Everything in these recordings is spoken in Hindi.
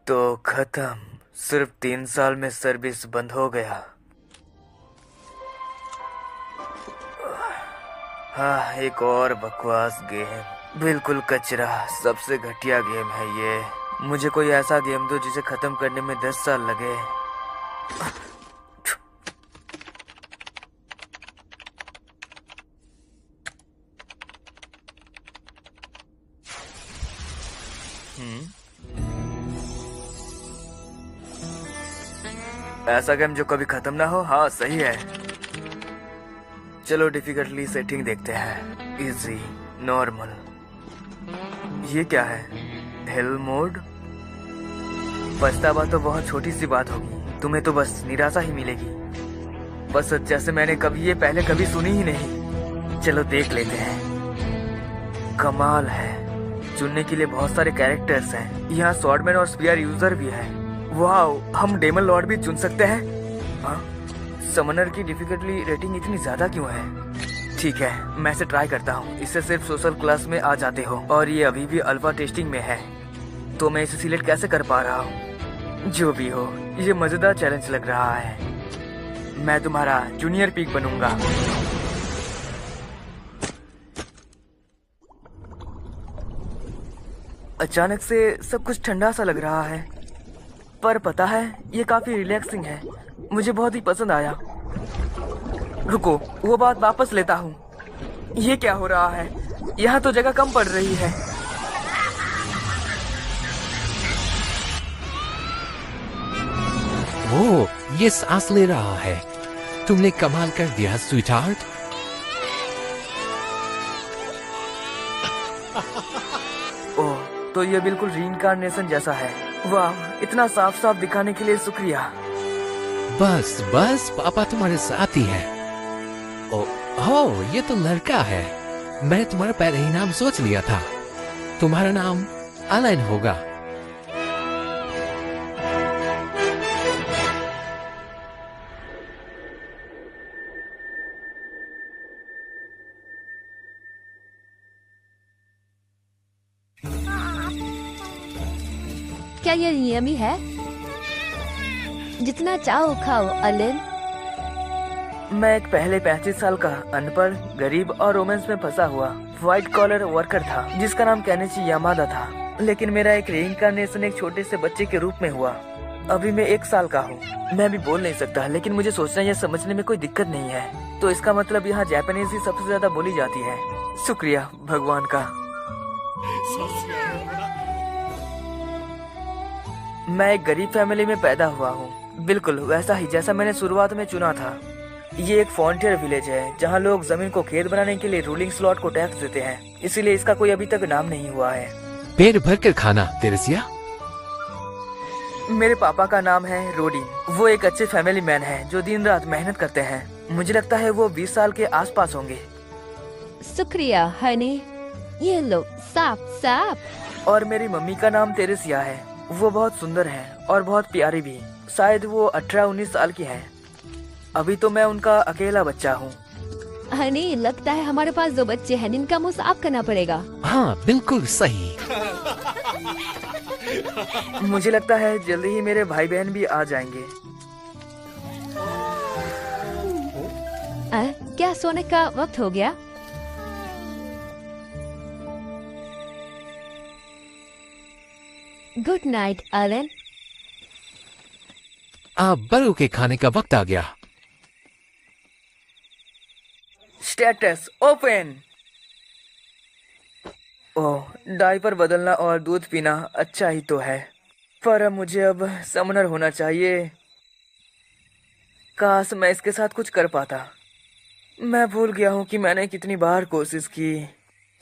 तो खत्म। सिर्फ 3 साल में सर्विस बंद हो गया। हाँ, एक और बकवास गेम, बिल्कुल कचरा, सबसे घटिया गेम है ये। मुझे कोई ऐसा गेम दो जिसे खत्म करने में 10 साल लगे। ऐसा गेम जो कभी खत्म ना हो। हाँ सही है। चलो डिफिकल्टी सेटिंग देखते हैं। Easy, normal. ये क्या है? Hello mode. पछतावा तो बहुत छोटी सी बात होगी, तुम्हें तो बस निराशा ही मिलेगी। बस जैसे मैंने कभी ये पहले कभी सुनी ही नहीं। चलो देख लेते हैं। कमाल है, चुनने के लिए बहुत सारे कैरेक्टर्स हैं। यहाँ स्वॉर्डमैन और स्पीयर यूजर भी है। वाओ, हम डेमन लॉर्ड भी चुन सकते हैं। हाँ, समनर की डिफिकल्टी रेटिंग इतनी ज्यादा क्यों है? ठीक है, मैं इसे ट्राई करता हूँ। इससे सिर्फ सोशल क्लास में आ जाते हो और ये अभी भी अल्फा टेस्टिंग में है, तो मैं इसे सिलेक्ट कैसे कर पा रहा हूँ? जो भी हो, ये मजेदार चैलेंज लग रहा है। मैं तुम्हारा जूनियर पीक बनूंगा। अचानक से सब कुछ ठंडा सा लग रहा है, पर पता है ये काफी रिलैक्सिंग है। मुझे बहुत ही पसंद आया। रुको, वो बात वापस लेता हूँ। ये क्या हो रहा है? यहाँ तो जगह कम पड़ रही है। वो ये सांस ले रहा है। तुमने कमाल कर दिया स्वीटहार्ट। ओह, तो ये बिल्कुल रीइंकार्नेशन जैसा है। वाह, इतना साफ साफ दिखाने के लिए शुक्रिया। बस बस, पापा तुम्हारे साथ ही है। ये तो लड़का है। मैंने तुम्हारा पहले ही नाम सोच लिया था। तुम्हारा नाम एलन होगा। क्या ये नियमी है? जितना चाहो खाओ एलन। मैं एक पहले 35 साल का अनपढ़, गरीब और रोमांस में फंसा हुआ व्हाइट कॉलर वर्कर था जिसका नाम केनिची यामादा था। लेकिन मेरा एक रीइंकार्नेशन एक छोटे से बच्चे के रूप में हुआ। अभी मैं 1 साल का हूँ। मैं भी बोल नहीं सकता, लेकिन मुझे सोचना या समझने में कोई दिक्कत नहीं है। तो इसका मतलब यहाँ जापानीज ही सबसे ज्यादा बोली जाती है। शुक्रिया भगवान का। मैं एक गरीब फैमिली में पैदा हुआ हूँ, बिल्कुल वैसा ही जैसा मैंने शुरुआत में चुना था। ये एक फ्रंटियर विलेज है जहाँ लोग जमीन को खेत बनाने के लिए रूलिंग स्लॉट को टैक्स देते हैं, इसीलिए इसका कोई अभी तक नाम नहीं हुआ है। पेट भर कर खाना तेरेसिया। मेरे पापा का नाम है रोडिन। वो एक अच्छे फैमिली मैन है जो दिन रात मेहनत करते हैं। मुझे लगता है वो 20 साल के आसपास होंगे। शुक्रिया हनी। ये लो, साफ साफ। और मेरी मम्मी का नाम तेरेसिया है। वो बहुत सुंदर है और बहुत प्यारी भी। शायद वो 18-19 साल की है। अभी तो मैं उनका अकेला बच्चा हूँ। हनी, लगता है हमारे पास 2 बच्चे हैं जिनका मुंह साफ करना पड़ेगा। हाँ बिल्कुल सही। मुझे लगता है जल्दी ही मेरे भाई बहन भी आ जाएंगे। क्या सोने का वक्त हो गया? Good night Alan. अब बड़ों के खाने का वक्त आ गया। Status open. ओह, डायपर बदलना और दूध पीना अच्छा ही तो है, पर मुझे अब समनर होना चाहिए। काश मैं इसके साथ कुछ कर पाता। मैं भूल गया हूँ कि मैंने कितनी बार कोशिश की।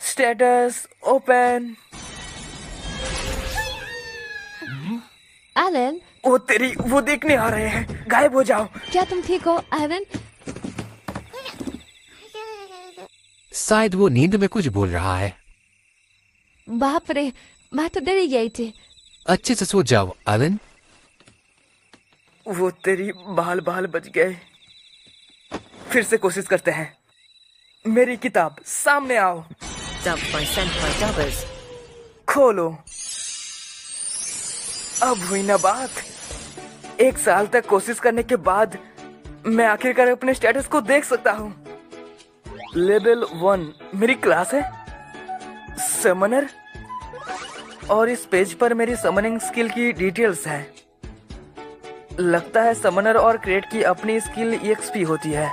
Status open. एलन, ओ तेरी, वो देखने आ रहे हैं। गायब हो जाओ। क्या तुम ठीक हो एलन? शायद वो नींद में कुछ बोल रहा है। बाप रे, मैं तो डर ही गई थी। अच्छे से सो जाओ एलन। वो तेरी, बाल बाल बच गए। फिर से कोशिश करते हैं। मेरी किताब सामने आओ। Dubbed by Senpai Dubbers. खोलो। अब हुई ना बात। 1 साल तक कोशिश करने के बाद मैं आखिरकार अपने स्टेटस को देख सकता हूँ। लेवल 1 मेरी क्लास है, समनर, और इस पेज पर मेरी समनिंग स्किल की डिटेल्स है। लगता है समनर और क्रेट की अपनी स्किल EXP होती है।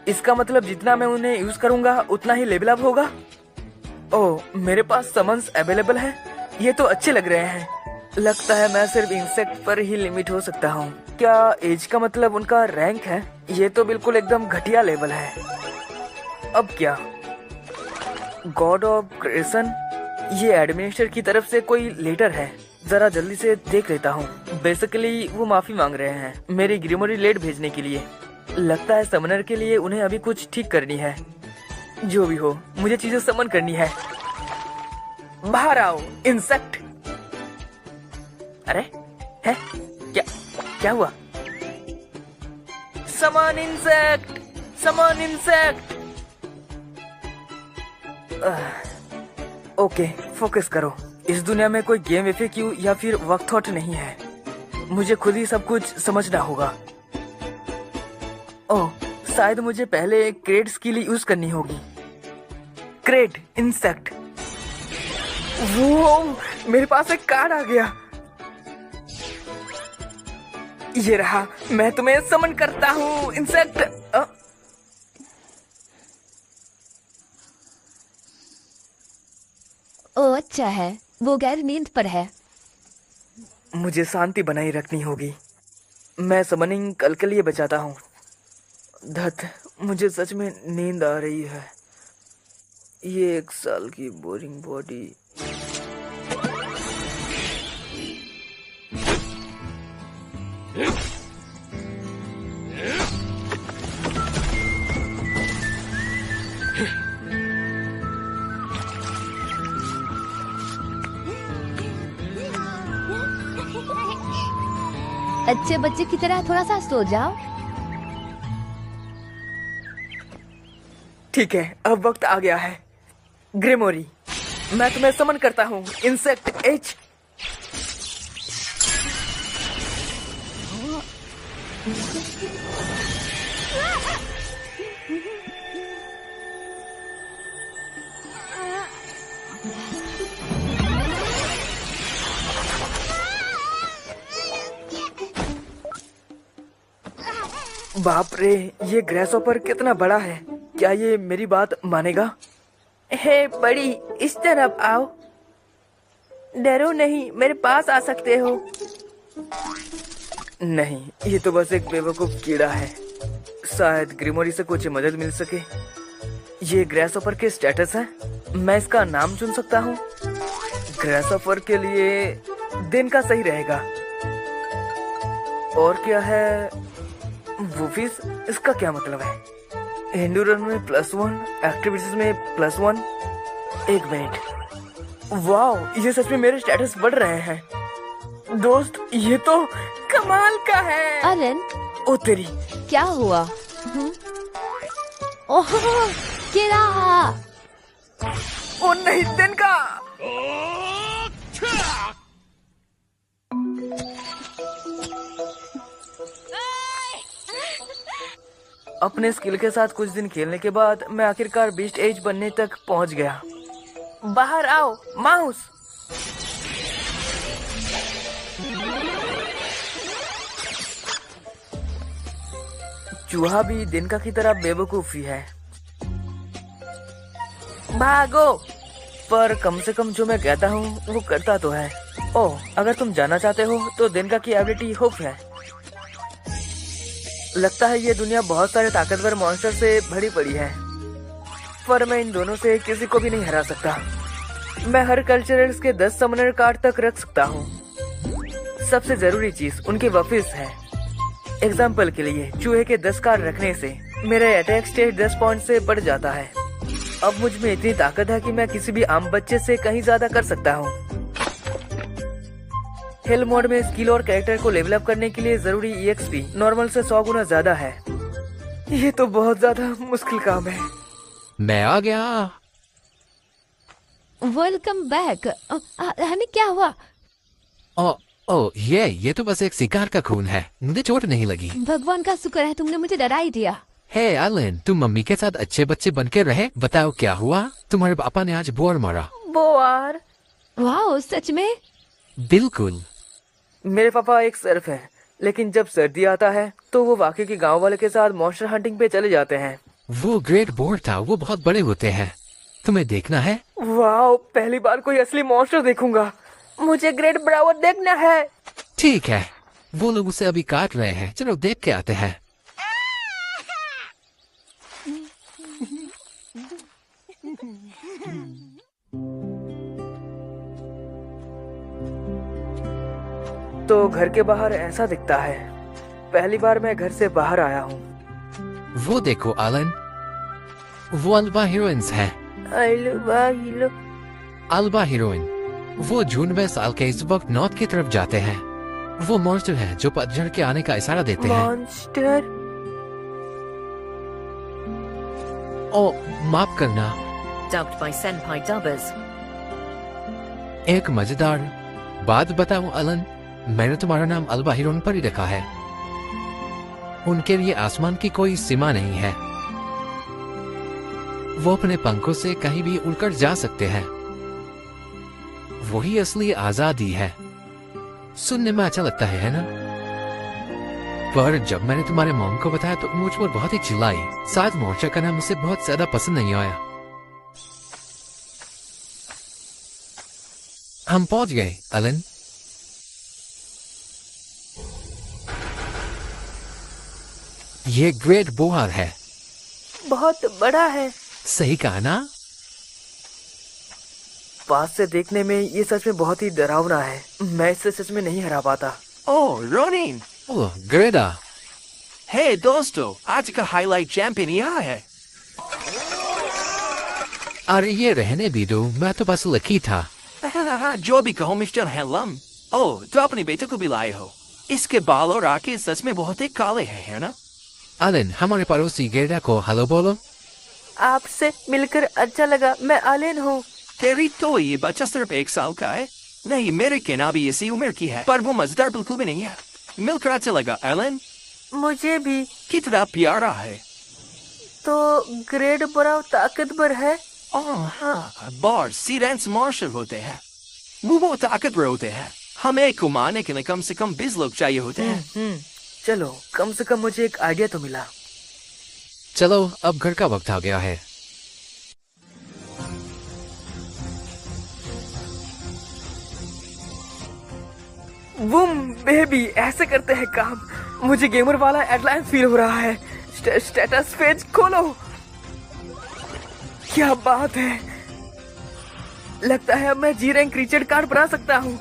इसका मतलब जितना मैं उन्हें यूज करूंगा उतना ही लेवल अप होगा। ओह, मेरे पास समन्स अवेलेबल है, ये तो अच्छे लग रहे हैं। लगता है मैं सिर्फ इंसेक्ट पर ही लिमिट हो सकता हूँ। क्या एज का मतलब उनका रैंक है? ये तो बिल्कुल एकदम घटिया लेवल है। अब क्या? गॉड ऑफ क्रिएशन, ये एडमिनिस्ट्रेटर की तरफ से कोई लेटर है, जरा जल्दी से देख लेता हूँ। बेसिकली वो माफी मांग रहे हैं मेरी ग्रीमोरी लेट भेजने के लिए। लगता है समनर के लिए उन्हें अभी कुछ ठीक करनी है। जो भी हो, मुझे चीजें समन करनी है। बाहर आओ इंसेक्ट। अरे है क्या? क्या हुआ? समन इंसेक्ट, समन इंसेक्ट। ओके, फोकस करो। इस दुनिया में कोई गेम FAQ या फिर वर्क थॉट नहीं है। मुझे खुद ही सब कुछ समझना होगा। ओह, शायद मुझे पहले क्रेट स्किल यूज करनी होगी। Crate insect. वो मेरे पास एक कार्ड आ गया। ये रहा, मैं तुम्हें समन करता हूँ इंसेक्ट। ओ अच्छा है, वो गैर नींद पर है। मुझे शांति बनाए रखनी होगी। मैं समनिंग कल के लिए बचाता हूँ। धत, मुझे सच में नींद आ रही है। ये 1 साल की बोरिंग बॉडी। अच्छे बच्चे की तरह थोड़ा सा सो जाओ। ठीक है, अब वक्त आ गया है। ग्रेमोरी, मैं तुम्हें समन करता हूँ इंसेक्ट H। बाप रे, ये ग्रेसहॉपर कितना बड़ा है। क्या ये मेरी बात मानेगा? हे बड़ी, इस तरफ आओ। डरो नहीं, मेरे पास आ सकते हो। नहीं, ये तो बस एक बेवकूफ कीड़ा है। शायद ग्रीमोरी से कुछ मदद मिल सके। ये ग्रेसहॉपर के स्टेटस है। मैं इसका नाम चुन सकता हूँ। ग्रेसहॉपर के लिए दिन का सही रहेगा। और क्या है? वूफिस, इसका क्या मतलब है? एंडूरेंस में +1, एक्टिविटीज में +1। 1 मिनट। वाह, ये सच में मेरे स्टेटस बढ़ रहे हैं। दोस्त, ये तो कमाल का है। अरन, ओ तेरी, क्या हुआ? ओह, कीड़ा। ओ नहीं, दिन का। अपने स्किल के साथ कुछ दिन खेलने के बाद मैं आखिरकार बीस्ट एज बनने तक पहुंच गया। बाहर आओ माउस। चूहा भी दिन का की तरह बेवकूफी है। भागो। पर कम से कम जो मैं कहता हूँ वो करता तो है। ओह, अगर तुम जानना चाहते हो तो दिन का की एबिलिटी होप है। लगता है ये दुनिया बहुत सारे ताकतवर मॉन्स्टर से भरी पड़ी है, पर मैं इन दोनों से किसी को भी नहीं हरा सकता। मैं हर कल्चरल्स के 10 समनर कार्ड तक रख सकता हूँ। सबसे जरूरी चीज उनके वफिस है। एग्जाम्पल के लिए, चूहे के 10 कार्ड रखने से मेरा अटैक स्टेट 10 पॉइंट से बढ़ जाता है। अब मुझ में इतनी ताकत है कि मैं किसी भी आम बच्चे से कहीं ज्यादा कर सकता हूँ। हेल मोड में स्किल और कैरेक्टर को लेवल अप करने के लिए जरूरी EXP नॉर्मल से 100 गुना ज्यादा है। ये तो बहुत ज्यादा मुश्किल काम है। मैं आ गया। Welcome back. हमें क्या हुआ? ओ ये तो बस एक शिकार का खून है, मुझे चोट नहीं लगी। भगवान का शुक्र है तुमने मुझे डरा ही दिया। हे एलन, तुम मम्मी के साथ अच्छे बच्चे बन के रहे। बताओ क्या हुआ? तुम्हारे पापा ने आज बोर मारा। बोआर? वाह, सच में? बिल्कुल। मेरे पापा एक सर्फ है, लेकिन जब सर्दी आता है तो वो वाकई के गांव वाले के साथ मॉन्स्टर हंटिंग पे चले जाते हैं। वो ग्रेट बोर था, वो बहुत बड़े होते हैं। तुम्हें देखना है? वाह, पहली बार कोई असली मॉन्स्टर देखूंगा। मुझे ग्रेट ब्रावर देखना है। ठीक है, वो लोग उसे अभी काट रहे हैं, चलो देख के आते हैं। तो घर के बाहर ऐसा दिखता है। पहली बार मैं घर से बाहर आया हूँ। वो देखो एलन, वो अल्बा हीरोइंस हैं। अल्बा हीरोइन, वो जून में साल के इस वक्त नॉर्थ की तरफ जाते हैं। वो मॉन्स्टर है जो पतझड़ के आने का इशारा देते हैं। मॉन्स्टर? ओ माफ करना। Dubbed by Senpai Dubbers. एक मजेदार बात बताऊं एलन, मैंने तुम्हारा नाम अल्बा हीरोइन पर ही रखा है। उनके लिए आसमान की कोई सीमा नहीं है। वो अपने पंखों से कहीं भी उड़कर जा सकते हैं। वही असली आजादी है। सुनने में अच्छा लगता है ना? पर जब मैंने तुम्हारे मॉम को बताया तो मुझ पर बहुत ही चिल्लाई। साथ मॉन्स्टर का नाम उसे बहुत ज्यादा पसंद नहीं आया। हम पहुंच गए एलन। ये ग्रेट बोआर है। बहुत बड़ा है। सही कहा ना? पास से देखने में ये सच में बहुत ही डरावना है। मैं इसे सच में नहीं हरा पाता। ओह रोनिन, ओह ग्रेडा। हे दोस्तों, आज का हाईलाइट चैंपियन यहाँ है। अरे ये रहने भी दो, मैं तो बस लकी था। जो भी कहो मिस्टर हेलम। ओह, तो अपने बेटे को भी लाए हो। इसके बाल और आंखें सच में बहुत ही काले हैं, है ना? एलन, हमारे पड़ोसी ग्रेडा को हेलो बोलो। आपसे मिलकर अच्छा लगा। मैं एलन हूँ। तेरी तो ये बच्चा सिर्फ 1 साल का है। नहीं, मेरे के ना भी इसी उम्र की है, पर वो मजेदार बिल्कुल भी नहीं है। मिलकर अच्छा लगा एलन। मुझे भी। कितना प्यारा है। तो ग्रेट बड़ा ताकतवर है। ओह हाँ, बॉर्ड सीरेंस मार्शल होते हैं। वो बहुत ताकतवर होते हैं। हमें को मारने के लिए कम से कम 20 लोग चाहिए होते हैं। चलो, कम से कम मुझे एक आइडिया तो मिला। चलो अब घर का वक्त आ गया है। बूम बेबी, ऐसे करते हैं काम। मुझे गेमर वाला एडलाइन फील हो रहा है। स्टेटस पेज खोलो। क्या बात है, लगता है अब मैं जी रैंक क्रीचर कार्ड बना सकता हूँ।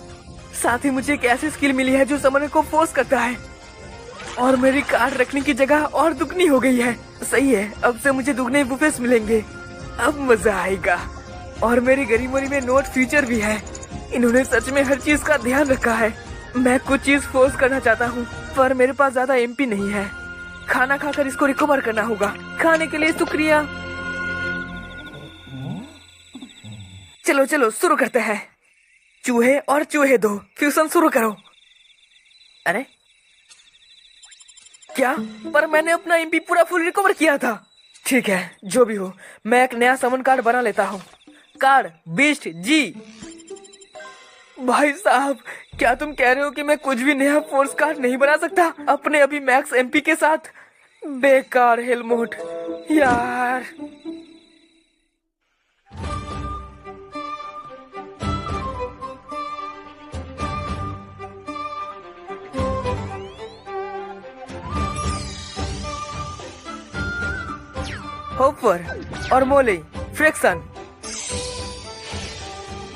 साथ ही मुझे एक ऐसी स्किल मिली है जो समन को फोर्स करता है, और मेरी कार्ड रखने की जगह और दुगनी हो गई है। सही है, अब से मुझे दुगने बुफेस मिलेंगे। अब मजा आएगा। और मेरी गरीमोरी में नोट फीचर भी है। इन्होंने सच में हर चीज का ध्यान रखा है। मैं कुछ चीज फोर्स करना चाहता हूँ, पर मेरे पास ज्यादा एमपी नहीं है। खाना खाकर इसको रिकवर करना होगा। खाने के लिए शुक्रिया। चलो चलो शुरू करते हैं। चूहे और चूहे दो, फ्यूजन शुरू करो। अरे क्या? पर मैंने अपना एमपी पूरा फुल रिकवर किया था। ठीक है, जो भी हो, मैं एक नया समन कार्ड बना लेता हूँ। कार्ड बीस्ट जी। भाई साहब, क्या तुम कह रहे हो कि मैं कुछ भी नया फोर्स कार्ड नहीं बना सकता अपने अभी मैक्स एमपी के साथ? बेकार हेलमोट यार। होपर और मोले फ्रिक्शन।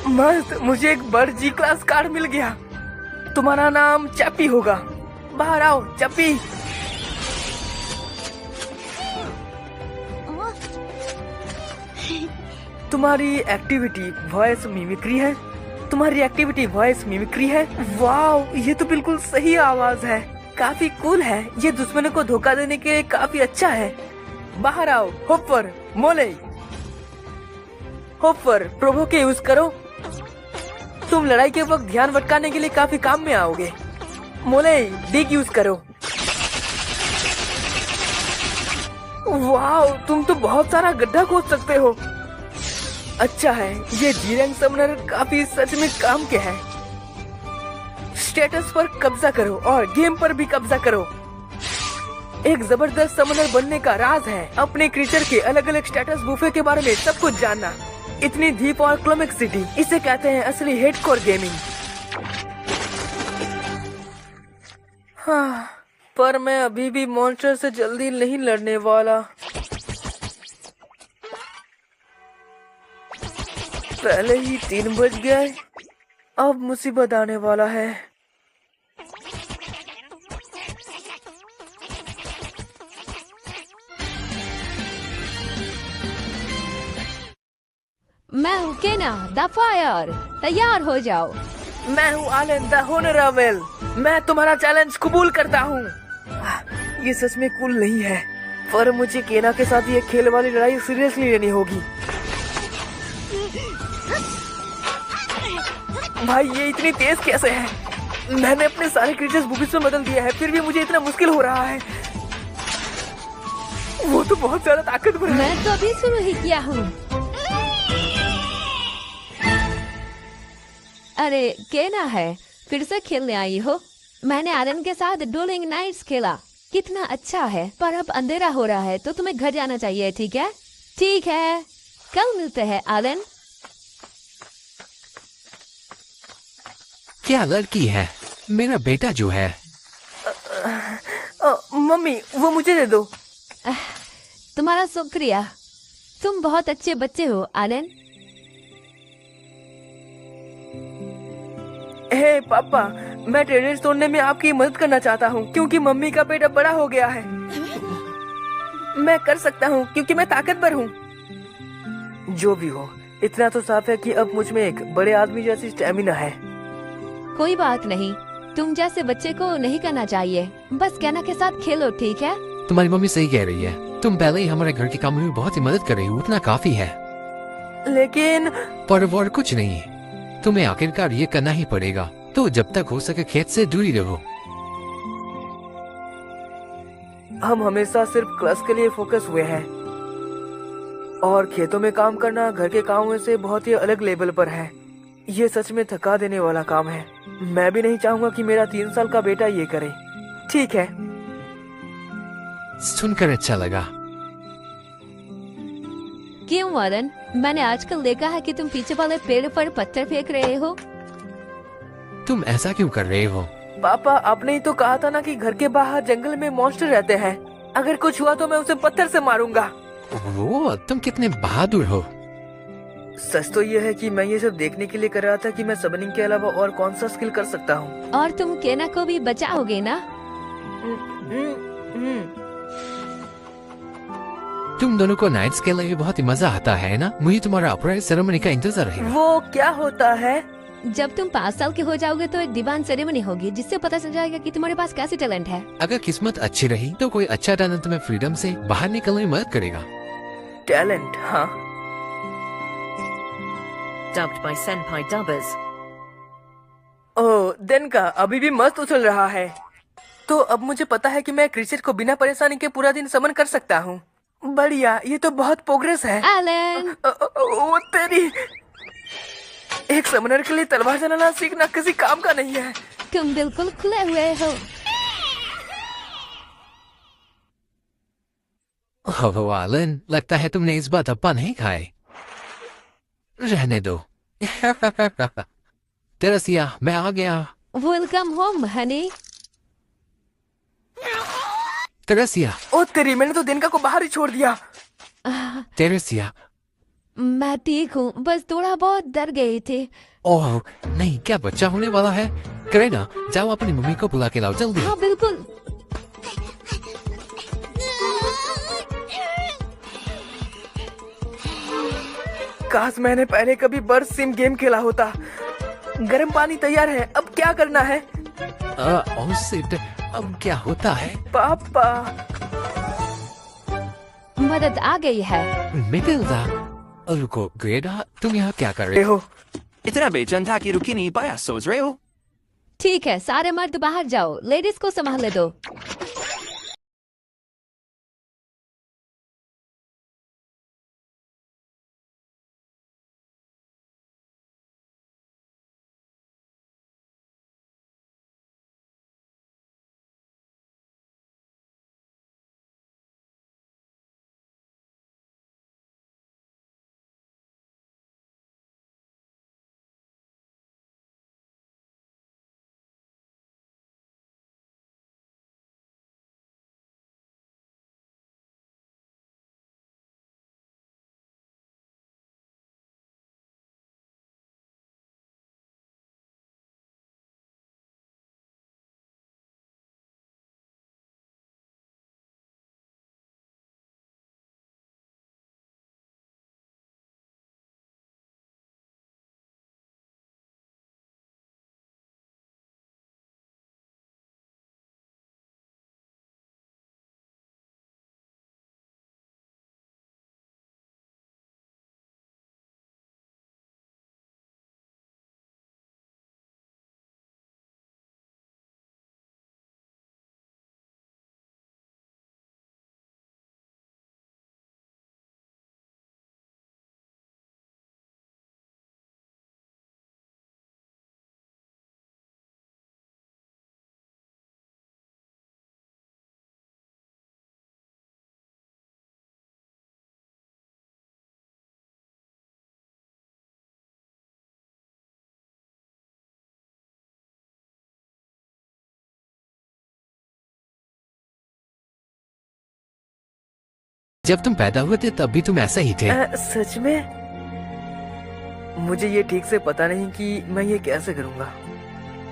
मस्त, मुझे एक बर्ड जी क्लास कार्ड मिल गया। तुम्हारा नाम चप्पी होगा। बाहर आओ चप्पी। तुम्हारी एक्टिविटी वॉइस मिमिक्री है। तुम्हारी एक्टिविटी वॉइस मिमिक्री है। वाह, ये तो बिल्कुल सही आवाज है। काफी कूल है। ये दुश्मनों को धोखा देने के लिए काफी अच्छा है। बाहर आओ होपर मोले। होपर प्रोवो के यूज करो। तुम लड़ाई के वक्त ध्यान भटकाने के लिए काफी काम में आओगे। मोले डिग यूज करो। वाह, तुम तो बहुत सारा गड्ढा खोद सकते हो। अच्छा है, ये जी रैंक समनर काफी सच में काम के है। स्टेटस पर कब्जा करो और गेम पर भी कब्जा करो। एक जबरदस्त समनर बनने का राज है अपने क्रीचर के अलग अलग स्टेटस बूफे के बारे में सब कुछ जानना। इतनी डीप और क्लोमेक्सिटी, इसे कहते हैं असली हेडकोर गेमिंग। हाँ, पर मैं अभी भी मॉन्स्टर से जल्दी नहीं लड़ने वाला। पहले ही 3 बज गए, अब मुसीबत आने वाला है। मैं हूँ केना द फायर, तैयार हो जाओ। मैं हूँ आलन द होनरेबल, मैं तुम्हारा चैलेंज कबूल करता हूँ। ये सच में कूल नहीं है, पर मुझे केना के साथ ये खेल वाली लड़ाई सीरियसली लेनी होगी। भाई ये इतनी तेज कैसे है? मैंने अपने सारे क्रीचर्स बुकिस में बदल दिया है, फिर भी मुझे इतना मुश्किल हो रहा है। वो तो बहुत ज्यादा ताकतवर है। मैं तो अभी शुरू ही किया हूँ। अरे केना है, फिर से खेलने आई हो? मैंने आलन के साथ डुएलिंग नाइट्स खेला, कितना अच्छा है। पर अब अंधेरा हो रहा है तो तुम्हें घर जाना चाहिए, ठीक है? ठीक है, कल मिलते हैं आलन। क्या लड़की है? मेरा बेटा जो है। मम्मी वो मुझे दे दो। तुम्हारा शुक्रिया, तुम बहुत अच्छे बच्चे हो आलन। हे पापा, मैं टेरेस तोड़ने में आपकी मदद करना चाहता हूँ क्योंकि मम्मी का पेट अब बड़ा हो गया है। मैं कर सकता हूँ क्योंकि मैं ताकतवर हूँ। जो भी हो, इतना तो साफ है कि अब मुझ में एक बड़े आदमी जैसी स्टेमिना है। कोई बात नहीं, तुम जैसे बच्चे को नहीं करना चाहिए। बस केना के साथ खेलो, ठीक है? तुम्हारी मम्मी सही कह रही है। तुम पहले ही हमारे घर के कामों में बहुत ही मदद कर रही हो, उतना काफी है। लेकिन पर वो और कुछ नहीं, तुम्हें आखिरकार ये करना ही पड़ेगा। तो जब तक हो सके खेत से दूरी रहो। हम हमेशा सिर्फ क्लास के लिए फोकस हुए हैं और खेतों में काम करना घर के कामों से बहुत ही अलग लेवल पर है। ये सच में थका देने वाला काम है। मैं भी नहीं चाहूंगा कि मेरा 3 साल का बेटा ये करे। ठीक है, सुनकर अच्छा लगा। क्यों आलन? मैंने आजकल देखा है कि तुम पीछे वाले पेड़ पर पत्थर फेंक रहे हो। तुम ऐसा क्यों कर रहे हो? पापा आपने ही तो कहा था ना कि घर के बाहर जंगल में मॉन्स्टर रहते हैं। अगर कुछ हुआ तो मैं उसे पत्थर से मारूंगा। वो तुम कितने बहादुर हो। सच तो ये है कि मैं ये सब देखने के लिए कर रहा था कि मैं सबनिंग के अलावा और कौन सा स्किल कर सकता हूँ। और तुम केना को भी बचाओगे ना? तुम दोनों को नाइट्स के लिए बहुत ही मजा आता है ना? मुझे तुम्हारा अपराध सेरेमनी का इंतजार रहेगा। वो क्या होता है? जब तुम 5 साल के हो जाओगे तो एक डिवाइन सेरेमनी होगी जिससे पता चल जाएगा कि तुम्हारे पास कैसी टैलेंट है। अगर किस्मत अच्छी रही तो कोई अच्छा टैलेंट तुम्हें फ्रीडम से बाहर निकलने में मदद करेगा। टैलेंट? हाँ। Dubbed by Senpai Dubbers. ओह, दिन का अभी भी मस्त उछल रहा है। तो अब मुझे पता है कि मैं क्रीचर को बिना परेशानी के पूरा दिन समन कर सकता हूँ। बढ़िया, ये तो बहुत प्रोग्रेस है। आलन! ओ तेरी, एक समनर के लिए तलवार चलाना सीखना किसी काम का नहीं है। तुम बिल्कुल खुले हुए हो। ओह आलन, लगता है तुमने इस बार धप्पा नहीं खाए। रहने दो। तेरेसिया, मैं आ गया। Welcome home honey. तेरेसिया। ओ तेरी, मैंने तो दिनका को बाहर ही छोड़ दिया। तेरेसिया। मैं ठीक हूँ, बस थोड़ा बहुत डर गए थे। ओह नहीं, क्या बच्चा होने वाला है? करेना, जाओ अपनी मम्मी को बुला के लाओ जल्दी। हाँ बिल्कुल। काश मैंने पहले कभी बर्ड सिम गेम खेला होता। गर्म पानी तैयार है, अब क्या करना है? ओह शिट, अब क्या होता है? पापा, मदद आ गई है। मिटिल्डा, रुको ग्रेडा, तुम यहाँ क्या कर रहे हो? इतना बेचैन था कि रुकी नहीं पाया, सोच रहे हो? ठीक है, सारे मर्द बाहर जाओ, लेडीज को संभालने दो। जब तुम पैदा हुए थे तब भी तुम ऐसा ही थे। सच में? मुझे ये ठीक से पता नहीं कि मैं ये कैसे करूँगा,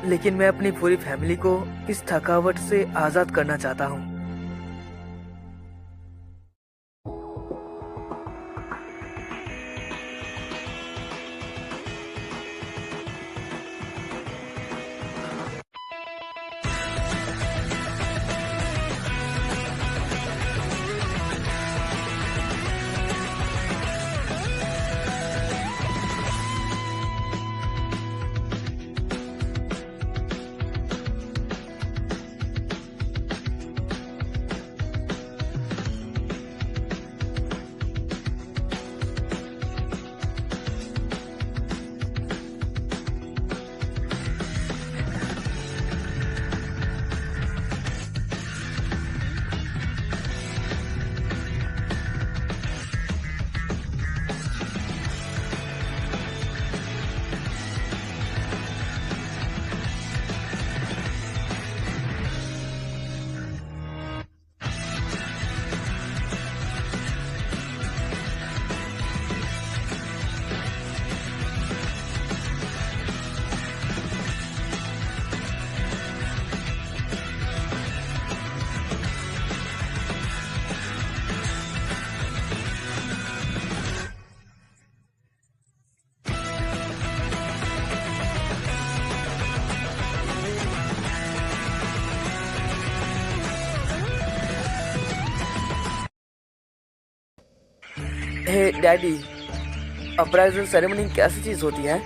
लेकिन मैं अपनी पूरी फैमिली को इस थकावट से आजाद करना चाहता हूँ। हे डैडी, अप्राइजल सेरेमनी कैसी चीज होती है?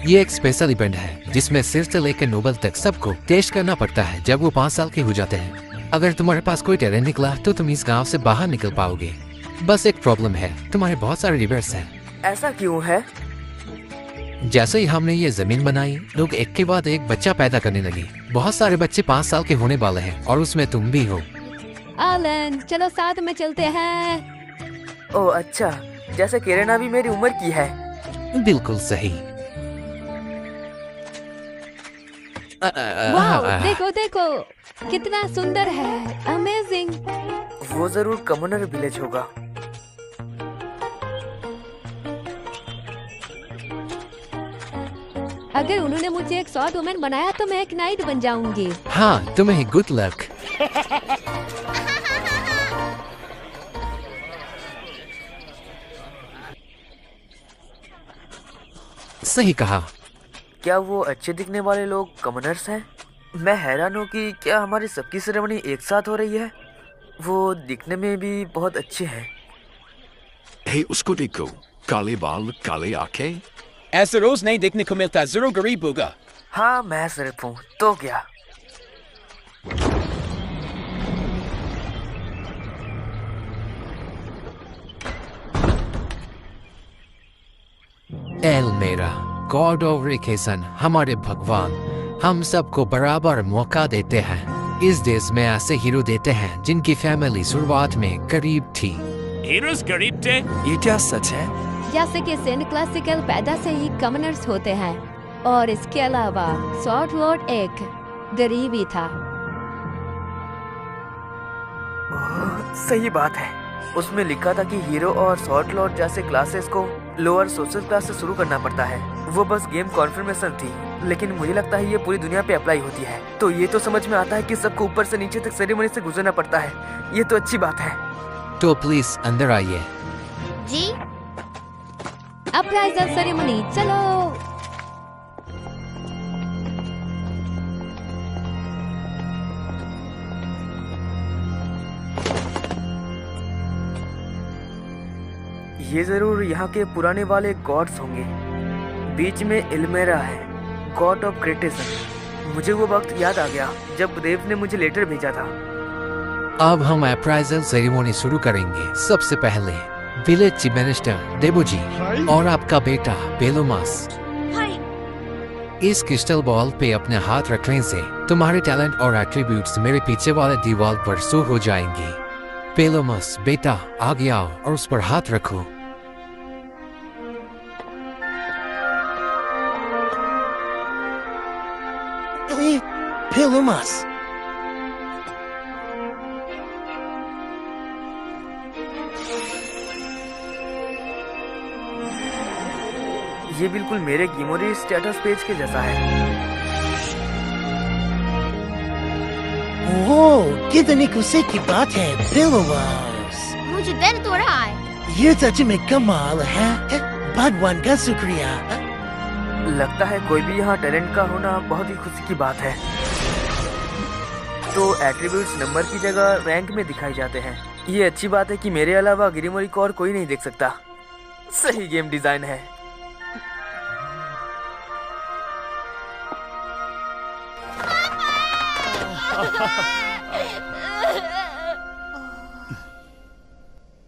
ये एक स्पेशल इवेंट है जिसमें सिर से लेकर नोबल तक सबको टेस्ट करना पड़ता है जब वो 5 साल के हो जाते हैं। अगर तुम्हारे पास कोई टैलेंट निकला तो तुम इस गांव से बाहर निकल पाओगे। बस एक प्रॉब्लम है, तुम्हारे बहुत सारे रिवर्स हैं। ऐसा क्यों है? जैसे ही हमने ये जमीन बनाई, लोग एक के बाद एक बच्चा पैदा करने लगे। बहुत सारे बच्चे 5 साल के होने वाले हैं और उसमें तुम भी हो। आलन, चलो साथ में चलते हैं। ओह अच्छा, जैसे केरेना भी मेरी उम्र की है। बिल्कुल सही। वाओ, देखो देखो कितना सुंदर है, अमेजिंग। वो जरूर कम्युनल विलेज होगा। अगर उन्होंने मुझे एक सॉर्ड वुमन बनाया तो मैं एक नाइट बन जाऊंगी। हाँ, तुम्हें गुड लक। सही कहा। क्या वो अच्छे दिखने वाले लोग कमनर्स हैं? मैं हैरान हूँ कि क्या हमारी सबकी सेरेमनी एक साथ हो रही है। वो दिखने में भी बहुत अच्छे हैं। हे, उसको देखो, काले बाल, काले आंखें। ऐसा रोज नहीं देखने को मिलता, जरूर गरीब होगा। हाँ मैं सिर्फ हूँ तो क्या। एल मेरा गॉड ऑफ रिकेसन, हमारे भगवान हम सबको बराबर मौका देते हैं। इस देश में ऐसे हीरो देते हैं जिनकी फैमिली शुरुआत में गरीब थी। हीरोज गरीब थे? ये क्या सच है? जैसे कि सेंट क्लासिकल पैदा से ही कॉमनर्स होते हैं, और इसके अलावा शॉर्ट लॉर्ड एक गरीब ही था। सही बात है, उसमें लिखा था कि हीरो और शॉर्ट लॉर्ड जैसे क्लासेस को लोअर सोशल क्लास से शुरू करना पड़ता है। वो बस गेम कॉन्फर्मेशन थी, लेकिन मुझे लगता है ये पूरी दुनिया पे अप्लाई होती है। तो ये तो समझ में आता है कि सबको ऊपर से नीचे तक सेरेमनी से गुजरना पड़ता है। ये तो अच्छी बात है। तो प्लीज अंदर आइए। जी अप्राइजल सेरेमनी, चलो। ये जरूर यहाँ के पुराने वाले गॉड्स होंगे। बीच में इल्मेरा है, गॉड ऑफ क्रिटिसिज्म। मुझे वो वक्त याद आ गया जब देव ने मुझे लेटर भेजा था। अब हम अप्राइजल सेरेमनी शुरू करेंगे। सबसे पहले विलेज चीफ मिनिस्टर देबोजी और आपका बेटा पेलोमास इस क्रिस्टल बॉल पे अपने हाथ रखने से तुम्हारे टैलेंट और एट्रीब्यूट्स मेरे पीछे वाले दीवार पर शो हो जाएंगे। पेलोमास बेटा आगे आओ और उस पर हाथ रखो। Pelumas. ये बिल्कुल मेरे गिमोरी स्टेटस पेज के जैसा है। ओह, कितनी खुशी की बात है, Pelumas. मुझे दर्द हो रहा है। ये सच में कमाल है। भगवान का शुक्रिया। लगता है कोई भी यहाँ टैलेंट का होना बहुत ही खुशी की बात है। तो एट्रीब्यूट्स नंबर की जगह रैंक में दिखाई जाते हैं। ये अच्छी बात है कि मेरे अलावा गिरिमोरी को और कोई नहीं देख सकता। सही गेम डिजाइन है।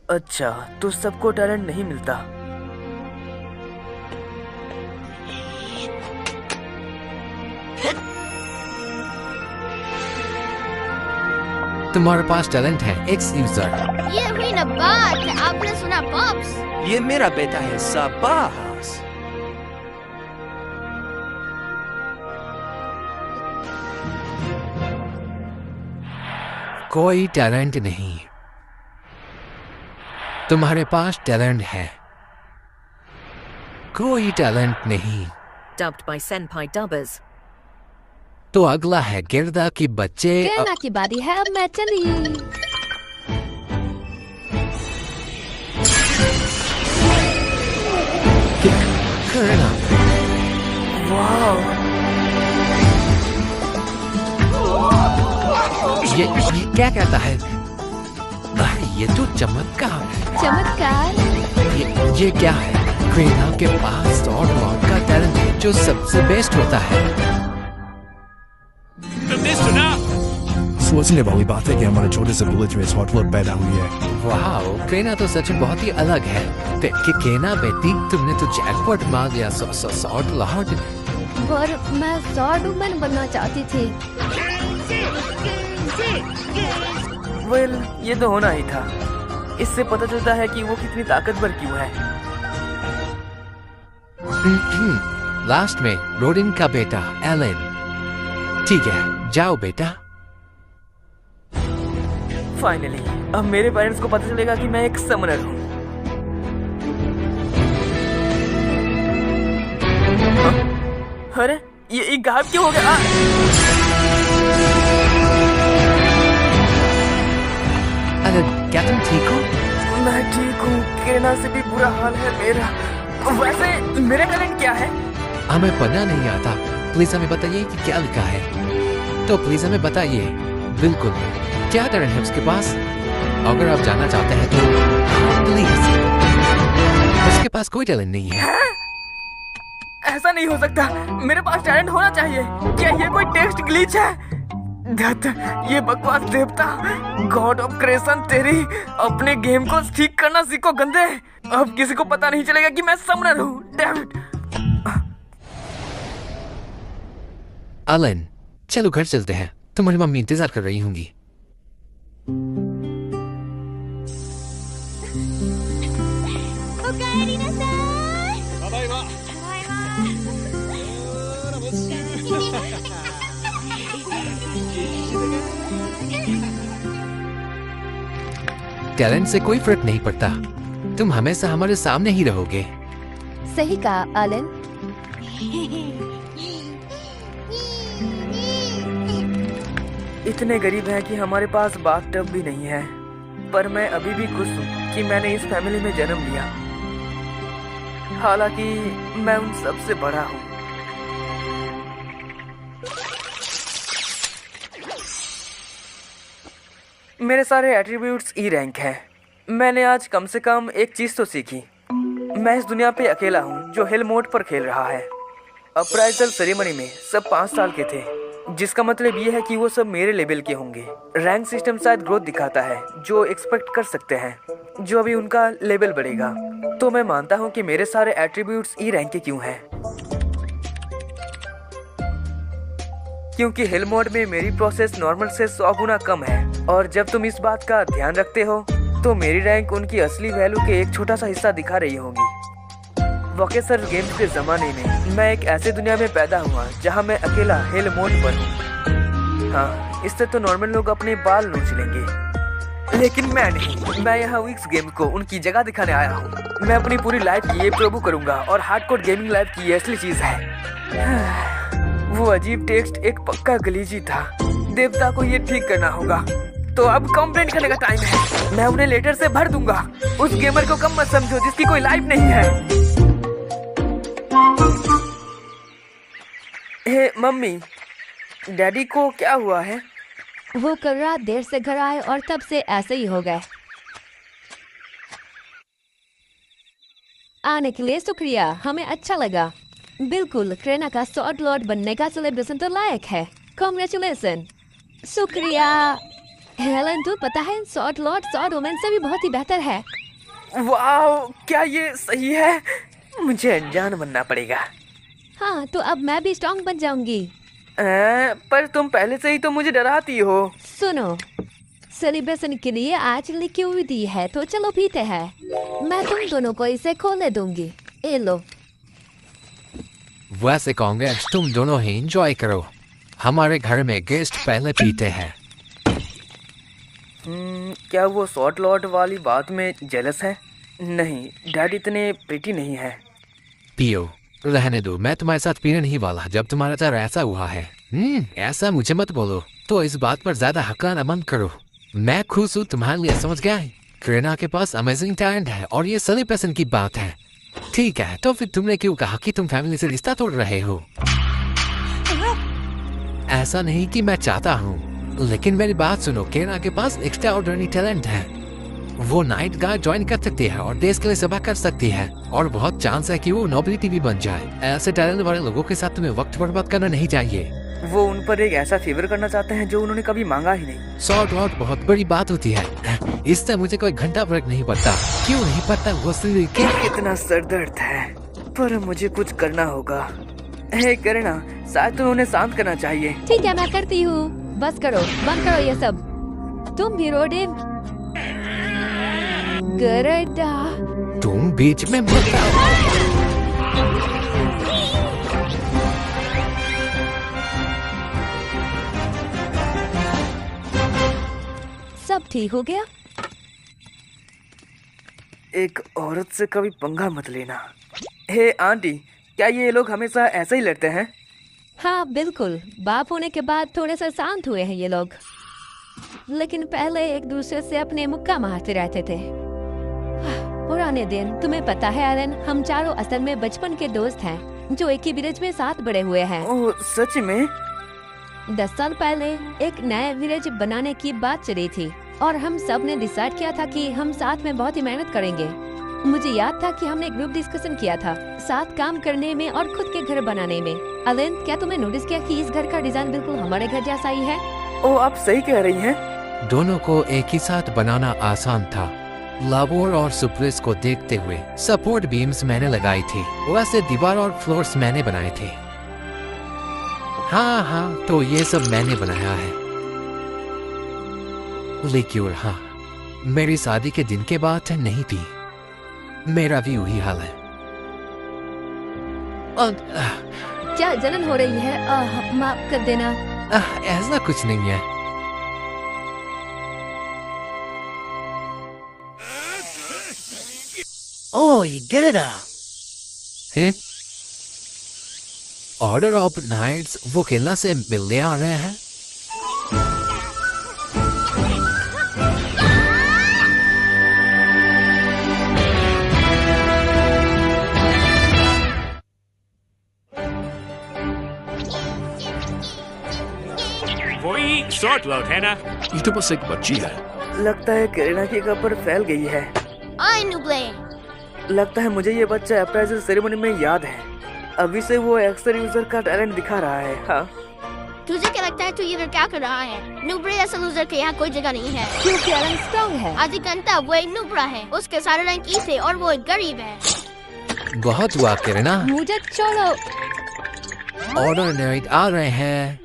अच्छा, तो सबको टैलेंट नहीं मिलता। तुम्हारे पास टैलेंट है एक्स यूजर। ये हुई ना बात, आपने सुना पॉप्स? ये मेरा बेटा है शाबाश। कोई टैलेंट नहीं। तुम्हारे पास टैलेंट है, कोई टैलेंट नहीं। Dubbed by Senpai Dubbers. तो अगला है गिरदा की बच्चे। कहना की बारी है, अब मैं चली। करना। ये क्या कहता है? अरे ये तो चमत्कार। चमत्कार? ये क्या है? क्रेना के पास और लॉर्ड का टैलेंट है जो सबसे बेस्ट होता है। तुमने सुना? सोचने वाली बात है कि हमारे छोटे से विलेज में शॉर्ट लॉर्ड पैदा हुई है। वाह, क्रेना तो सच में बहुत ही अलग है। केना बेटी, तुमने तो जैकपॉट मार दिया। Short Lord. पर मैं शॉर्ट वुमन बनना चाहती थी। वेल, ये तो होना ही था। इससे पता चलता है कि वो कितनी ताकतवर क्यों है। लास्ट में रोडिन का बेटा एलन। ठीक है, जाओ बेटा। फाइनली अब मेरे पेरेंट्स को पता चलेगा कि मैं एक समनर हूँ। अरे ये गायब क्यों हो गया? अरे क्या तुम ठीक हो? मैं ठीक हूँ, केना से भी बुरा हाल है मेरा। वैसे मेरा टैलेंट क्या है? हमें पढ़ना नहीं आता। प्लीज हमें बताइए कि क्या लिखा है। तो प्लीज हमें बताइए। बिल्कुल, क्या टैलेंट है उसके पास? अगर आप जानना चाहते हैं तो प्लीज। उसके पास कोई टैलेंट नहीं है। ऐसा नहीं हो सकता। मेरे पास टैलेंट होना चाहिए। क्या ये कोई टेक्स्ट ग्लिच है? धत, ये बकवास देवता, गॉड ऑफ क्रिएशन, तेरी अपने गेम को ठीक करना सीखो गंदे। अब किसी को पता नहीं चलेगा कि मैं समनर हूँ। Damn it. एलन, चलो घर चलते हैं। तुम्हारी मम्मी इंतजार कर रही होंगी। टैलेंट से कोई फर्क नहीं पड़ता। तुम हमेशा हमारे सामने ही रहोगे। सही कहा एलन। इतने गरीब हैं कि हमारे पास बाथटब भी नहीं है, पर मैं अभी भी खुश हूँ कि मैंने इस फैमिली में जन्म लिया। हालांकि मैं उन सबसे बड़ा हूँ। मेरे सारे एट्रीब्यूट्स ई रैंक हैं। मैंने आज कम से कम एक चीज तो सीखी। मैं इस दुनिया पे अकेला हूँ जो हिल मोड पर खेल रहा है। अप्राइजल सेरेमनी में सब 5 साल के थे, जिसका मतलब ये है कि वो सब मेरे लेवल के होंगे। रैंक सिस्टम शायद ग्रोथ दिखाता है, जो एक्सपेक्ट कर सकते हैं, जो अभी उनका लेवल बढ़ेगा। तो मैं मानता हूँ कि मेरे सारे एट्रीब्यूट्स ई रैंक के क्यों हैं, क्योंकि हिल मोड में मेरी प्रोसेस नॉर्मल से 100 गुना कम है। और जब तुम इस बात का ध्यान रखते हो तो मेरी रैंक उनकी असली वैल्यू के एक छोटा सा हिस्सा दिखा रही होगी। वोकेसर गेम्स के जमाने में मैं एक ऐसे दुनिया में पैदा हुआ जहां मैं अकेला हिल मोड पर हूँ। हाँ, इससे तो नॉर्मल लोग अपने बाल नोच लेंगे, लेकिन मैं नहीं। मैं यहाँ वीक्स गेम को उनकी जगह दिखाने आया हूँ। मैं अपनी पूरी लाइफ की ये प्रभु करूंगा और हार्डकोर गेमिंग लाइफ की ये असली चीज है। वो अजीब टेक्स्ट एक पक्का गलीजी था। देवता को ये ठीक करना होगा। तो अब कंप्लेंट करने का टाइम है। मैं उन्हें लेटर से भर दूंगा। उस गेमर को कम मत समझो जिसकी कोई लाइफ नहीं है। हे मम्मी, डैडी को क्या हुआ है? वो कल रात देर से घर आए और तब से ऐसे ही हो गए। आने के लिए शुक्रिया, हमें अच्छा लगा। बिल्कुल, क्रेना का स्वॉर्ड लॉर्ड बनने का सेलिब्रेशन तो लायक है। कांग्रेचुलेशन। शुक्रिया। हेलन, तू पता है स्वॉर्ड लॉर्ड स्वॉर्ड वुमेन से भी बहुत ही बेहतर है। वाह, क्या ये सही है? मुझे अनजान बनना पड़ेगा। हाँ, तो अब मैं भी स्ट्रॉन्ग बन जाऊंगी। पर तुम पहले से ही तो मुझे डराती हो। सुनो, सेलिब्रेशन के लिए आज लिखी हुई दी है, तो चलो पीते हैं। मैं तुम दोनों को इसे खोलने दूंगी। ए लो। वैसे कांग्रेस, तुम दोनों ही एंजॉय करो। हमारे घर में गेस्ट पहले पीते हैं। क्या वो स्वॉर्ड लॉर्ड वाली बात में जेलस है? नहीं, डैड इतने प्रीटी नहीं है। पियो, रहने दो। मैं तुम्हारे साथ पीने नहीं वाला जब तुम्हारा साथ ऐसा हुआ है। ऐसा मुझे मत बोलो। तो इस बात पर ज्यादा हकाना मत करो। मैं खुश हूँ तुम्हारे लिए, समझ गया है? क्रेना के पास अमेजिंग टैलेंट है और ये सेलिब्रेशन की बात है। ठीक है, तो फिर तुमने क्यों कहा कि तुम फैमिली से रिश्ता तोड़ रहे हो? ऐसा नहीं कि मैं चाहता हूँ, लेकिन मेरी बात सुनो। क्रेना के पास एक्स्ट्रा ऑर्डिनरी टैलेंट है। वो नाइट गार्ड ज्वाइन कर सकती है और देश के लिए सेवा कर सकती है, और बहुत चांस है कि वो नोबिलिटी भी बन जाए। ऐसे टैलेंट वाले लोगों के साथ तुम्हें वक्त बर्बाद करना नहीं चाहिए। वो उन पर एक ऐसा फेवर करना चाहते हैं जो उन्होंने कभी मांगा ही नहीं। सॉर्ट आउट बहुत बड़ी बात होती है। इससे मुझे कोई घंटा फर्क नहीं पड़ता। क्यों नहीं पड़ता? वो कितना सरदर्द है, पर मुझे कुछ करना होगा। हे करुणा, शायद तुम्हें उन्हें शांत करना चाहिए। ठीक है, मैं करती हूँ। बस करो, बंद करो ये सब। तुम भी रोडिन। गरडा, तुम बीच में मत आओ। सब ठीक हो गया? एक औरत से कभी पंगा मत लेना। हे आंटी, क्या ये लोग हमेशा ऐसे ही लड़ते हैं? हाँ बिल्कुल, बाप होने के बाद थोड़े से शांत हुए हैं ये लोग, लेकिन पहले एक दूसरे से अपने मुक्का मारते रहते थे। पुराने दिन। तुम्हें पता है एलन, हम चारों असल में बचपन के दोस्त हैं जो एक ही विलेज में साथ बड़े हुए हैं। ओह, सच में? 10 साल पहले एक नया विलेज बनाने की बात चली थी और हम सब ने डिसाइड किया था कि हम साथ में बहुत ही मेहनत करेंगे। मुझे याद था कि हमने ग्रुप डिस्कशन किया था साथ काम करने में और खुद के घर बनाने में। अलेन, क्या तुमने नोटिस किया कि इस घर का डिजाइन बिल्कुल हमारे घर जैसा ही है? ओ, आप सही कह रही हैं। दोनों को एक ही साथ बनाना आसान था। लाबोर और सुप्रिस को देखते हुए सपोर्ट बीम्स मैंने लगाई थी, वैसे दीवार और फ्लोर्स मैंने बनाए थे। हाँ, तो ये सब मैंने बनाया है। लेकिन हाँ, मेरी शादी के दिन के बाद नहीं थी। मेरा भी वही हाल है। क्या जलन हो रही है? माफ कर देना। ऐसा कुछ नहीं है। ओए, गिरना। ऑर्डर ऑफ नाइट्स वो खेलना से मिलने आ रहे हैं। वही शॉर्ट लॉट है ना? ये तो बस एक बच्ची है। लगता है किरणा की कपर फैल गई है। ओए नुबले, लगता है मुझे ये बच्चा अप्राइजल सेरेमनी में याद है। अभी से वो अक्सर यूजर का टैलेंट दिखा रहा है। हाँ, तुझे क्या लगता है तू इधर क्या कर रहा है? नुबरे ऐसा लूजर के यहाँ कोई जगह नहीं है। क्योंकि अलेन स्ट्रांग है। अधिकंता वो एक नुबरा है, उसके सारे रंग ई थे और वो एक गरीब है। बहुत हुआ किरणा। मुझे छोड़ो। ऑर्डर नाइट आ रहे हैं।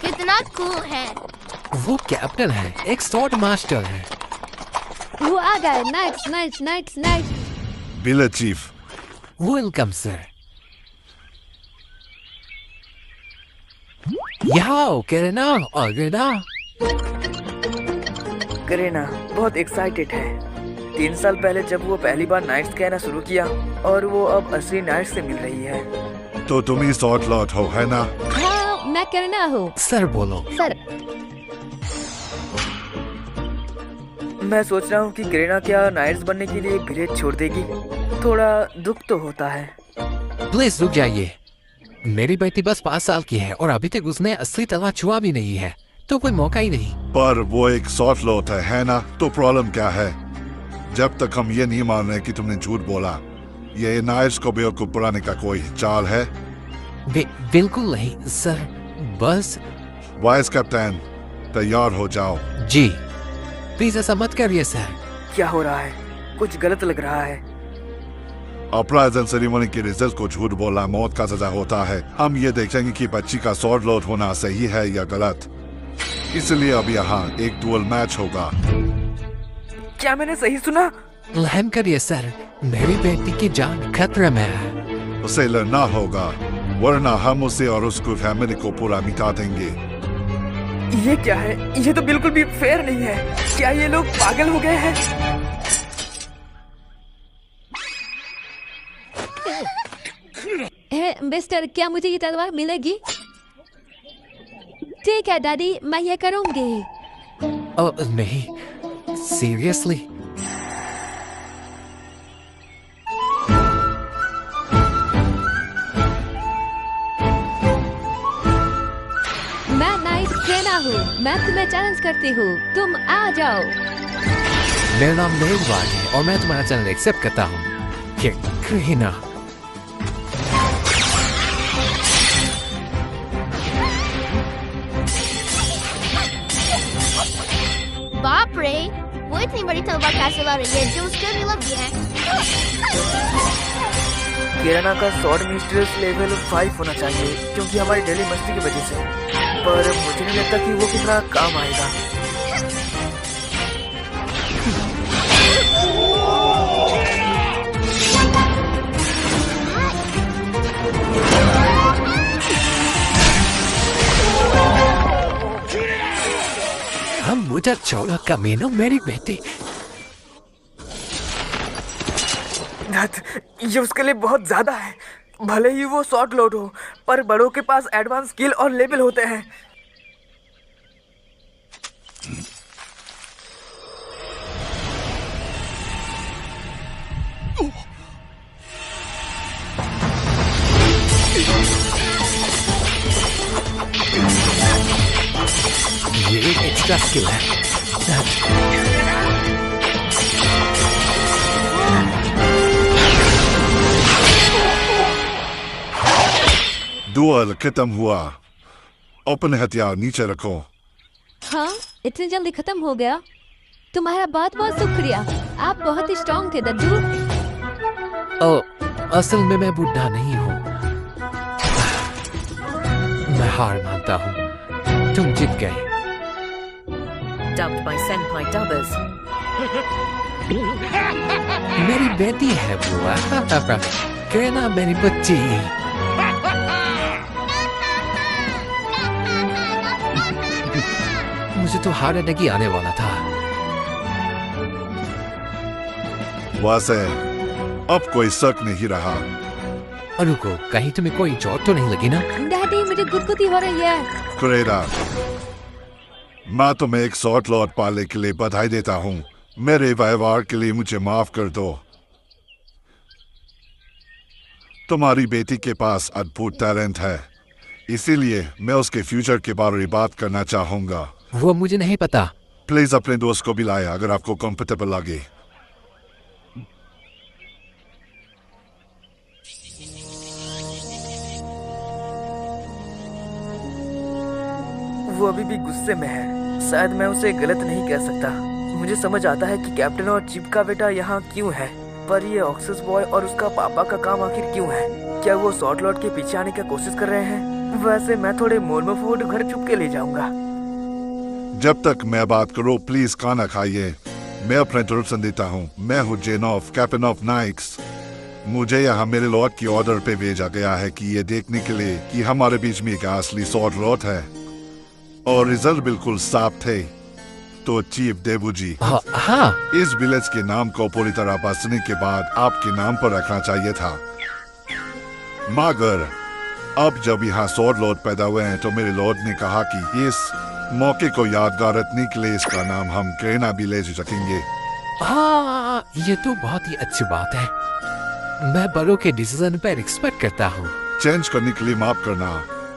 कितना कूल है। वो कैप्टन है, एक स्वॉर्ड मास्टर है। वो आ गए। नाइट्स। बिल चीफ। Welcome sir. यहाँ किरणा और गिरणा। करीना बहुत एक्साइटेड है। 3 साल पहले जब वो पहली बार नाइट्स कहना शुरू किया और वो अब असली नाइट्स से मिल रही है। तो तुम ही शॉर्ट लॉट हो, है ना? हाँ, मैं करना हूँ। सर बोलो। सर, मैं सोच रहा हूँ कि करीना क्या नाइट्स बनने के लिए विलेज छोड़ देगी? थोड़ा दुख तो होता है। प्लीज रुक जाइए। मेरी बेटी बस 5 साल की है और अभी तक उसने असली तलवार छुआ भी नहीं है, तो कोई मौका ही नहीं। पर वो एक शॉर्ट लॉट है ना? तो प्रॉब्लम क्या है? जब तक हम ये नहीं मान रहे कि तुमने झूठ बोला, ये नाइट्स को बेवकूफ बनाने का कोई चाल है? बिल्कुल नहीं सर, बस। वाइस कैप्टन, तैयार हो जाओ। जी, प्लीज ऐसा मत करिए सर। क्या हो रहा है? कुछ गलत लग रहा है। अप्राइजल सेरेमनी के रिजल्ट को झूठ बोला मौत का सजा होता है। हम ये देखेंगे कि बच्ची का शॉर्ट लॉट होना सही है या गलत। इसलिए अब यहाँ एक डुअल मैच होगा। क्या मैंने सही सुना? रहम करिए सर, मेरी बेटी की जान खतरे में है। उसे लड़ना होगा, वरना हम उसे और उसकी फैमिली को पूरा मिटा देंगे। ये क्या है? ये तो बिल्कुल भी फेयर नहीं है। क्या ये लोग पागल हो गए हैं? मिस्टर, क्या मुझे ये तलवार मिलेगी? ठीक है डैडी, मैं ये करूंगी। नहीं, सीरियसली? मैं नाइट ट्रेनर हूँ, मैं तुम्हें चैलेंज करती हूँ, तुम आ जाओ। मेरा नाम मेघवान है और मैं तुम्हारा चैलेंज एक्सेप्ट करता हूँ। करीना। बाप रे, वो इतनी बड़ी तलवार कैसे ला रही है जो उसके भी लगी है? किरणा का स्वॉर्ड मिस्ट्रेस लेवल 5 होना चाहिए क्योंकि हमारी डेली मस्ती की वजह से, पर मुझे नहीं लगता कि वो कितना काम आएगा। हम मुझे छोड़ो कमीनों, मेरी बेटी। ये उसके लिए बहुत ज्यादा है। भले ही वो शॉर्ट लॉट हो, पर बड़ों के पास एडवांस स्किल और लेवल होते हैं। ये एक एक्स्ट्रा स्किल है। डुअल खत्म हुआ। अपने हथियार नीचे रखो। हाँ, इतनी जल्दी खत्म हो गया? तुम्हारा बहुत बहुत शुक्रिया। आप बहुत ही स्ट्रॉन्ग थे दद्दू। असल में मैं बुढ़ा नहीं हूँ। मैं हार मानता हूँ। तुम जीत गए। Dubbed by Senpai Dubbers. मेरी बेटी है बुआ। कहना मेरी बच्ची। मुझे तो हार्ट अटैक ही आने वाला था। वैसे अब कोई शक नहीं रहा। रुको, कहीं तुम्हें कोई चोट तो नहीं लगी ना? डैडी, मुझे गुदगुदी हो रही है। क्रेरा, मैं तुम्हें एक सॉर्ट लॉर्ड पाने के लिए बधाई देता हूँ। मेरे व्यवहार के लिए मुझे माफ कर दो। तुम्हारी बेटी के पास अद्भुत टैलेंट है, इसीलिए मैं उसके फ्यूचर के बारे में बात करना चाहूंगा। वो मुझे नहीं पता। प्लीज अपने दोस्त को भी लाए अगर आपको कंफर्टेबल लगे। वो अभी भी गुस्से में है। शायद मैं उसे गलत नहीं कह सकता। मुझे समझ आता है कि कैप्टन और चीफ का बेटा यहाँ क्यों है, पर ये ऑक्सस बॉय और उसका पापा का काम आखिर क्यों है? क्या वो सॉर्ट लॉर्ड के पीछे आने की कोशिश कर रहे हैं? वैसे मैं थोड़े मोल में फूड घर चुप के ले जाऊंगा। जब तक मैं बात करूँ प्लीज खाना खाइए। मैं अपना इंट्रोडक्शन देता हूँ। मैं हूँ जेनॉफ, कैप्टन ऑफ नाइक्स। मुझे यहाँ मेरे लॉर्ड की ऑर्डर पे भेजा गया है कि ये देखने के लिए कि हमारे बीच में एक असली सॉर्ट लॉर्ड है, और रिजल्ट बिल्कुल साफ थे। तो चीफ देवू जी, हाँ। इस विलेज के नाम को पूरी तरह बसने के बाद आपके नाम पर रखना चाहिए था, मगर अब जब यहाँ सॉर्ड लॉर्ड पैदा हुए हैं तो मेरे लॉर्ड ने कहा कि इस मौके को यादगार रखने के लिए इसका नाम हम क्रेना विलेज रखेंगे। हाँ, ये तो बहुत ही अच्छी बात है। मैं बड़ों के डिसीजन पर रिस्पेक्ट करता हूँ। चेंज करने के लिए माफ करना।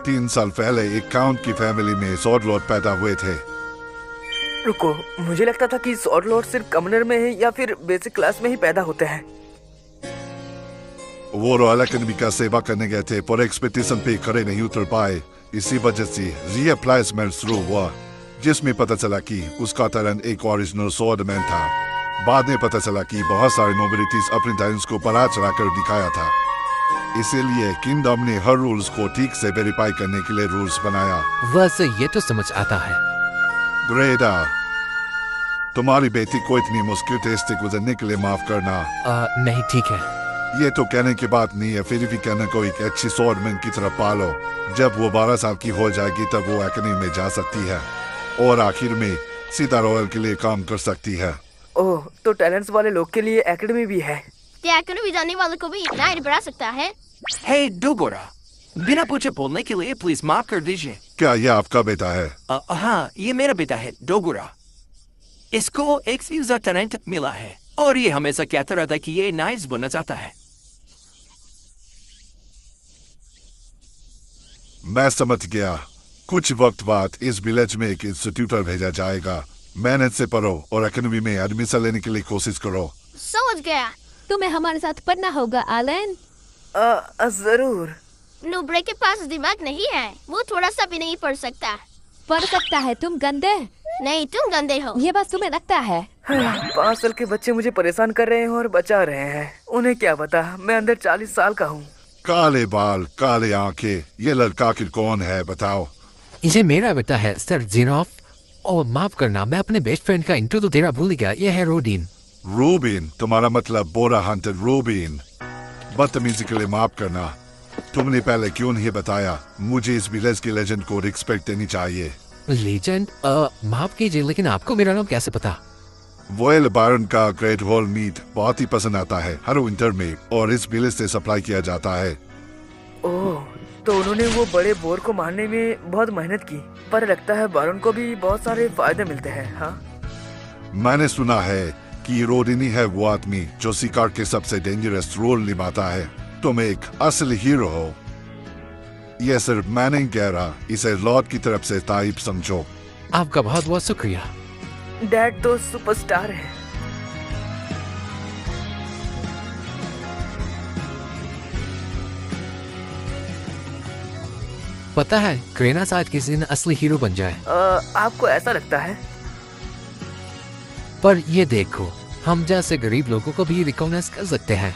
3 साल पहले एक काउंट की फैमिली में सॉर्ड लॉर्ड पैदा हुए थे। रुको, मुझे लगता था कि सॉर्ड लॉर्ड सिर्फ कमनर में है या फिर बेसिक क्लास में ही पैदा होते हैं। वो रॉयल एकेडमी का सेवा करने गए थे, पर एक्सपेक्टेशन पे खड़े नहीं उतर पाए। इसी वजह से रीअप्लेसमेंट शुरू हुआ, जिसमें पता चला कि उसका टैलेंट एक ओरिजिनल स्वॉर्डमैन था। बाद में पता चला कि बहुत सारे नोबिलिटीज अपने टैलेंट्स को बढ़ा चढ़ा कर दिखाया था। इसीलिए किंगडम ने हर रूल्स को ठीक से वेरीफाई करने के लिए रूल्स बनाया। वैसे ये तो समझ आता है। ग्रेडा, तुम्हारी बेटी को इतनी मुश्किल टेस्ट से गुजरने के लिए माफ करना। नहीं, ठीक है। ये तो कहने की बात नहीं है, फिर भी कहने को एक अच्छी स्वॉर्डमैन की तरह पालो। जब वो 12 साल की हो जाएगी तब वो एकेडमी में जा सकती है और आखिर में सीधा रॉयल के लिए काम कर सकती है। ओह, तो टैलेंट्स वाले लोग के लिए एकेडमी भी है। क्या एकेडमी जाने वाले को भी इतना बढ़ा सकता है? हे डोगोरा, बिना पूछे बोलने के लिए प्लीज माफ कर दीजिए। क्या ये आपका बेटा है? हाँ, ये मेरा बेटा है डोगोरा। इसको एक फ्यूजर टैलेंट मिला है और ये हमेशा कहता रहता है कि ये नाइस बनना चाहता है। मैं समझ गया। कुछ वक्त बाद इस विलेज में एक इंस्टीट्यूटर भेजा जाएगा। मेहनत से पढ़ो और एकेडमी में एडमिशन लेने के लिए कोशिश करो। समझ गया। तुम्हें हमारे साथ पढ़ना होगा एलन। जरूर। नूब्रे के पास दिमाग नहीं है, वो थोड़ा सा भी नहीं पढ़ सकता। पढ़ सकता है। तुम गंदे नहीं, तुम गंदे हो। ये बात तुम्हें लगता है? 5 साल के बच्चे मुझे परेशान कर रहे हैं और बचा रहे हैं। उन्हें क्या पता मैं अंदर 40 साल का हूँ। काले बाल, काले आंखें, ये लड़का आखिर कौन है बताओ? ये मेरा बेटा है सर जेनॉफ। और माफ करना, मैं अपने बेस्ट फ्रेंड का इंट्रो तो तेरा भूल गया। ये है रोडिन। रूबिन? तुम्हारा मतलब बोरा हंटर रूबिन। बदतमीजी के लिए माफ करना। तुमने पहले क्यों नहीं बताया? मुझे इस विलेज के लेजेंड को रिस्पेक्ट देनी चाहिए। लेजेंड? माफ कीजिए, लेकिन आपको मेरा नाम कैसे पता? वॉयल बारन का ग्रेट हॉल मीट बहुत ही पसंद आता है हर विंटर में, और इस विलेज से सप्लाई किया जाता है। ओह, तो उन्होंने वो बड़े बोर को मारने में बहुत मेहनत की, पर लगता है बारन को भी बहुत सारे फायदे मिलते हैं। हाँ, मैंने सुना है कि रोडिनी है वो आदमी जो शिकार के सबसे डेंजरस रोल निभाता है। तुम एक असली हीरो हो। यह सिर्फ मैं नहीं कह रहा, इसे लॉर्ड की तरफ से तारीफ समझो। आपका बहुत बहुत शुक्रिया। डैड तो सुपरस्टार है। पता है करीना शायद किसी दिन असली हीरो बन जाए। आपको ऐसा लगता है? पर ये देखो, हम जैसे गरीब लोगों को भी रिकॉग्नाइज कर सकते हैं।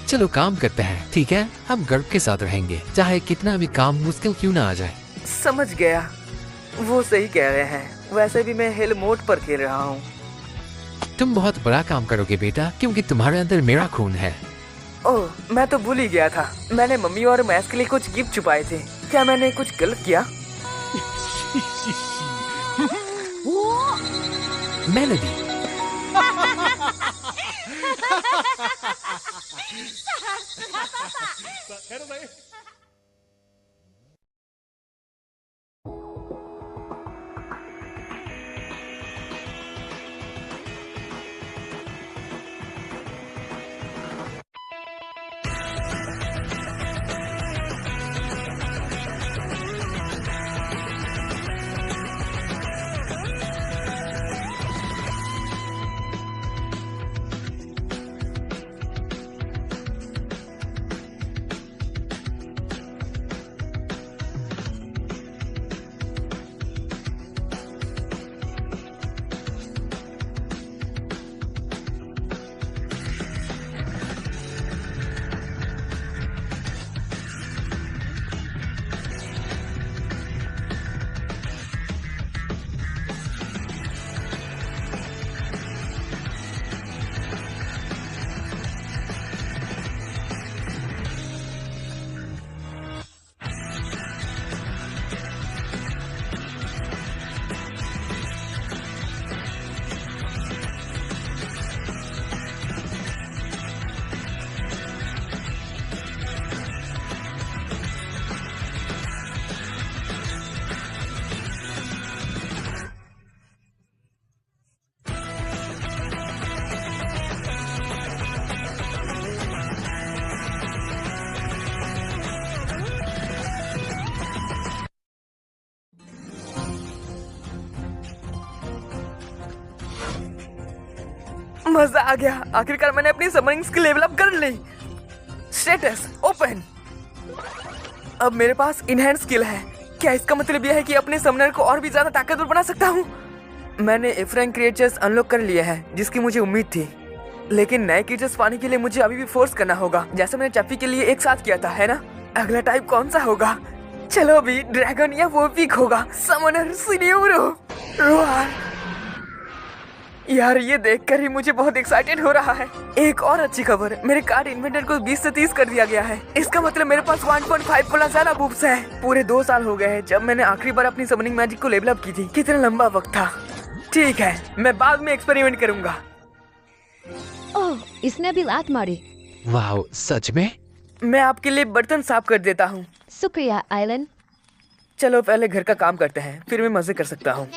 चलो काम करते हैं, ठीक है? हम गर्व के साथ रहेंगे, चाहे कितना भी काम मुश्किल क्यों ना आ जाए। समझ गया, वो सही कह रहे हैं। वैसे भी मैं हिल मोड पर खेल रहा हूँ। तुम बहुत बड़ा काम करोगे बेटा, क्योंकि तुम्हारे अंदर मेरा खून है। ओह, मैं तो भूल ही गया था। मैंने मम्मी और मैस के लिए कुछ गिफ्ट छुपाए थे। क्या मैंने कुछ गलत किया? मेलोडी। मजा आ गया, आखिरकार मैंने अपनी समरिंग स्किल लेवल अप कर ली। Status open. अब मेरे पास इनहैंस स्किल है। क्या इसका मतलब यह है कि अपने समनर को और भी ज्यादा ताकतवर बना सकता हूँ? मैंने एफ्रेंक क्रिएचर्स अनलॉक कर लिए हैं, जिसकी मुझे उम्मीद थी। लेकिन नए क्रिएचर्स पाने के लिए मुझे अभी भी फोर्स करना होगा, जैसे मैंने चप्पी के लिए एक साथ किया था, है ना? अगला टाइप कौन सा होगा? चलो अभी ड्रैगन या वो पीक होगा। समनर सिन्योरो रोआर। यार ये देखकर ही मुझे बहुत एक्साइटेड हो रहा है। एक और अच्छी खबर, मेरे कार्ड इन्वेंटर को 20 से 30 कर दिया गया है। इसका मतलब मेरे पास 1.5 गुना ज्यादा बूब्स है। पूरे 2 साल हो गए हैं जब मैंने आखिरी बार अपनी समनिंग मैजिक को लेवल अप की थी। कितना लंबा वक्त था। ठीक है, मैं बाद में एक्सपेरिमेंट करूंगा। ओह, इसने भी लात मारी। वाह, सच में? मैं आपके लिए बर्तन साफ कर देता हूँ। शुक्रिया आइलन। चलो पहले घर का काम करते हैं, फिर मैं मजे कर सकता हूँ।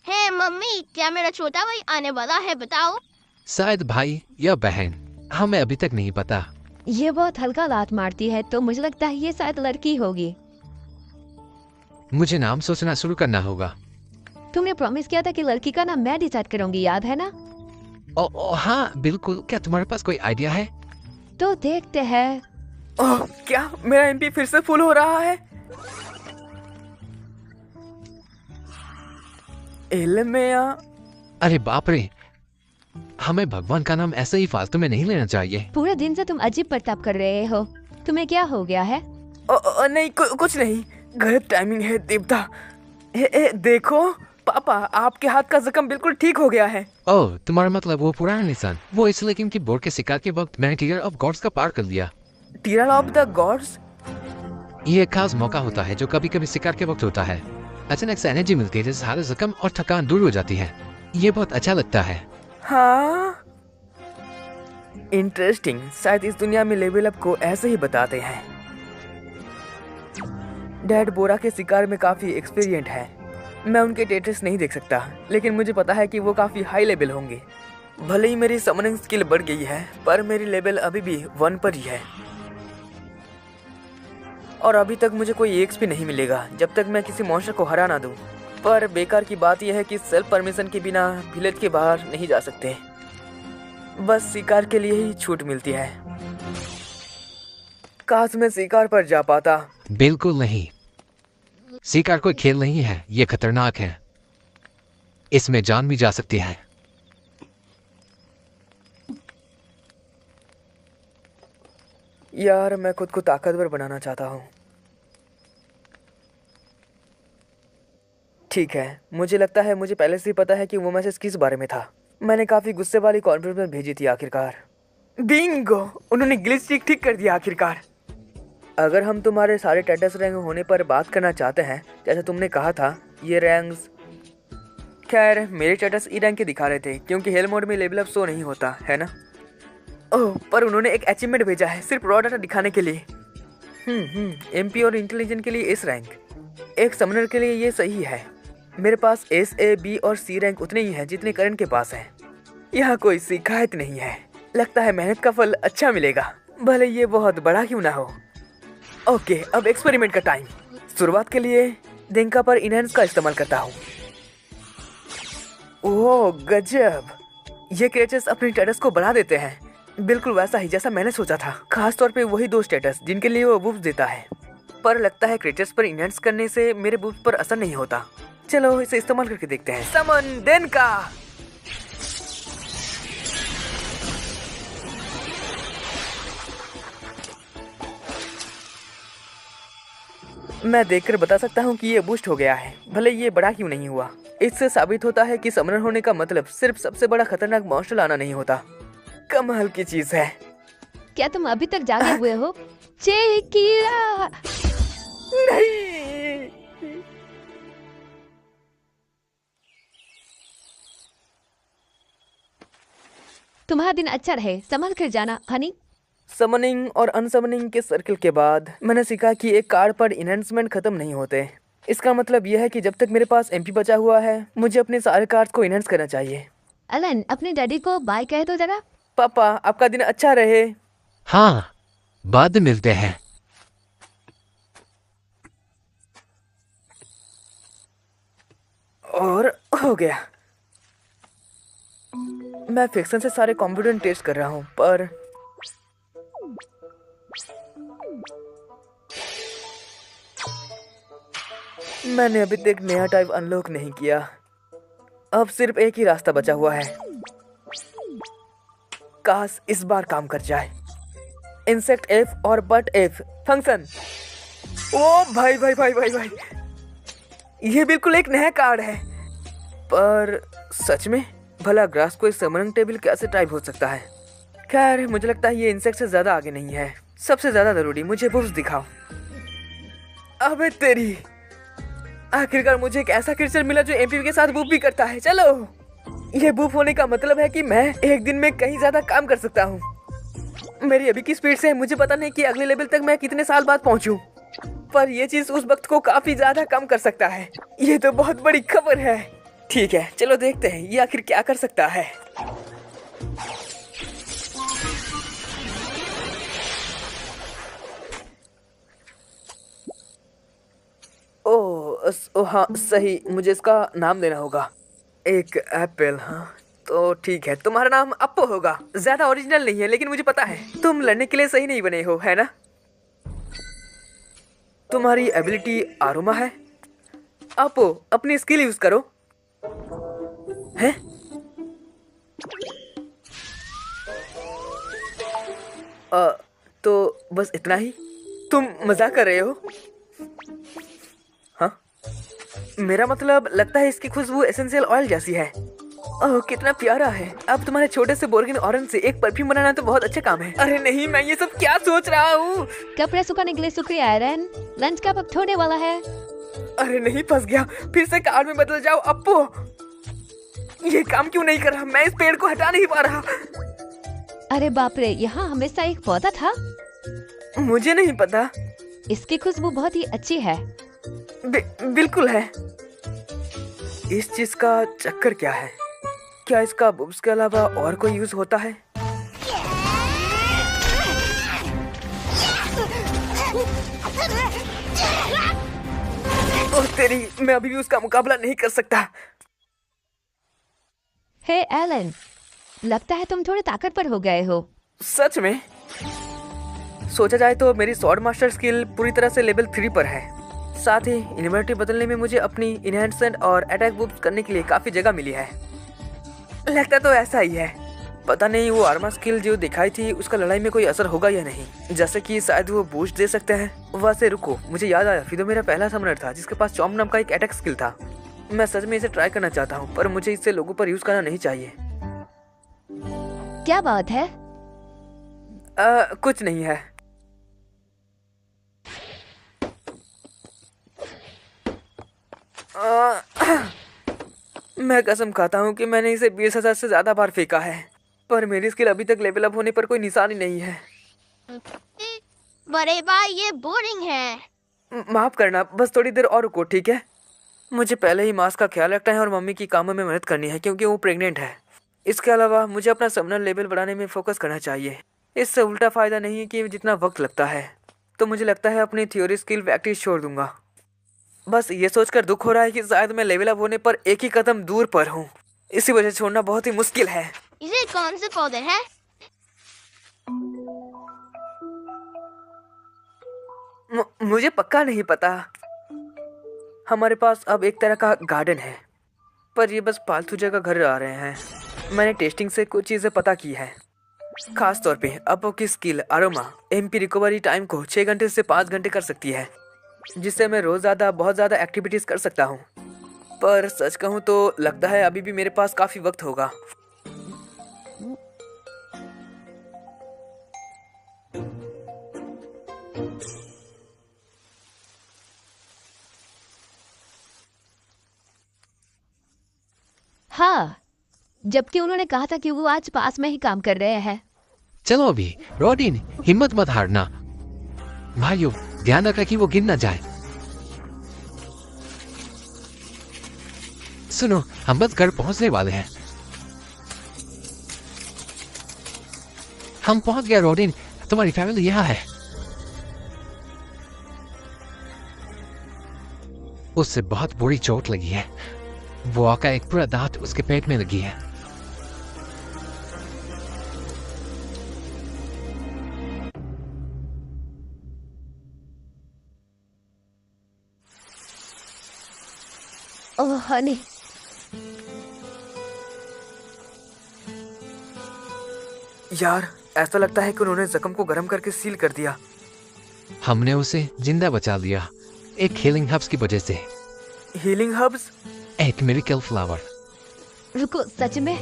है मम्मी, क्या मेरा छोटा भाई आने वाला है? बताओ। शायद भाई या बहन, हमें अभी तक नहीं पता। ये बहुत हल्का लात मारती है, तो मुझे लगता है ये शायद लड़की होगी। मुझे नाम सोचना शुरू करना होगा। तुमने प्रॉमिस किया था कि लड़की का नाम मैं डिसाइड करूंगी, याद है ना? हाँ बिल्कुल। क्या तुम्हारे पास कोई आइडिया है? तो देखते हैं। ओह, क्या मेरा एमपी फिर से फुल हो रहा है? एलमेया। अरे बाप रे, हमें भगवान का नाम ऐसे ही फालतू में नहीं लेना चाहिए। पूरे दिन से तुम अजीब प्रताप कर रहे हो। तुम्हें क्या हो गया है? नहीं कुछ नहीं, गलत टाइमिंग है देवता। देखो पापा, आपके हाथ का जख्म बिल्कुल ठीक हो गया है। ओह, तुम्हारा मतलब वो पुराना निशान? वो इसलिए क्योंकि बोर्ड के शिकार के वक्त मैंने टीयर ऑफ गॉड्स का पार कर लिया। Tear of the gods? ये एक खास मौका होता है जो कभी कभी शिकार के वक्त होता है। अचानक से एनर्जी मिलती है जिससे सारे जख्म और थकान दूर हो जाती है। ये बहुत अच्छा लगता है। हाँ, इंटरेस्टिंग। शायद इस दुनिया में लेवल अप को ऐसे ही बताते हैं। डैड बोरा के शिकार में काफी एक्सपीरियंट है। मैं उनके टेटस नहीं देख सकता, लेकिन मुझे पता है कि वो काफी हाई लेवल होंगे। भले ही मेरी समनिंग स्किल बढ़ गई है, पर मेरी लेवल अभी भी 1 पर ही है। और अभी तक मुझे कोई एक्स भी नहीं मिलेगा जब तक मैं किसी मॉन्स्टर को हरा ना दूं। पर बेकार की बात यह है कि सेल्फ परमिशन के बिना विलेज के बाहर नहीं जा सकते। बस शिकार के लिए ही छूट मिलती है। काश मैं शिकार पर जा पाता। बिल्कुल नहीं। शिकार कोई खेल नहीं है, ये खतरनाक है। इसमें जान भी जा सकती है। यार मैं खुद को ताकतवर बनाना चाहता हूँ। ठीक है, मुझे लगता है मुझे पहले से ही पता है कि वो मैसेज किस बारे में था। मैंने काफी गुस्से वाली कॉन्फ्रेंस में भेजी थी आखिरकार। बिंगो, उन्होंने ग्लिच ठीक कर दिया आखिरकार। अगर हम तुम्हारे सारे स्टेटस रैंक होने पर बात करना चाहते हैं, जैसे तुमने कहा था, ये रैंक्स, खैर मेरे स्टेटस ई रैंक के दिखा रहे थे क्योंकि हेल मोड में लेवल अप शो नहीं होता है ना। ओह, पर उन्होंने एक अचीवमेंट भेजा है सिर्फ रॉ डाटा दिखाने के लिए। एमपी और इंटेलिजेंट के लिए एस रैंक, एक समनर के लिए ये सही है। मेरे पास एस, ए, बी और सी रैंक उतने ही हैं जितने करण के पास हैं। यहाँ कोई शिकायत नहीं है। लगता है मेहनत का फल अच्छा मिलेगा, भले ये बहुत बड़ा क्यों ना हो। ओके, अब एक्सपेरिमेंट का टाइम। शुरुआत के लिए देंका पर इनहेंस का इस्तेमाल करता हूँ। ओह गजब, ये क्रिएचर्स अपने स्टेटस को बढ़ा देते हैं, बिल्कुल वैसा ही जैसा मैंने सोचा था। खास तौर पे वही 2 स्टेटस जिनके लिए वो बूस्ट देता है। पर लगता है क्रिएचर्स पर इनहेंस करने से मेरे बूस्ट पर असर नहीं होता। चलो इसे इस्तेमाल करके देखते हैं। समन देंका। मैं देखकर बता सकता हूँ कि ये बूस्ट हो गया है, भले ये बड़ा क्यों नहीं हुआ। इससे साबित होता है कि समनर होने का मतलब सिर्फ सबसे बड़ा खतरनाक मॉन्स्टर लाना नहीं होता। कमाल की चीज है। क्या तुम अभी तक जागे हुए हो? चेकिरा नहीं। तुम्हारा दिन अच्छा रहे, संभल कर जाना हनी। समनिंग और अनसमनिंग के सर्कल के बाद मैंने सीखा कि एक कार्ड पर इनहेंसमेंट खत्म नहीं होते। इसका मतलब यह है कि जब तक मेरे पास एमपी बचा हुआ है, मुझे अपने सारे कार्ड्स को इनहेंस करना चाहिए। एलन, अपने डैडी को बाय कह दो जरा। पापा, आपका दिन अच्छा रहे। हाँ, बाद में मिलते हैं। और हो गया। मैं फिक्सन से सारे कॉम्पिटेंट टेस्ट कर रहा हूँ, पर मैंने अभी तक नया टाइप अनलॉक नहीं किया। अब सिर्फ एक ही रास्ता बचा हुआ है। काश इस बार काम कर जाए। इंसेक्ट एफ और बट एफ फंक्शन। ओ भाई भाई भाई भाई भाई, ये बिल्कुल एक नया कार्ड है। पर सच में भला ग्रास को इस समनिंग टेबल कैसे टाइप हो सकता है? खैर, मुझे लगता है ये इंसेक्ट से ज्यादा आगे नहीं है। सबसे ज्यादा जरूरी मुझे बूस्ट दिखाओ। अबे तेरी, आखिरकार मुझे एक ऐसा क्रिएचर मिला जो एमपी के साथ बूफ भी करता है। चलो, ये बूफ होने का मतलब है कि मैं एक दिन में कहीं ज्यादा काम कर सकता हूँ। मेरी अभी की स्पीड से मुझे पता नहीं कि अगले लेवल तक मैं कितने साल बाद पहुँचूं, पर ये चीज उस वक्त को काफी ज्यादा कम कर सकता है। ये तो बहुत बड़ी खबर है। ठीक है, चलो देखते हैं ये आखिर क्या कर सकता है। ओह हाँ सही, मुझे इसका नाम देना होगा। एक एप्पल। हाँ तो ठीक है, तुम्हारा नाम अप्पो होगा। ज्यादा ओरिजिनल नहीं है, लेकिन मुझे पता है तुम लड़ने के लिए सही नहीं बने हो, है ना? तुम्हारी एबिलिटी आरुमा है। अप्पो, अपनी स्किल यूज करो। हैं? तो बस इतना ही? तुम मजाक कर रहे हो? हाँ, मेरा मतलब लगता है इसकी खुशबू एसेंशियल ऑयल जैसी है। ओह कितना प्यारा है। अब तुम्हारे छोटे से बोर्गिन ऑरेंज से एक परफ्यूम बनाना तो बहुत अच्छा काम है। अरे नहीं, मैं ये सब क्या सोच रहा हूँ। कपड़े सुखाने के लिए शुक्रिया आयरन। लंच का वक्त होने वाला है। अरे नहीं, फंस गया। फिर से कार में बदल जाओ अप्पू। ये काम क्यों नहीं कर रहा? मैं इस पेड़ को हटा नहीं पा रहा। अरे बाप रे, यहाँ हमेशा एक पौधा था। मुझे नहीं पता। इसकी खुशबू बहुत ही अच्छी है। बिल्कुल है। इस चीज का चक्कर क्या है? क्या इसका बुब्स के अलावा और कोई यूज होता है? ओह तेरी, मैं अभी भी उसका मुकाबला नहीं कर सकता। हे एलन, लगता है तुम थोड़े ताकतवर हो गए हो। सच में? सोचा जाए तो मेरी स्वॉर्ड मास्टर स्किल पूरी तरह से लेवल 3 पर है। साथ ही इन्वेंटरी बदलने में मुझे अपनी इनहेंसमेंट और अटैक बूस्ट करने के लिए काफी जगह मिली है। लगता तो ऐसा ही है। पता नहीं वो आर्मर स्किल जो दिखाई थी उसका लड़ाई में कोई असर होगा या नहीं। जैसे कि शायद वो बूस्ट दे सकते हैं। वैसे रुको, मुझे याद आया, फिदो मेरा पहला समनर था जिसके पास चॉम्प नाम का एक अटैक स्किल था। मैं सच में इसे ट्राई करना चाहता हूँ, पर मुझे इसे लोगों पर यूज करना नहीं चाहिए। क्या बात है? कुछ नहीं है। मैं कसम खाता हूँ कि मैंने इसे 20,000 से ज्यादा बार फेंका है, पर मेरी स्किल अभी तक लेवल अप होने पर कोई निशान ही नहीं है। बड़े भाई ये बोरिंग है। माफ करना, बस थोड़ी देर और रुको, ठीक है? मुझे पहले ही मास का ख्याल रखना है और मम्मी की कामों में मदद करनी है क्योंकि वो प्रेग्नेंट है। इसके अलावा मुझे अपना समनर लेवल बढ़ाने में फोकस करना चाहिए। इससे उल्टा फायदा नहीं है कि जितना वक्त लगता है। तो मुझे लगता है अपनी थ्योरी स्किल प्रैक्टिस छोड़ दूंगा। बस ये सोचकर दुख हो रहा है कि शायद मैं लेवल अप होने पर एक ही कदम दूर पर हूँ। इसी वजह से छोड़ना बहुत ही मुश्किल है। इसे कौन से पौधे हैं? मुझे पक्का नहीं पता। हमारे पास अब एक तरह का गार्डन है, पर ये बस पालतू जगह घर आ रहे हैं। मैंने टेस्टिंग से कुछ चीजें पता की है, खास तौर पे अपो की skill aroma MP recovery time को 6 घंटे से 5 घंटे कर सकती है, जिससे मैं रोज बहुत ज्यादा एक्टिविटीज कर सकता हूँ। पर सच कहूँ तो लगता है अभी भी मेरे पास काफी वक्त होगा। हाँ, जबकि उन्होंने कहा था कि वो आज पास में ही काम कर रहे हैं। चलो अभी रोडिन, हिम्मत मत हारना भाइयों। ध्यान रखा कि वो गिर न जाए। सुनो, हम बस घर पहुंचने वाले हैं। हम पहुंच गए रोडिन, तुम्हारी फैमिली यहाँ है। उससे बहुत बुरी चोट लगी है। वो आका एक पूरा दांत उसके पेट में लगी है। ओह हनी, यार ऐसा लगता है कि उन्होंने जख्म को गर्म करके सील कर दिया। हमने उसे जिंदा बचा लिया एक हीलिंग हर्ब्स की वजह से। Healing herbs? एक मिरेकल फ्लावर। रुको, सच में?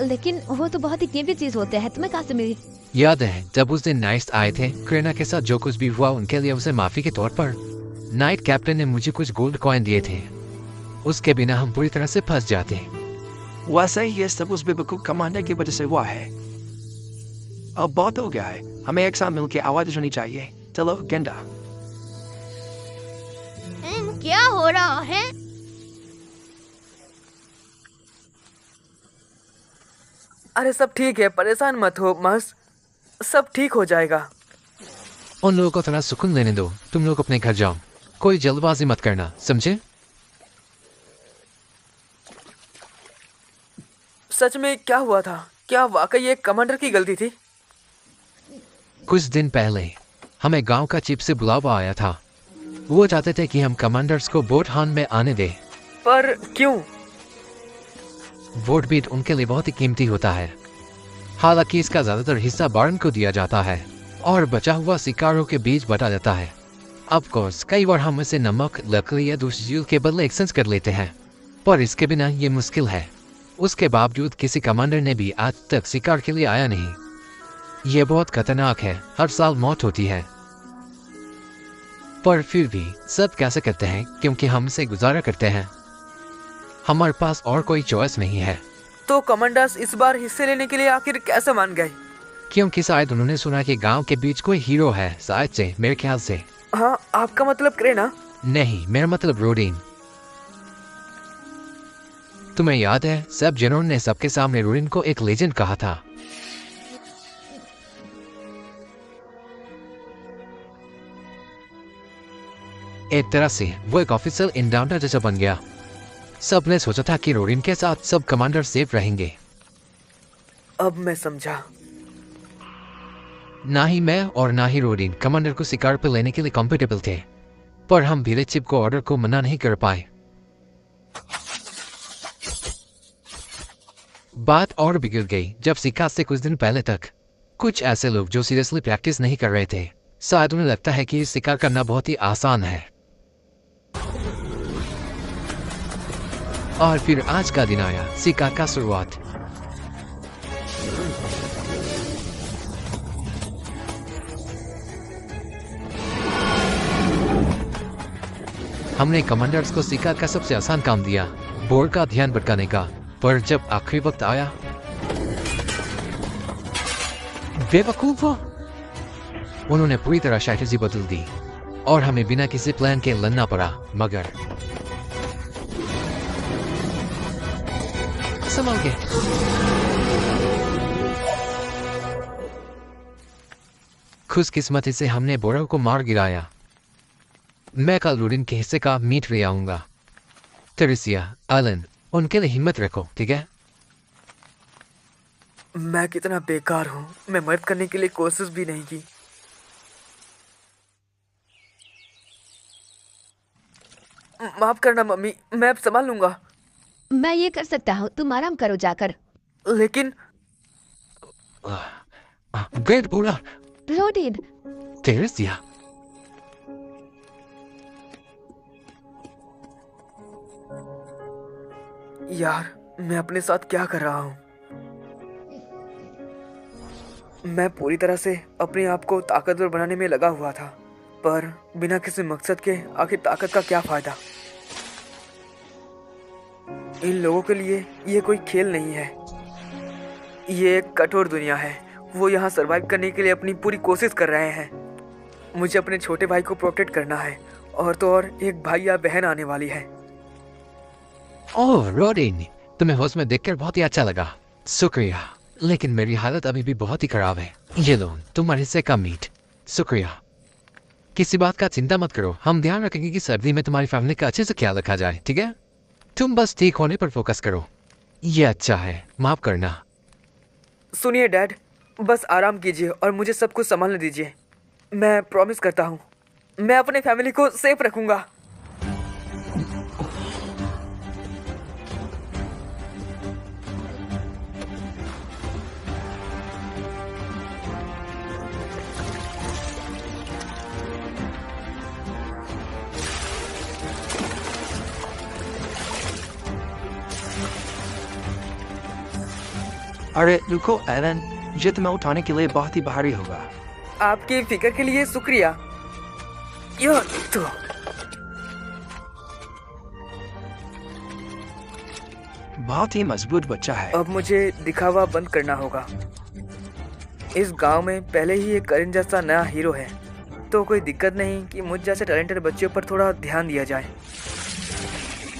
लेकिन वो तो बहुत ही कीमती चीज होते हैं। तुम्हें कहाँ से मिली? याद है जब उस दिन नाइट्स आए थे, क्रेना के साथ जो कुछ भी हुआ उनके लिए उसे माफी के तौर पर नाइट कैप्टन ने मुझे कुछ गोल्ड कॉइन दिए थे। उसके बिना हम पूरी तरह से फंस जाते। वैसे ये सब उस बेवकूफ कमांडर की वजह से हुआ है। अब बहुत हो गया है, हमें एक साथ मिलकर आवाज होनी चाहिए। चलो गेंडा। क्या हो रहा है? अरे सब ठीक है, परेशान मत हो मस, सब ठीक हो जाएगा। उन लोगों को थोड़ा सुकून लेने दो। तुम लोग अपने घर जाओ, कोई जल्दबाजी मत करना, समझे? सच में क्या हुआ था? क्या वाकई एक कमांडर की गलती थी? कुछ दिन पहले हमें गांव का चीफ से बुलावा आया था। वो चाहते थे कि हम कमांडर्स को वोट हान में आने दें। पर क्यों? वोट बीट उनके लिए बहुत ही कीमती होता है। हालांकि इसका ज्यादातर हिस्सा बारन को दिया जाता है और बचा हुआ शिकारों के बीच बटा जाता है। ऑफ कोर्स कई बार हम इसे नमक, लकड़ी या दूसरी चीज के बदले एक्सचेंज कर लेते हैं, पर इसके बिना ये मुश्किल है। उसके बावजूद किसी कमांडर ने भी आज तक शिकार के लिए आया नहीं। ये बहुत खतरनाक है, हर साल मौत होती है। पर फिर भी सब कैसे करते हैं क्योंकि हम इसे गुजारा करते हैं। हमारे पास और कोई चॉइस नहीं है। तो कमांडर्स इस बार हिस्से लेने के लिए आखिर कैसे मान गए? क्योंकि शायद उन्होंने सुना कि गांव के बीच कोई हीरो है, शायद से, मेरे ख्याल से। हाँ, आपका मतलब क्रेना? नहीं, मेरा मतलब रोडिन। तुम्हें याद है सब जनों ने सबके सामने रोडिन को एक लेजेंड कहा था। एक तरह से वो एक ऑफिशियल इनकाउंटर जैसा बन गया। सबने सोचा था कि रोडिन के साथ सब कमांडर सेफ रहेंगे। अब मैं समझा। ना ही मैं और ना ही रोडिन कमांडर को शिकार पर लेने के लिए कंफर्टेबल थे, पर हम भीले चिप को ऑर्डर को मना नहीं कर पाए। बात और बिगड़ गई जब शिकार से कुछ दिन पहले तक कुछ ऐसे लोग जो सीरियसली प्रैक्टिस नहीं कर रहे थे, शायद उन्हें लगता है कि शिकार करना बहुत ही आसान है। और फिर आज का दिन आया, शिकार का शुरुआत। हमने कमांडर्स को शिकार का सबसे आसान काम दिया, बोर्ड का ध्यान भटकाने का। पर जब आखिरी वक्त आया, बेवकूफ, उन्होंने पूरी तरह स्ट्रैटेजी बदल दी और हमें बिना किसी प्लान के लड़ना पड़ा। मगर संभल के खुशकिस्मती से हमने बोरो को मार गिराया। मैं कल रूडिन के हिस्से का मीट ले आऊंगा। टेरेसिया, एलन, उनके लिए हिम्मत रखो, ठीक है? मैं कितना बेकार हूँ, मैं मदद करने के लिए कोशिश भी नहीं की। माफ करना मम्मी, मैं अब संभाल लूंगा। मैं ये कर सकता हूँ, तुम आराम करो जाकर। लेकिन ग्रेट बोला रोडिन, टेरेसिया। यार, मैं अपने साथ क्या कर रहा हूँ? मैं पूरी तरह से अपने आप को ताकतवर बनाने में लगा हुआ था, पर बिना किसी मकसद के आखिर ताकत का क्या फायदा? इन लोगों के लिए ये कोई खेल नहीं है, ये एक कठोर दुनिया है। वो यहाँ सरवाइव करने के लिए अपनी पूरी कोशिश कर रहे हैं। मुझे अपने छोटे भाई को प्रोटेक्ट करना है, और तो और एक भाई या बहन आने वाली है। ओह रोडिन, तुम्हें होश में देखकर बहुत ही अच्छा लगा। शुक्रिया, लेकिन मेरी हालत अभी भी बहुत ही खराब है। ये लो तुम्हारे हिस्से का मीट। शुक्रिया। किसी बात का चिंता मत करो, हम ध्यान रखेंगे कि सर्दी में तुम्हारी फैमिली का अच्छे से ख्याल रखा जाए, ठीक है? तुम बस ठीक होने पर फोकस करो। ये अच्छा है, माफ करना। सुनिए डैड, बस आराम कीजिए और मुझे सब कुछ संभालने दीजिए। मैं प्रॉमिस करता हूँ, मैं अपने फैमिली को सेफ रखूंगा। अरे रुको एलन, ये तुम्हें उठाने के लिए बहुत ही भारी होगा। आपकी फिक्र के लिए शुक्रिया। यो तो बहुत ही मजबूत बच्चा है। अब मुझे दिखावा बंद करना होगा। इस गांव में पहले ही एक करण जैसा नया हीरो है, तो कोई दिक्कत नहीं कि मुझ जैसे टैलेंटेड बच्चों पर थोड़ा ध्यान दिया जाए।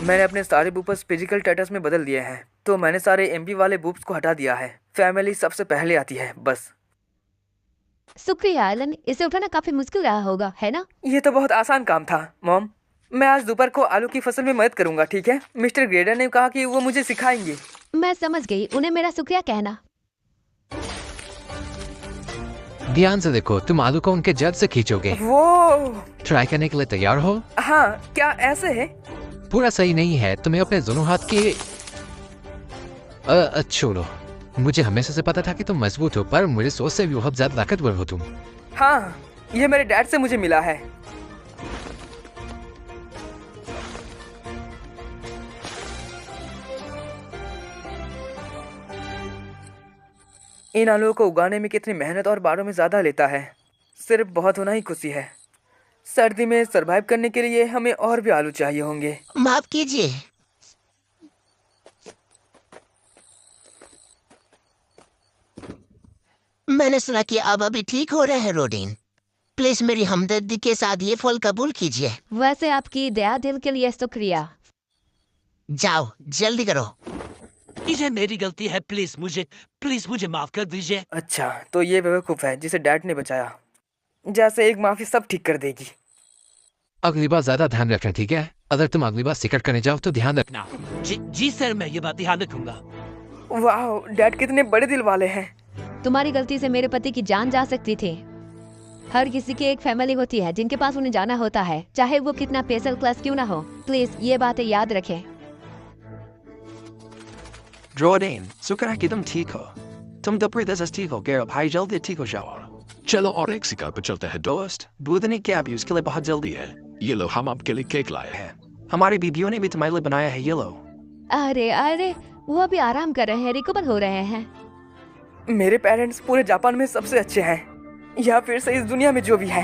मैंने अपने सारे बूपर्स फिजिकल स्टेटस में बदल दिए हैं, तो मैंने सारे एमपी वाले बूप्स को हटा दिया है। फैमिली सबसे पहले आती है, बस। शुक्रिया एलन, इसे उठाना काफी मुश्किल रहा होगा, है ना? ये तो बहुत आसान काम था मॉम। मैं आज दोपहर को आलू की फसल में मदद करूंगा, ठीक है? मिस्टर ग्रेडर ने कहा कि वो मुझे सिखाएंगे। मैं समझ गई, उन्हें मेरा शुक्रिया कहना। ध्यान से देखो, तुम आलू को उनके जड़ से खींचोगे। वो ट्राई करने के लिए तैयार हो? हाँ, क्या ऐसे है? पूरा सही नहीं है, तुम्हें अपने दोनों हाथ के छोड़ो। मुझे हमेशा से पता था कि तुम मजबूत हो, पर मुझे सोच से भी बहुत ज्यादा ताकतवर हो तुम। हाँ, ये मेरे डैड से मुझे मिला है। इन आलूओं को उगाने में कितनी मेहनत और बारों में ज्यादा लेता है। सिर्फ बहुत होना ही खुशी है। सर्दी में सरवाइव करने के लिए हमें और भी आलू चाहिए होंगे। माफ कीजिए। मैंने सुना कि आप अभी ठीक हो रहे हैं रोडिन। प्लीज मेरी हमदर्दी के साथ ये फल कबूल कीजिए। वैसे आपकी दया दिल के लिए शुक्रिया। जाओ, जल्दी करो। ये मेरी गलती है, प्लीज मुझे माफ कर दीजिए। अच्छा, तो ये बेवकूफ है जिसे डैड ने बचाया। जैसे एक माफी सब ठीक कर देगी। अगली बार ज्यादा ध्यान रखना, ठीक है? अगर तुम अगली बार शिकार करने जाओ तो ध्यान रखना। जी सर, मैं ये बात ध्यान रखूंगा। वाह, डैड कितने बड़े दिल वाले हैं। तुम्हारी गलती से मेरे पति की जान जा सकती थी। हर किसी की एक फैमिली होती है जिनके पास उन्हें जाना होता है, चाहे वो कितना पेशल क्लास क्यों ना हो। प्लीज ये बातें याद रखें। Jordan, सुकरा कि तुम ठीक हो। तुम दोपहर 10 ठीक हो गया, भाई जल्दी ठीक हो जाओ। चलो और एक शिकार पर चलते हैं दोस्त। बुधनी क्या भी उसके लिए बहुत जल्दी है। ये लो, हम आपके लिए केक लाए हैं। हमारी बीबियों ने भी तुम्हारे लिए बनाया है, ये लो। अरे अरे, वो अभी आराम कर रहे हैं, रिकवर हो रहे हैं। मेरे पेरेंट्स पूरे जापान में सबसे अच्छे हैं, या फिर से इस दुनिया में जो भी है।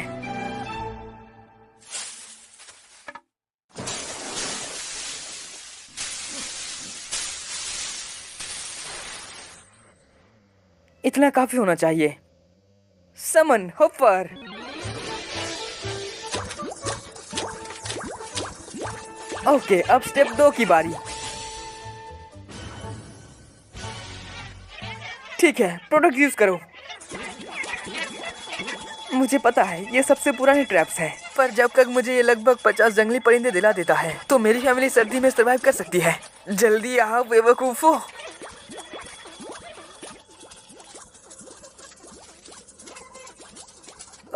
इतना काफी होना चाहिए। समन होपर। ओके, अब स्टेप 2 की बारी। ठीक है, प्रोडक्ट यूज करो। मुझे पता है ये सबसे पुराने ट्रैप्स हैं, पर जब तक मुझे ये लगभग 50 जंगली परिंदे दिला देता है तो मेरी फैमिली सर्दी में सर्वाइव कर सकती है। जल्दी आओ बेवकूफो।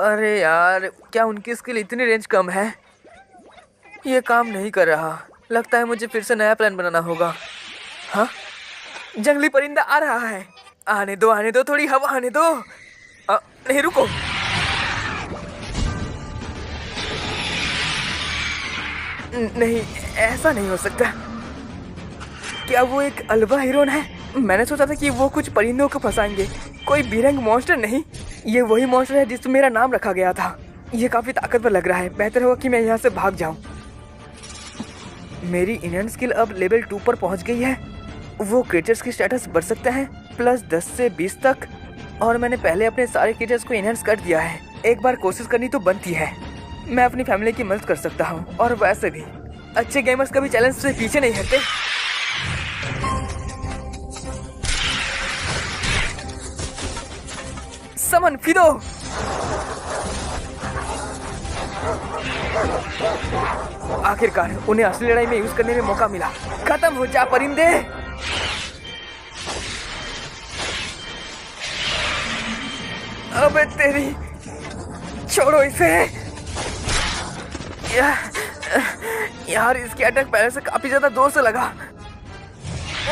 अरे यार, क्या उनकी स्किल इतनी रेंज कम है? ये काम नहीं कर रहा। लगता है मुझे फिर से नया प्लान बनाना होगा। हाँ, जंगली परिंदा आ रहा है। आने दो, थोड़ी हवा आने दो। नहीं, रुको। नहीं, ऐसा नहीं हो सकता। क्या वो एक अलवा हिरोन है? मैंने सोचा था कि वो कुछ परिंदों को फंसाएंगे। कोई बीरंग मॉन्स्टर नहीं। ये वही मॉन्स्टर है जिस पर मेरा नाम रखा गया था। ये काफी ताकतवर लग रहा है। बेहतर होगा कि मैं यहाँ से भाग जाऊं। मेरी इनहैंड स्किल अब लेवल 2 पर पहुंच गई है। वो क्रिएचर्स की स्टेटस बढ़ सकते हैं प्लस 10 से 20 तक, और मैंने पहले अपने सारे क्रिएचर्स को इनहैंस कर दिया है। एक बार कोशिश करनी तो बनती है। मैं अपनी फैमिली की मदद कर सकता हूँ, और वैसे भी अच्छे गेमर्स कभी चैलेंज से पीछे नहीं हटते। समन फिदो। आखिरकार उन्हें असली लड़ाई में यूज करने में मौका मिला। खत्म हो जा परिंदे। अबे तेरी, छोड़ो इसे। यार, इसकी अटैक पहले से काफी ज्यादा जोर से लगा।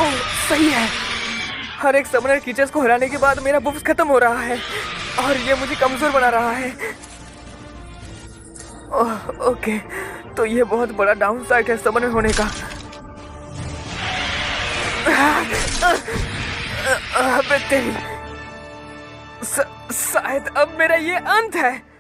ओह, सही है। हर एक समनर क्रीचर्स को हराने के बाद मेरा बुफ्स खत्म हो रहा है, और ये मुझे कमजोर बना रहा है। ओह, ओके, तो ये बहुत बड़ा डाउन साइड है समनर होने का। अबे तेरी, शायद अब मेरा ये अंत है।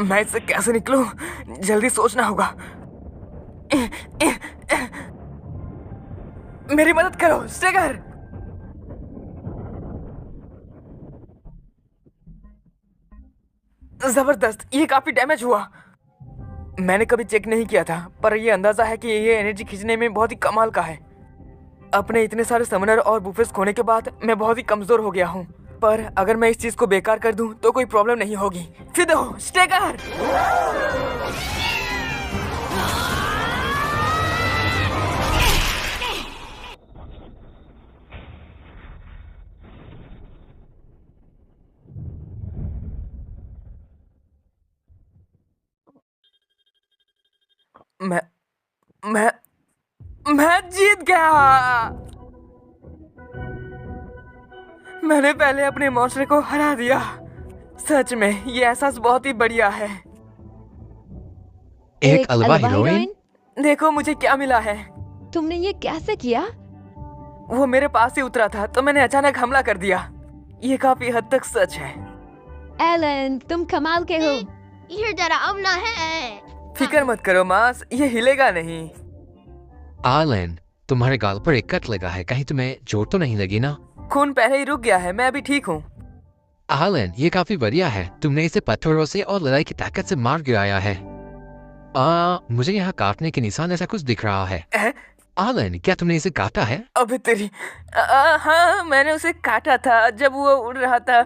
मैं इससे कैसे निकलूं? जल्दी सोचना होगा। मेरी मदद करो स्टेगर। जबरदस्त, ये काफी डैमेज हुआ। मैंने कभी चेक नहीं किया था, पर ये अंदाजा है कि ये एनर्जी खींचने में बहुत ही कमाल का है। अपने इतने सारे समनर और बुफेस खोने के बाद मैं बहुत ही कमजोर हो गया हूँ, पर अगर मैं इस चीज को बेकार कर दूं तो कोई प्रॉब्लम नहीं होगी। फिदो स्टेगर। मैं जीत गया। मैंने पहले अपने मॉन्स्टर को हरा दिया। सच में ये एहसास बहुत ही बढ़िया है। एक अलवा हीरोइन? देखो मुझे क्या मिला है। तुमने ये कैसे किया? वो मेरे पास ही उतरा था तो मैंने अचानक हमला कर दिया। ये काफी हद तक सच है। एलन, तुम कमाल के हो। ये डरावना ना है। फिक्र मत करो मास, ये हिलेगा नहीं। एलन, तुम्हारे गाल पर एक कट लगा है, कहीं तुम्हें चोट तो नहीं लगी ना? खून पहले ही रुक गया है, मैं अभी ठीक हूँ। एलन, ये काफी बढ़िया है। तुमने इसे पत्थरों से और लड़ाई की ताकत से मार गिराया है। मुझे यहाँ काटने के निशान ऐसा कुछ दिख रहा है। एलन, क्या तुमने इसे काटा है? अबे तेरी। हाँ, मैंने उसे काटा था जब वो उड़ रहा था।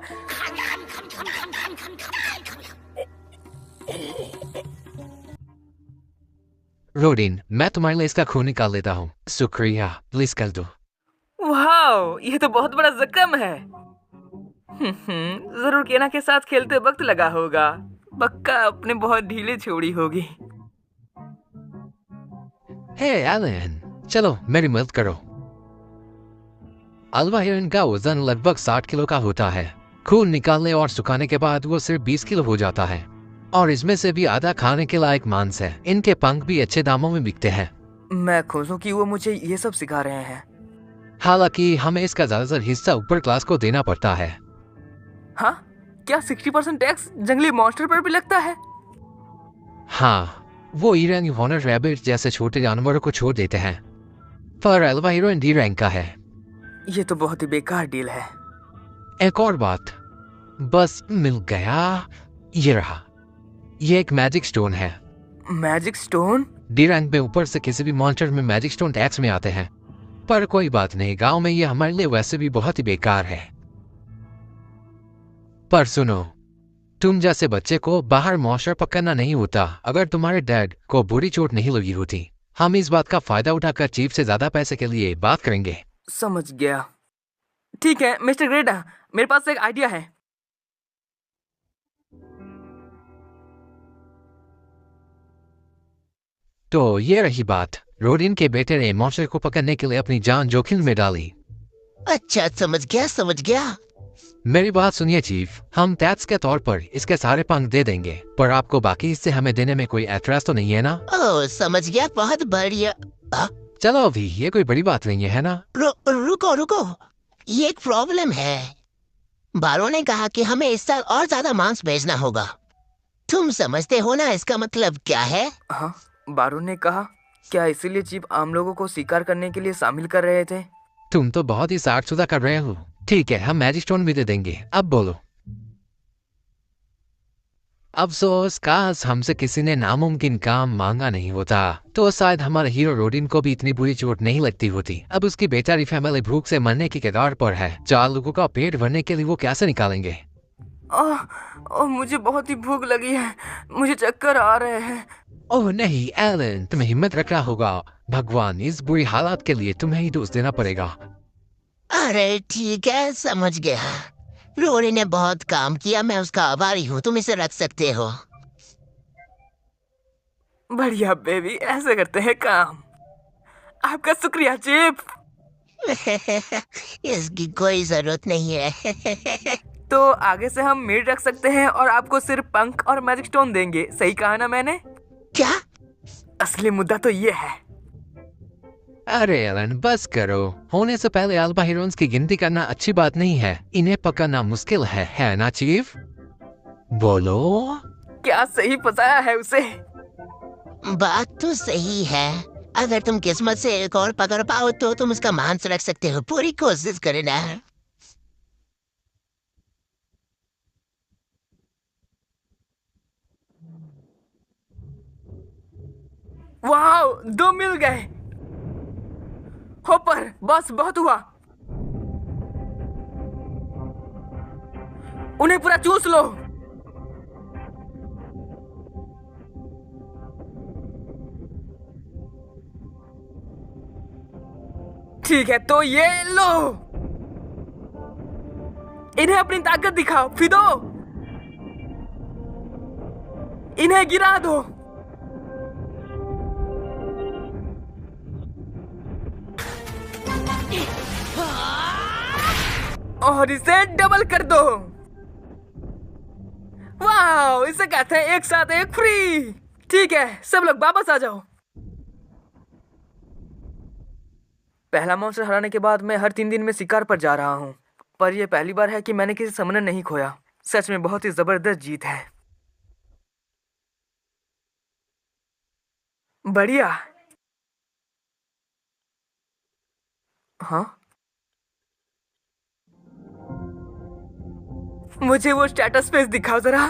रोडिन, मैं तुम्हारे लिए इसका खून निकाल लेता हूँ। शुक्रिया, प्लीज कर दो। वाह, ये तो बहुत बड़ा जख्म है। जरूर केना के साथ खेलते वक्त लगा होगा। पक्का अपने बहुत ढीले छोड़ी होगी। हे एलन, चलो मेरी मदद करो। अलवा हीरोइन का वजन लगभग 60 किलो का होता है। खून निकालने और सुखाने के बाद वो सिर्फ 20 किलो हो जाता है, और इसमें से भी आधा खाने के लायक मांस है। इनके पंख भी अच्छे दामों में बिकते हैं। मैं खुश हूँ कि वो मुझे ये सब सिखा रहे हैं। हालांकि हमें इसका ज्यादातर हिस्सा ऊपर क्लास को देना पड़ता है। हाँ, क्या 60% टैक्स जंगली मॉन्स्टर पर भी लगता है? हाँ, वो ई रैंक हॉनर रैबिट जैसे छोटे जानवरों को छोड़ देते हैं, पर अलवा हीरोइन डी रैंक का है। ये तो बहुत ही बेकार डील है। एक और बात, बस मिल गया। ये रहा, ये एक मैजिक स्टोन है। Magic stone? डी रैंक में ऊपर से किसी भी मॉन्स्टर में मैजिक स्टोन टैक्स में आते हैं, पर कोई बात नहीं, गांव में ये हमारे लिए वैसे भी बहुत ही बेकार है। पर सुनो, तुम जैसे बच्चे को बाहर मॉन्स्टर पकड़ना नहीं होता। अगर तुम्हारे डैड को बुरी चोट नहीं लगी होती, हम इस बात का फायदा उठाकर चीफ से ज्यादा पैसे के लिए बात करेंगे। समझ गया। ठीक है मिस्टर ग्रेडा, मेरे पास एक आइडिया है। तो ये रही बात, रोडिन के बेटे ने मॉन्स्टर को पकड़ने के लिए अपनी जान जोखिम में डाली। अच्छा, समझ गया। मेरी बात सुनिए चीफ, हम टैक्स के तौर पर इसके सारे पंख दे देंगे, पर आपको बाकी हिस्से हमें देने में कोई एतराज तो नहीं है ना? ओह, समझ गया, बहुत बढ़िया। चलो अभी, ये कोई बड़ी बात नहीं है ना? रुको, ये एक प्रॉब्लम है। बारो ने कहा कि हमें इस साल और ज्यादा मांस भेजना होगा। तुम समझते हो ना इसका मतलब क्या है? हाँ, बारो ने कहा। क्या इसीलिए चीफ आम लोगों को शिकार करने के लिए शामिल कर रहे थे? तुम तो बहुत ही साठ-सुधा कर रहे हो। ठीक है, हम मैजिक स्टोन भी दे देंगे। अब बोलो। अफसोस, काश हमसे किसी ने नामुमकिन काम मांगा नहीं होता, तो शायद हमारे हीरो रोडिन को भी इतनी बुरी चोट नहीं लगती होती। अब उसकी बेचारी फैमिली भूख से मरने की कगार पर है। 4 लोगों का पेट भरने के लिए वो कैसे निकालेंगे? मुझे बहुत ही भूख लगी है, मुझे चक्कर आ रहे हैं। ओह नहीं एलन, तुम्हें हिम्मत रखना होगा। भगवान, इस बुरी हालात के लिए तुम्हें ही दोष देना पड़ेगा। अरे ठीक है, समझ गया। रोरी ने बहुत काम किया, मैं उसका आभारी हूँ। तुम इसे रख सकते हो। बढ़िया बेबी, ऐसे करते हैं काम। आपका शुक्रिया चीफ। इसकी कोई जरूरत नहीं है। तो आगे से हम मीट रख सकते हैं और आपको सिर्फ पंख और मैजिक स्टोन देंगे। सही कहा ना मैंने? क्या? असली मुद्दा तो ये है। अरे एलन, बस करो। होने से पहले अल्फा हीरोइंस की गिनती करना अच्छी बात नहीं है। इन्हें पकड़ना मुश्किल है ना चीफ? बोलो। क्या सही फंसाया है उसे। बात तो सही है। अगर तुम किस्मत से एक और पकड़ पाओ तो तुम उसका मांस रख सकते हो। पूरी कोशिश करे ना। वाह, 2 मिल गए। होपर, बस बहुत हुआ। उन्हें पूरा चूस लो। ठीक है, तो ये लो। इन्हें अपनी ताकत दिखाओ, फिदो। इन्हें गिरा दो। और इसे डबल कर दो। वाह, इसे कहते हैं एक साथ एक फ्री। ठीक है, सब लोग वापस आ जाओ। पहला मॉन्स्टर हराने के बाद मैं हर 3 दिन में शिकार पर जा रहा हूँ, पर यह पहली बार है कि मैंने किसी समनर नहीं खोया। सच में बहुत ही जबरदस्त जीत है। बढ़िया। हाँ, मुझे वो स्टेटस पेज दिखाओ जरा।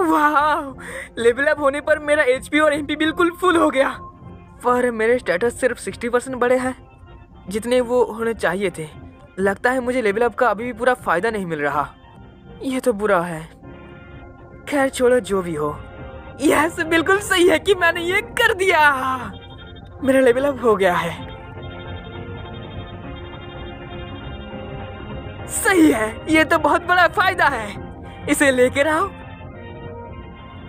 वाह, लेवल अप होने पर मेरा एचपी और एमपी बिल्कुल फुल हो गया, पर मेरे स्टेटस सिर्फ 60% बड़े हैं, जितने वो होने चाहिए थे। लगता है मुझे लेवल अप का अभी भी पूरा फायदा नहीं मिल रहा। ये तो बुरा है। खैर छोड़ो, जो भी हो। यह सब बिल्कुल सही है कि मैंने ये कर दिया। मेरा लेवल अप हो गया है। सही है, ये तो बहुत बड़ा फायदा है। इसे लेकर आओ।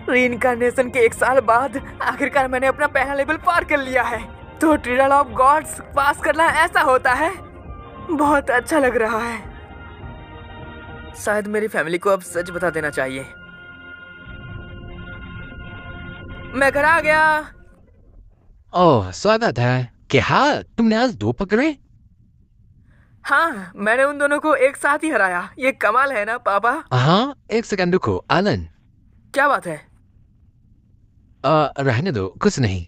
रीइंकार्नेशन के 1 साल बाद आखिरकार मैंने अपना पहला लेवल पार कर लिया है। तो ट्रिडल ऑफ गॉड्स पास करना ऐसा होता है। बहुत अच्छा लग रहा है। शायद मेरी फैमिली को अब सच बता देना चाहिए। मैं घर आ गया। ओह, स्वागत है। क्या तुमने आज 2 पकड़े? हाँ, मैंने उन दोनों को एक साथ ही हराया। ये कमाल है ना पापा? हाँ, 1 सेकंड रुको एलन। क्या बात है? रहने दो, कुछ नहीं।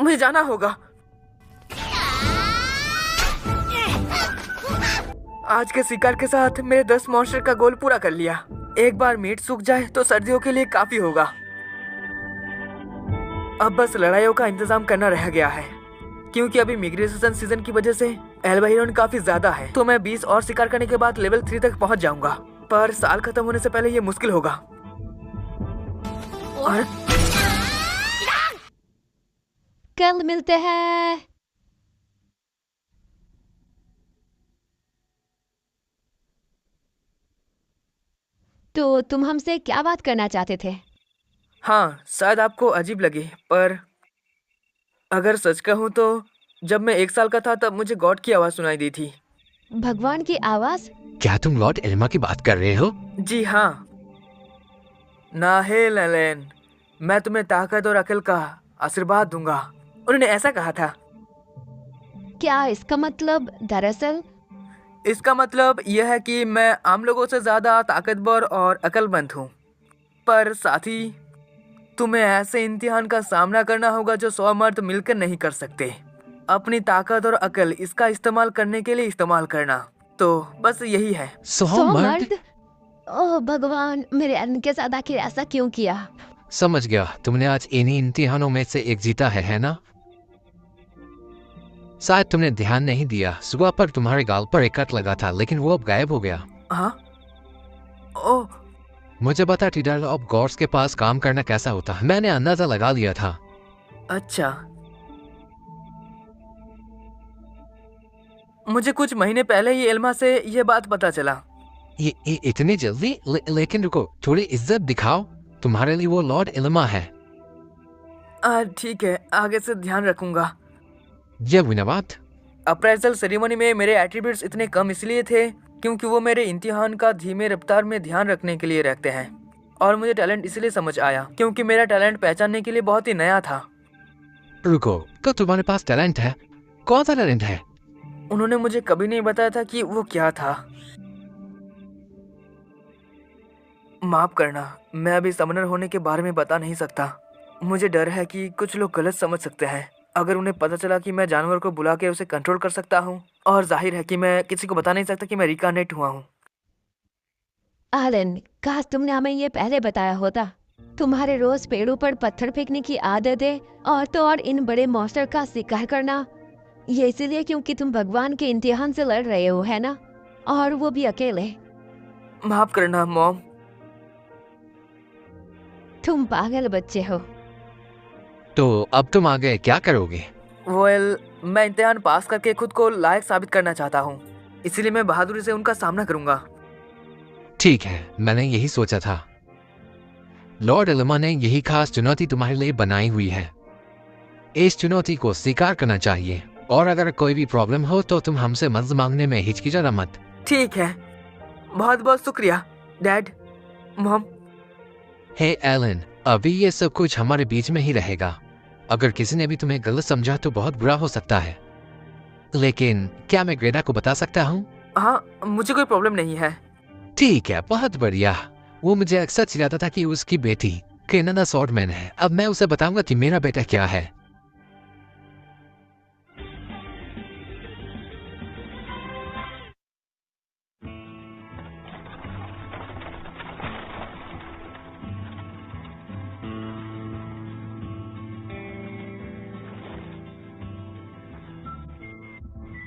मुझे जाना होगा। आज के शिकार के साथ मेरे 10 मॉन्स्टर का गोल पूरा कर लिया। एक बार मीट सूख जाए तो सर्दियों के लिए काफी होगा। अब बस लड़ाइयों का इंतजाम करना रह गया है, क्योंकि अभी मिग्रेशन सीजन की वजह से एल्बाहिरोन काफी ज्यादा है। तो मैं 20 और शिकार करने के बाद लेवल 3 तक पहुंच जाऊंगा, पर साल खत्म होने से पहले ये मुश्किल होगा। और कल मिलते हैं। तो तुम हमसे क्या बात करना चाहते थे? हाँ, शायद आपको अजीब लगे, पर अगर सच कहूँ तो जब मैं 1 साल का था तब मुझे गॉड की आवाज सुनाई दी थी। भगवान की आवाज? क्या तुम लॉर्ड एल्मा की बात कर रहे हो? जी हाँ। नाहेल एलेन, मैं तुम्हें ताकत और अकल का आशीर्वाद दूंगा। उन्होंने ऐसा कहा था। क्या इसका मतलब? दरअसल इसका मतलब यह है कि मैं आम लोगों से ज्यादा ताकतवर और अकलमंद हूँ, पर साथ ही तुम्हें ऐसे इम्तिहान का सामना करना होगा जो 100 मर्द मिलकर नहीं कर सकते। अपनी ताकत और अकल इसका इस्तेमाल करने के लिए इस्तेमाल करना। तो बस यही है। 100 मर्द? ओह भगवान, मेरे एलन के साथ आखिर ऐसा क्यों किया? समझ गया, तुमने आज इन्हीं इम्तिहानों में से एक जीता है ना? शायद तुमने ध्यान नहीं दिया, सुबह पर तुम्हारे गाल पर एक कट लगा था, लेकिन वो अब गायब हो गया। हाँ? ओह, मुझे बता ट्रिडल ऑफ गॉड्स के पास काम करना कैसा होता है। मैंने अंदाजा लगा लिया था। अच्छा, मुझे कुछ महीने पहले ही एल्मा से यह बात पता चला। ये इतनी जल्दी? लेकिन रुको, थोड़ी इज्जत दिखाओ। तुम्हारे लिए वो लॉर्ड एल्मा है। ठीक है, आगे से ध्यान रखूंगा। ये विनवाद। अप्रेजल सेरेमनी में मेरे एट्रीब्यूट्स इतने कम इसलिए थे क्योंकि वो मेरे इम्तिहान का धीमे रफ्तार में ध्यान रखने के लिए रखते हैं, और मुझे टैलेंट इसलिए समझ आया क्योंकि मेरा टैलेंट पहचानने के लिए बहुत ही नया था। रुको, तो तुम्हारे पास टैलेंट है? कौन सा टैलेंट है? उन्होंने मुझे कभी नहीं बताया था कि वो क्या था। माफ करना, मैं अभी समनर होने के बारे में बता नहीं सकता। मुझे डर है कि कुछ लोग गलत समझ सकते हैं। अगर उन्हें पता चला कि मैं जानवर को बुला के उसे कंट्रोल कर सकता हूँ, और जाहिर है कि मैं किसी को बता नहीं सकता कि मैं रिकार्नेट हुआ हूँ। एलन, काश तुमने हमें ये पहले बताया होता। तुम्हारे रोज पेड़ों पर पत्थर फेंकने की आदत है, और तो और इन बड़े मॉन्स्टर का शिकार करना। ये इसीलिए क्योंकि तुम भगवान के इम्तिहान से लड़ रहे हो, है ना? और वो भी अकेले। माफ करना मॉम। तुम पागल बच्चे हो। तो अब तुम आगे क्या करोगे? वेल, मैं इम्तिहान पास करके खुद को लायक साबित करना चाहता हूँ, इसीलिए मैं बहादुरी से उनका सामना करूंगा। ठीक है, मैंने यही सोचा था। लॉर्ड एलिमा ने यही खास चुनौती तुम्हारे लिए बनाई हुई है। इस चुनौती को स्वीकार करना चाहिए, और अगर कोई भी प्रॉब्लम हो तो तुम हमसे मदद मांगने में हिचकिचाना मत। ठीक है, बहुत बहुत शुक्रिया डैड, मॉम। हे एलन, अभी ये सब कुछ हमारे बीच में ही रहेगा। अगर किसी ने भी तुम्हें गलत समझा तो बहुत बुरा हो सकता है, लेकिन क्या मैं ग्रेडा को बता सकता हूँ? हाँ, मुझे कोई प्रॉब्लम नहीं है। ठीक है, बहुत बढ़िया। वो मुझे अक्सर चिल्लाता था कि उसकी बेटी केनाडा स्वॉर्डमैन है। अब मैं उसे बताऊंगा कि मेरा बेटा क्या है।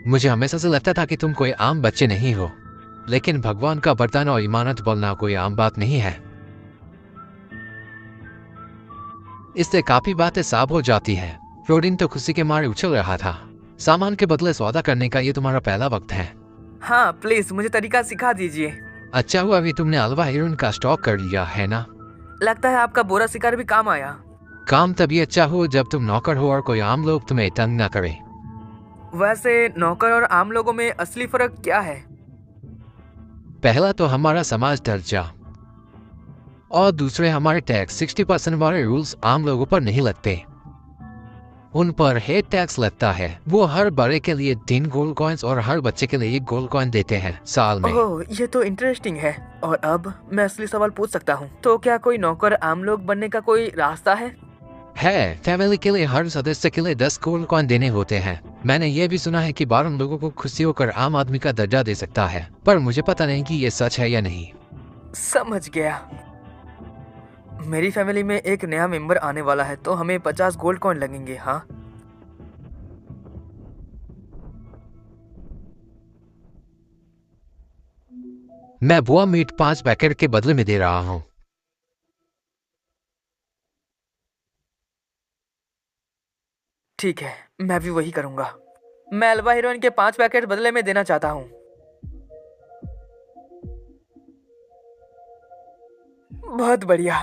मुझे हमेशा से लगता था कि तुम कोई आम बच्चे नहीं हो, लेकिन भगवान का वरदान और ईमानत बोलना कोई आम बात नहीं है। इससे काफी बातें साफ हो जाती है। रोडिन तो खुशी के मारे उछल रहा था। सामान के बदले सौदा करने का ये तुम्हारा पहला वक्त है। हाँ प्लीज, मुझे तरीका सिखा दीजिए। अच्छा हुआ अभी तुमने अल्वा हीरोइन का स्टॉक कर लिया है ना? लगता है आपका बोरा शिकार भी काम आया। काम तभी अच्छा हो जब तुम नौकर हो और कोई आम लोग तुम्हें तंग न करे। वैसे नौकर और आम लोगों में असली फर्क क्या है? पहला तो हमारा समाज दर्जा, और दूसरे हमारे टैक्स। 60% वाले रूल्स आम लोगों पर नहीं लगते, उन पर हेड टैक्स लगता है। वो हर बड़े के लिए 3 गोल्ड कॉइन्स और हर बच्चे के लिए 1 गोल्ड कॉइन देते हैं साल में। ओह, ये तो इंटरेस्टिंग है। और अब मैं असली सवाल पूछ सकता हूँ, तो क्या कोई नौकर आम लोग बनने का कोई रास्ता है? फैमिली के लिए हर सदस्य के लिए 10 गोल्ड कॉइन देने होते हैं। मैंने ये भी सुना है कि 12 लोगों को खुशी होकर आम आदमी का दर्जा दे सकता है, पर मुझे पता नहीं कि ये सच है या नहीं। समझ गया। मेरी फैमिली में एक नया मेंबर आने वाला है, तो हमें 50 गोल्ड कॉइन लगेंगे। हाँ, मैं बुआ मीट 5 पैकेट के बदले में दे रहा हूँ। ठीक है, मैं भी वही करूंगा। मैं अल्वा हीरोइन के 5 पैकेट बदले में देना चाहता हूँ। बहुत बढ़िया।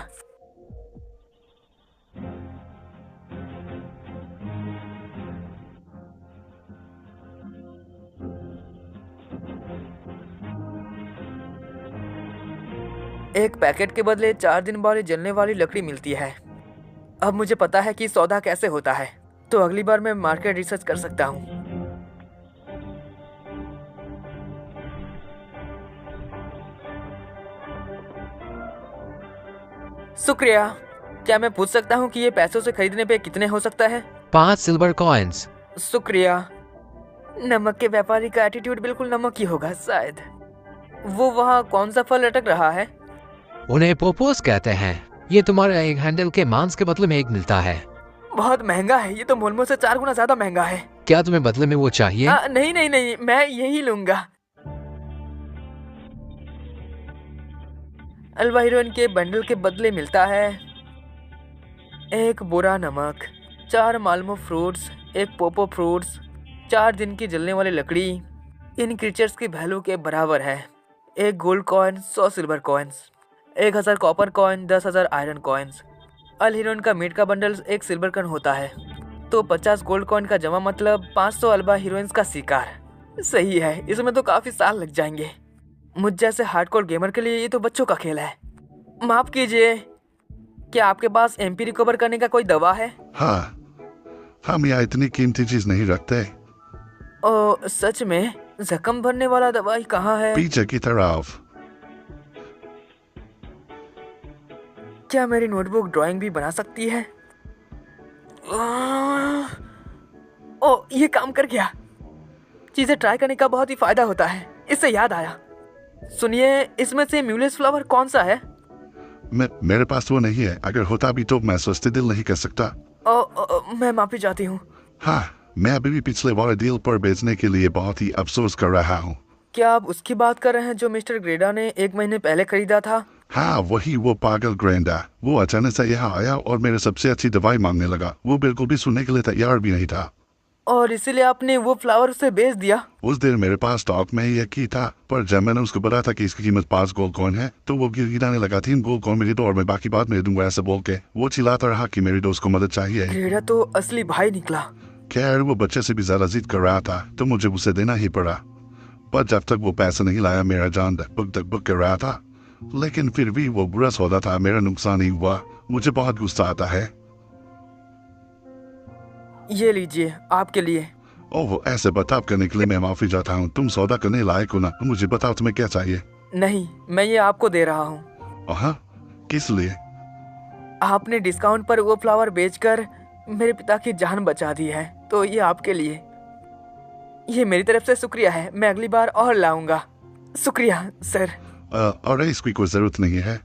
एक पैकेट के बदले 4 दिन बाद जलने वाली लकड़ी मिलती है। अब मुझे पता है कि सौदा कैसे होता है, तो अगली बार मैं मार्केट रिसर्च कर सकता हूँ। शुक्रिया। क्या मैं पूछ सकता हूँ कि ये पैसों से खरीदने पे कितने हो सकता है? 5 सिल्वर कॉइन्स। शुक्रिया। नमक के व्यापारी का एटीट्यूड बिल्कुल नमक ही होगा शायद। वो वहाँ कौन सा फल लटक रहा है? उन्हें पोपोस कहते हैं। ये तुम्हारे एक हैंडल के मांस के बदले में 1 मिलता है। बहुत महंगा है। ये तो मोलमो से 4 गुना ज्यादा महंगा है। क्या तुम्हें बदले में वो चाहिए? नहीं नहीं नहीं, मैं यही लूंगा। अल्वा हीरोइन के बंडल के बदले मिलता है 1 बोरा नमक, 4 माल्मो फ्रूट्स, 1 पोपो फ्रूट्स, 4 दिन की जलने वाली लकड़ी। इन क्रीचर्स की वैल्यू के बराबर है 1 gold coin, 100 silver coins, 1000 copper coin, 10,000 iron coins. अल हीरोइन का मीट का बंडल 1 सिल्वर कॉइन होता है, तो 50 गोल्ड कॉइन का जमा मतलब 500 अल्वा हीरोइंस का शिकार। सही है, इसमें तो काफी साल लग जाएंगे। मुझ जैसे हार्डकोर गेमर के लिए ये तो बच्चों का खेल है। माफ कीजिए, क्या आपके पास एमपी रिकवर करने का कोई दवा है? हाँ, हम यहाँ इतनी कीमती चीज नहीं रखते। ओ सच में? जख्म भरने वाला दवाई कहाँ है? पीछे की तरफ। क्या मेरी नोटबुक ड्राइंग भी बना सकती है? ओ, ये काम कर गया। चीजें ट्राई करने का बहुत ही फायदा होता है। इससे याद आया, सुनिए, इसमें से म्यूलेस फ्लावर कौन सा है? मेरे पास वो नहीं है। अगर होता भी तो मैं सस्ते दिल नहीं कर सकता। मैं माफी चाहती हूँ। हाँ, मैं अभी भी पिछले वाले डील पर बेचने के लिए बहुत ही अफसोस कर रहा हूँ। क्या आप उसकी बात कर रहे हैं जो मिस्टर ग्रेडा ने 1 महीने पहले खरीदा था? हाँ, वही, वो पागल ग्रेंडा। वो अचानक से यहाँ आया और मेरे सबसे अच्छी दवाई मांगने लगा। वो बिल्कुल भी सुनने के लिए तैयार भी नहीं था। और इसीलिए आपने वो फ्लावर उसे बेच दिया? उस दिन मेरे पास स्टॉक में ही एक ही था, पर जब मैंने उसको बताया था कि इसकी कीमत 5 गोल्ड कॉइन है, तो वो गिड़गिड़ाने लगा, 3 गोल्ड कॉइन मेरी दो और मैं बाकी बात मेरे दूंगा ऐसा बोल के। वो चिल्लाता रहा कि मेरी दोस्त को मदद चाहिए। ग्रेडा तो असली भाई निकला। खैर, वो बच्चे से भी ज्यादा जिद कर रहा था, तो मुझे उसे देना ही पड़ा। पर जब तक वो पैसा नहीं लाया, मेरा जान बुक कर रहा था। लेकिन फिर भी वो बुरा सौदा था, मेरा नुकसान ही हुआ। मुझे बहुत गुस्सा आता है। ये लीजिए, आपके लिए। ओह, ऐसे बर्ताव करने के लिए मैं माफी चाहता हूँ। तुम सौदा करने लायक हो ना। मुझे बताओ तुम्हें क्या चाहिए। नहीं, मैं ये आपको दे रहा हूँ। हाँ, किस लिए? आपने डिस्काउंट पर वो फ्लावर बेचकर मेरे पिता की जान बचा दी है, तो ये आपके लिए। ये मेरी तरफ से शुक्रिया है। मैं अगली बार और लाऊंगा। शुक्रिया सर। और इसकी कोई जरूरत नहीं है।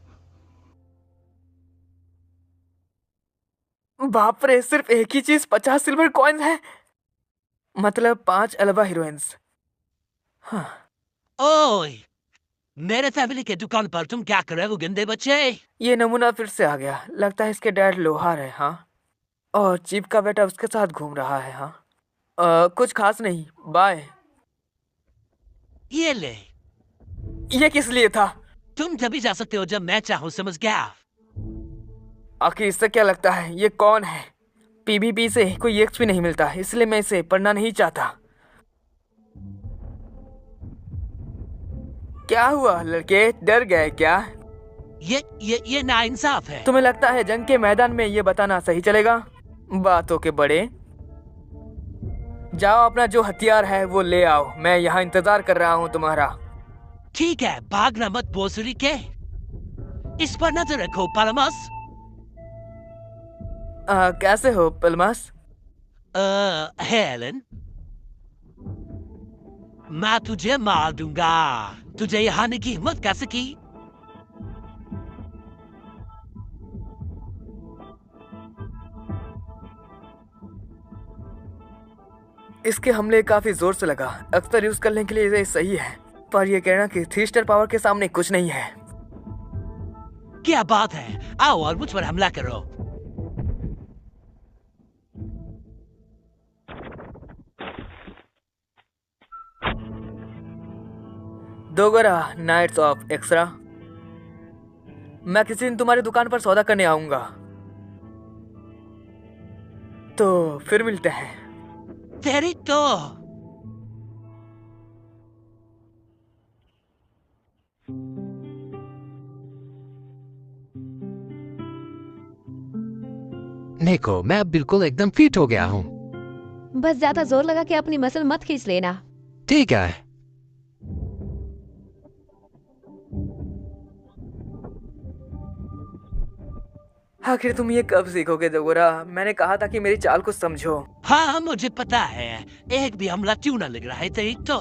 बाप रे, सिर्फ एक ही चीज 50 सिल्वर कॉइन है। मतलब 5 अल्वा हीरोइंस। हाँ। ओए, मेरे फैमिली के दुकान पर तुम क्या कर रहे हो गंदे बच्चे? ये नमूना फिर से आ गया। लगता है इसके डैड लोहार है। हाँ, और चीफ का बेटा उसके साथ घूम रहा है। हाँ, कुछ खास नहीं, बाय। ये ले। ये किस लिए था? तुम तभी जा सकते हो जब मैं चाहूँ, समझ गया? आखिर इससे क्या लगता है? ये कौन है? पीबीपी से कोई एक्सपी नहीं मिलता, इसलिए मैं इसे पढ़ना नहीं चाहता। क्या हुआ लड़के, डर गए क्या? ये नाइंसाफ है। तुम्हें लगता है जंग के मैदान में ये बताना सही चलेगा? बातों के बड़े। जाओ, अपना जो हथियार है वो ले आओ। मैं यहाँ इंतजार कर रहा हूँ तुम्हारा। ठीक है, भागना मत बोसुरी के। इस पर नजर रखो पालमस। कैसे हो पलमास? हेलन, मैं तुझे मार दूंगा। तुझे यहाँ आने की हिम्मत कैसे की? इसके हमले काफी जोर से लगा। अक्सर यूज करने के लिए ये सही है, पर ये कहना कि 3 स्टार पावर के सामने कुछ नहीं है। क्या बात है? आओ और मुझ पर हमला करो। Dogra nights of extra. मैं किसी दिन तुम्हारी दुकान पर सौदा करने आऊंगा, तो फिर मिलते हैं। तेरी तो देखो, मैं अब बिल्कुल एकदम फिट हो गया हूँ। बस ज्यादा जोर लगा के अपनी मसल मत खींच लेना। ठीक है। आखिर तुम ये कब सीखोगे दोगरा? मैंने कहा था कि मेरी चाल को समझो। हाँ, मुझे पता है। एक भी हमला क्यों ना लग रहा है तेरी तो।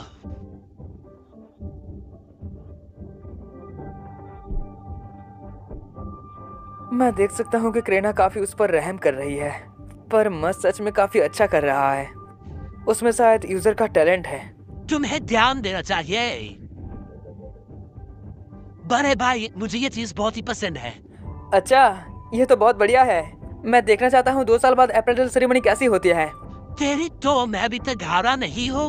मैं देख सकता हूँ कि क्रेना काफी उस पर रहम कर रही है, पर मस्त सच में काफी अच्छा कर रहा है। उसमें शायद यूजर का टैलेंट है। तुम्हें ध्यान देना चाहिए। बड़े भाई, मुझे ये चीज बहुत ही पसंद है। अच्छा, ये तो बहुत बढ़िया है। मैं देखना चाहता हूँ 2 साल बाद अप्रैल सेरेमनी कैसी होती है। तेरी तो मैं अभी तक हारा नहीं हूँ।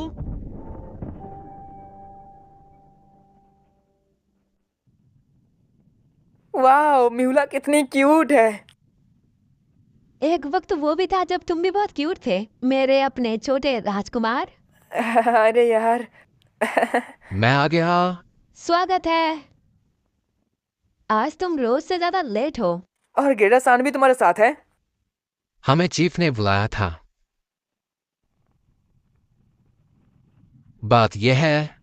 वाह, म्यूला कितनी क्यूट है। एक वक्त वो भी था जब तुम भी बहुत क्यूट थे, मेरे अपने छोटे राजकुमार। अरे यार। मैं आ गया। स्वागत है। आज तुम रोज से ज्यादा लेट हो। और गेडा सान भी तुम्हारे साथ है? हमें चीफ ने बुलाया था। बात यह है,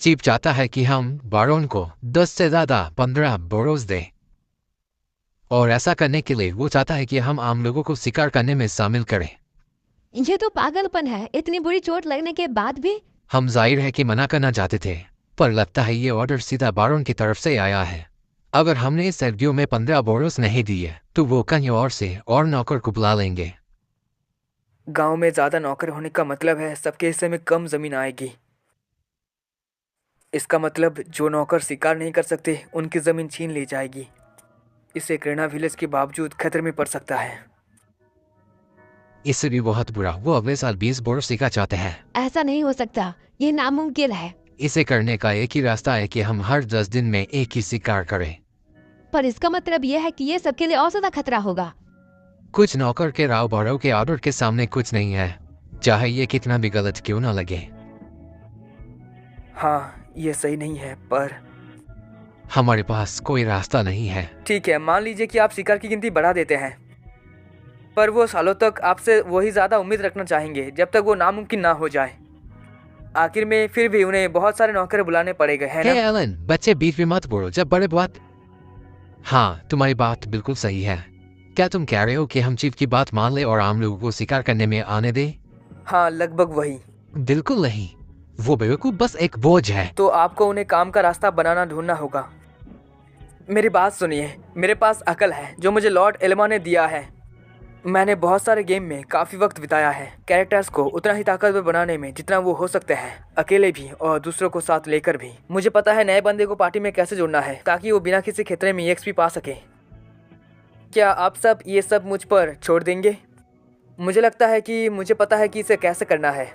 चीफ चाहता है कि हम बारोन को 10 से ज्यादा 15 बोरोस दें। और ऐसा करने के लिए वो चाहता है कि हम आम लोगों को शिकार करने में शामिल करें। ये तो पागलपन है, इतनी बुरी चोट लगने के बाद भी। हम जाहिर है कि मना करना चाहते थे, पर लगता है ये ऑर्डर सीधा बारोन की तरफ से आया है। अगर हमने सर्दियों में 15 बोनस नहीं दिए तो वो कहीं और से और नौकर को बुला लेंगे। गांव में ज्यादा नौकर होने का मतलब है सबके हिस्से में कम जमीन आएगी। इसका मतलब जो नौकर शिकार नहीं कर सकते उनकी जमीन छीन ली जाएगी। इससे क्रेना विलेज के बावजूद खतरे में पड़ सकता है। इससे भी बहुत बुरा, वो अगले साल 20 बोनस सीखा चाहते हैं। ऐसा नहीं हो सकता, ये नामुमकिन है। इसे करने का एक ही रास्ता है कि हम हर 10 दिन में एक ही शिकार करें। पर इसका मतलब यह है कि ये सबके लिए और ज्यादा खतरा होगा। कुछ नौकर के राव बारो के ऑर्डर के सामने कुछ नहीं है, चाहे ये कितना भी गलत क्यों ना लगे। हाँ, ये सही नहीं है, पर हमारे पास कोई रास्ता नहीं है। ठीक है, मान लीजिए कि आप शिकार की गिनती बढ़ा देते हैं, पर वो सालों तक आपसे वही ज्यादा उम्मीद रखना चाहेंगे जब तक वो नामुमकिन ना हो जाए। आखिर में फिर भी उन्हें बहुत सारे नौकर बुलाने पड़ेंगे, है ना? हे एलन, बच्चे बीच में मत बोलो जब बड़े बात। हाँ, तुम्हारी बात बिल्कुल सही है। क्या तुम कह रहे हो कि हम चीफ की बात मान ले और आम लोगों को शिकार करने में आने दे? हाँ, लगभग वही। बिल्कुल नहीं, वो बेवकूफ बस एक बोझ है। तो आपको उन्हें काम का रास्ता बनाना ढूंढना होगा। मेरी बात सुनिए, मेरे पास अकल है जो मुझे लॉर्ड एल्मा ने दिया है। मैंने बहुत सारे गेम में काफ़ी वक्त बिताया है। कैरेक्टर्स को उतना ही ताकतवर बनाने में जितना वो हो सकते हैं, अकेले भी और दूसरों को साथ लेकर भी। मुझे पता है नए बंदे को पार्टी में कैसे जोड़ना है ताकि वो बिना किसी खतरे में EXP पा सके। क्या आप सब ये सब मुझ पर छोड़ देंगे? मुझे लगता है कि मुझे पता है कि इसे कैसे करना है।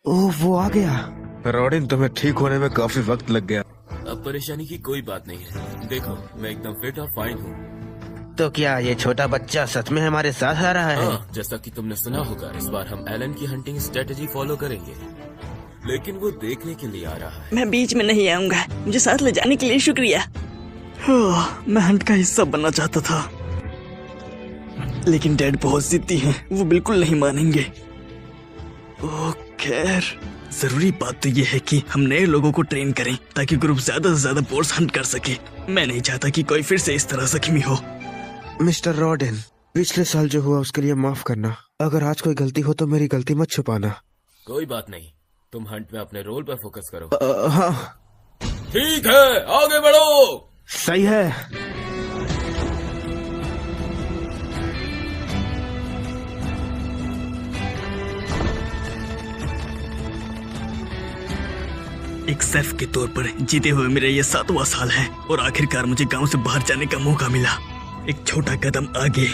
ओह, वो आ गया। रॉडिन, तुम्हें ठीक होने में काफी वक्त लग गया। अब परेशानी की कोई बात नहीं है। देखो, मैं एकदम फिट और फाइन हूँ। तो क्या ये छोटा बच्चा सच में हमारे साथ आ रहा है? जैसा कि तुमने सुना होगा, इस बार हम एलन की हंटिंग स्ट्रेटेजी फॉलो करेंगे, लेकिन वो देखने के लिए आ रहा है। मैं बीच में नहीं आऊंगा, मुझे साथ ले जाने के लिए शुक्रिया। मैं हंट का हिस्सा बनना चाहता था, लेकिन डैड बहुत जिद्दी हैं, वो बिल्कुल नहीं मानेंगे। ओह खैर, जरूरी बात तो ये है कि हम नए लोगों को ट्रेन करें ताकि ग्रुप ज्यादा से ज्यादा बोर्स हंट कर सके। मैं नहीं चाहता कि कोई फिर से इस तरह जख्मी हो। मिस्टर रॉडिन, पिछले साल जो हुआ उसके लिए माफ करना। अगर आज कोई गलती हो तो मेरी गलती मत छुपाना। कोई बात नहीं, तुम हंट में अपने रोल पर फोकस करो। हाँ ठीक है, आगे बढ़ो। सही है। एक शेफ के तौर पर जीते हुए मेरा ये 7वां साल है और आखिरकार मुझे गांव से बाहर जाने का मौका मिला। एक छोटा कदम आगे,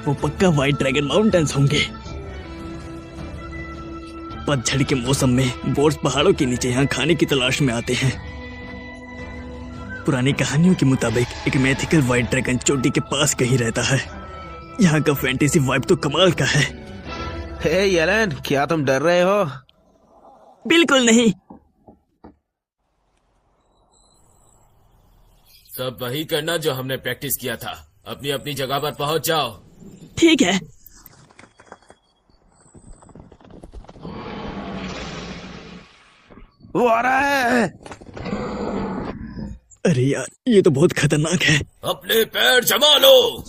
वो पक्का व्हाइट ड्रैगन माउंटेन्स होंगे। पतझड़ के मौसम में बोर्स पहाड़ों के नीचे यहाँ खाने की तलाश में आते हैं। पुरानी कहानियों के मुताबिक एक मैथिकल व्हाइट ड्रैगन चोटी के पास कहीं रहता है। यहाँ का फैंटेसी वाइब तो कमाल का है। हे एलन, क्या तुम डर रहे हो? बिल्कुल नहीं। सब वही करना जो हमने प्रैक्टिस किया था। अपनी अपनी जगह पर पहुंच जाओ। ठीक है। वो आ रहा है। अरे यार, ये तो बहुत खतरनाक है। अपने पैर जमा लो।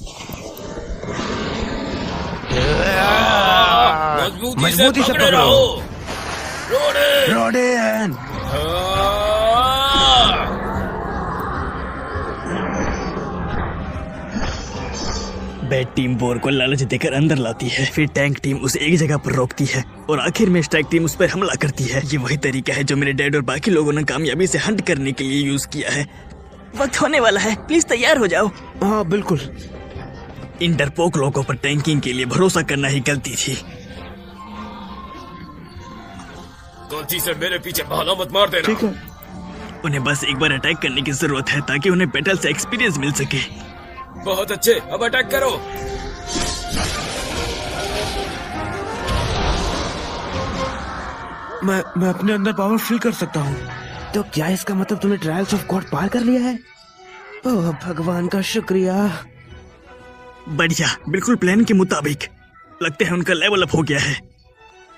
मजबूती से पकड़े रहो। रोडेन। बैट टीम बोर को लालच देकर अंदर लाती है, फिर टैंक टीम उसे एक जगह पर रोकती है और आखिर में स्ट्राइक टीम उस पर हमला करती है। ये वही तरीका है जो मेरे डैड और बाकी लोगों ने कामयाबी से हंट करने के लिए यूज किया है। वक्त होने वाला है, प्लीज तैयार हो जाओ। हाँ बिल्कुल। इन डरपोक लोगों पर टैंकिंग के लिए भरोसा करना ही गलती थी। गलती से मेरे पीछे बहाना मत मार देना। ठीक है। उन्हें बस एक बार अटैक करने की जरूरत है ताकि उन्हें बैटल से एक्सपीरियंस मिल सके। बहुत अच्छे, अब अटैक करो। मैं अपने अंदर पावर फील कर सकता हूँ। तो क्या इसका मतलब तुमने ट्रायल्स ऑफ गॉड पार कर लिया है? ओह भगवान का शुक्रिया। बढ़िया, बिल्कुल प्लान के मुताबिक। लगता है उनका लेवल अप हो गया है,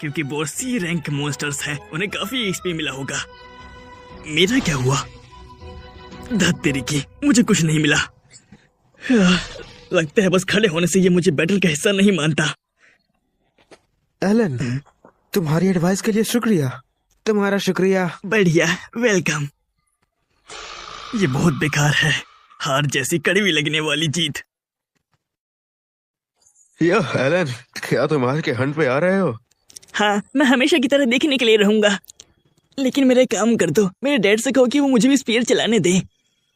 क्योंकि वो सी रैंक मॉन्स्टर्स हैं, उन्हें काफी एक्सपी मिला होगा। मेरा क्या हुआ? धत तेरी की, मुझे कुछ नहीं मिला। लगता है बस खड़े होने से ये मुझे बैटल का हिस्सा नहीं मानता। एलन, तुम्हारी एडवाइस के लिए शुक्रिया। तुम्हारा शुक्रिया। बढ़िया, वेलकम। ये बहुत बेकार है, हार जैसी कड़वी लगने वाली जीत। यो एलन, क्या तुम आज के हंट पे आ रहे हो? हाँ, मैं हमेशा की तरह देखने के लिए रहूंगा। लेकिन मेरा काम कर दो, मेरे डैड से कहो कि वो मुझे भी स्पीयर चलाने दे।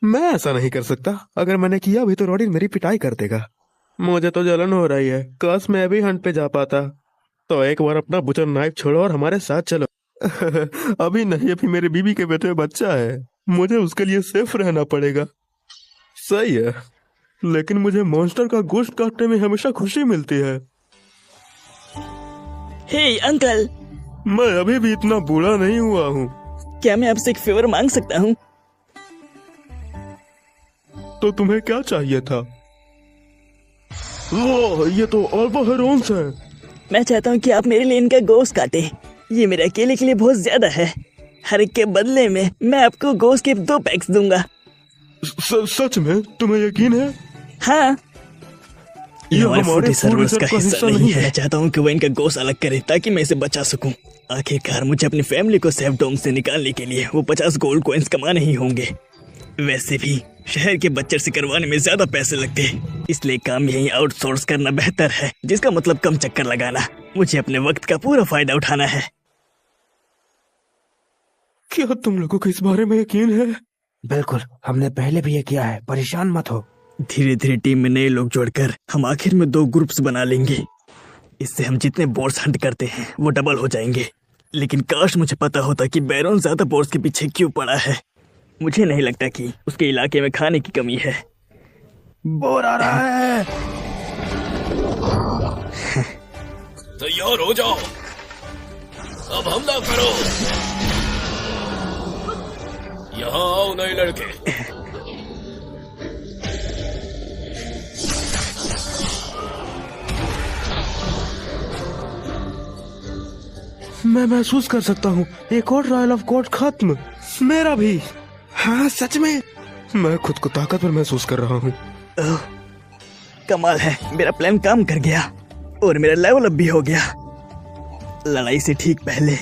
मैं ऐसा नहीं कर सकता। अगर मैंने किया भी तो रॉडिन मेरी पिटाई कर देगा। मुझे तो जलन हो रही है। काश मैं भी हंट पे जा पाता। तो एक बार अपना बुचर नाइफ छोड़ो और हमारे साथ चलो। अभी नहीं, अभी मेरे बीबी के बेटे बच्चा है, मुझे उसके लिए सेफ रहना पड़ेगा। सही है, लेकिन मुझे मॉन्स्टर का गोश्त काटने में हमेशा खुशी मिलती है। हे अंकल, मैं अभी भी इतना बूढ़ा नहीं हुआ हूँ। क्या मैं आपसे एक फेवर मांग सकता हूँ? तो तुम्हें क्या चाहिए था? वो ये तो अल्फा हेरोन्स है। मैं चाहता हूँ कि आप मेरे लिए इनका गोश्त काटे। ये मेरे अकेले के लिए बहुत ज्यादा है। हर एक के बदले में मैं आपको गोश्त के 2 पैक्स दूंगा। सच में? तुम्हें यकीन है? हाँ। ये हमारे सर्वर्स का हिस्सा नहीं है। मैं चाहता हूँ कि वो इनका गोश्त अलग करे ताकि मैं इसे बचा सकूं। आखिरकार मुझे अपनी फैमिली को सेफ डोम से निकालने के लिए वो 50 गोल्ड कॉइंस कमाने ही होंगे। वैसे भी शहर के बच्चर से करवाने में ज्यादा पैसे लगते, इसलिए काम यहीं आउटसोर्स करना बेहतर है, जिसका मतलब कम चक्कर लगाना। मुझे अपने वक्त का पूरा फायदा उठाना है। क्या तुम लोगों को इस बारे में यकीन है? बिल्कुल, हमने पहले भी ये किया है, परेशान मत हो। धीरे धीरे टीम में नए लोग जोड़कर हम आखिर में 2 ग्रुप्स बना लेंगे। इससे हम जितने बोर्स हंट करते हैं वो डबल हो जाएंगे। लेकिन काश मुझे पता होता कि बैरन ज्यादा बोर्स के पीछे क्यों पड़ा है। मुझे नहीं लगता कि उसके इलाके में खाने की कमी है। बोर आ रहा है। तैयार हो जाओ, अब हमला करो। यहाँ आओ नए लड़के। मैं महसूस कर सकता हूँ एक और ट्रायल ऑफ गॉड खत्म। मेरा भी। हाँ सच में, मैं खुद को ताकतवर महसूस कर रहा हूँ। कमाल है, मेरा प्लान काम कर गया और मेरा लेवल अप भी हो गया। लड़ाई से ठीक पहले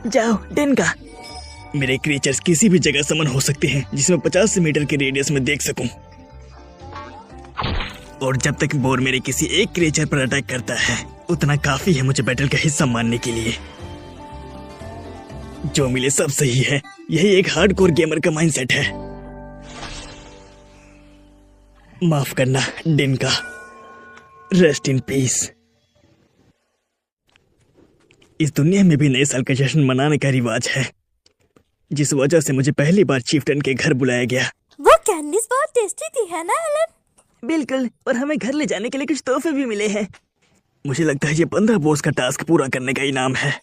जाओ दिन का। मेरे क्रीचर्स किसी भी जगह समन हो सकते हैं जिसमें 50 मीटर के रेडियस में देख सकूं। और जब तक बोर मेरे किसी एक क्रीचर पर अटैक करता है उतना काफी है मुझे बैटल का हिस्सा मानने के लिए। जो मिले सब सही है, यही एक हार्डकोर गेमर का माइंडसेट है। माफ करना डिन का, रेस्ट इन पीस। इस दुनिया में भी नए साल का जश्न मनाने का रिवाज है। जिस वजह से मुझे पहली बार चीफ्टन के घर बुलाया गया। वो कैंडीज बहुत टेस्टी थी, है ना एलन? बिल्कुल, और हमें घर ले जाने के लिए कुछ तोहफे भी मिले हैं। मुझे लगता है ये 15 बोर्ड्स का टास्क पूरा करने का इनाम है।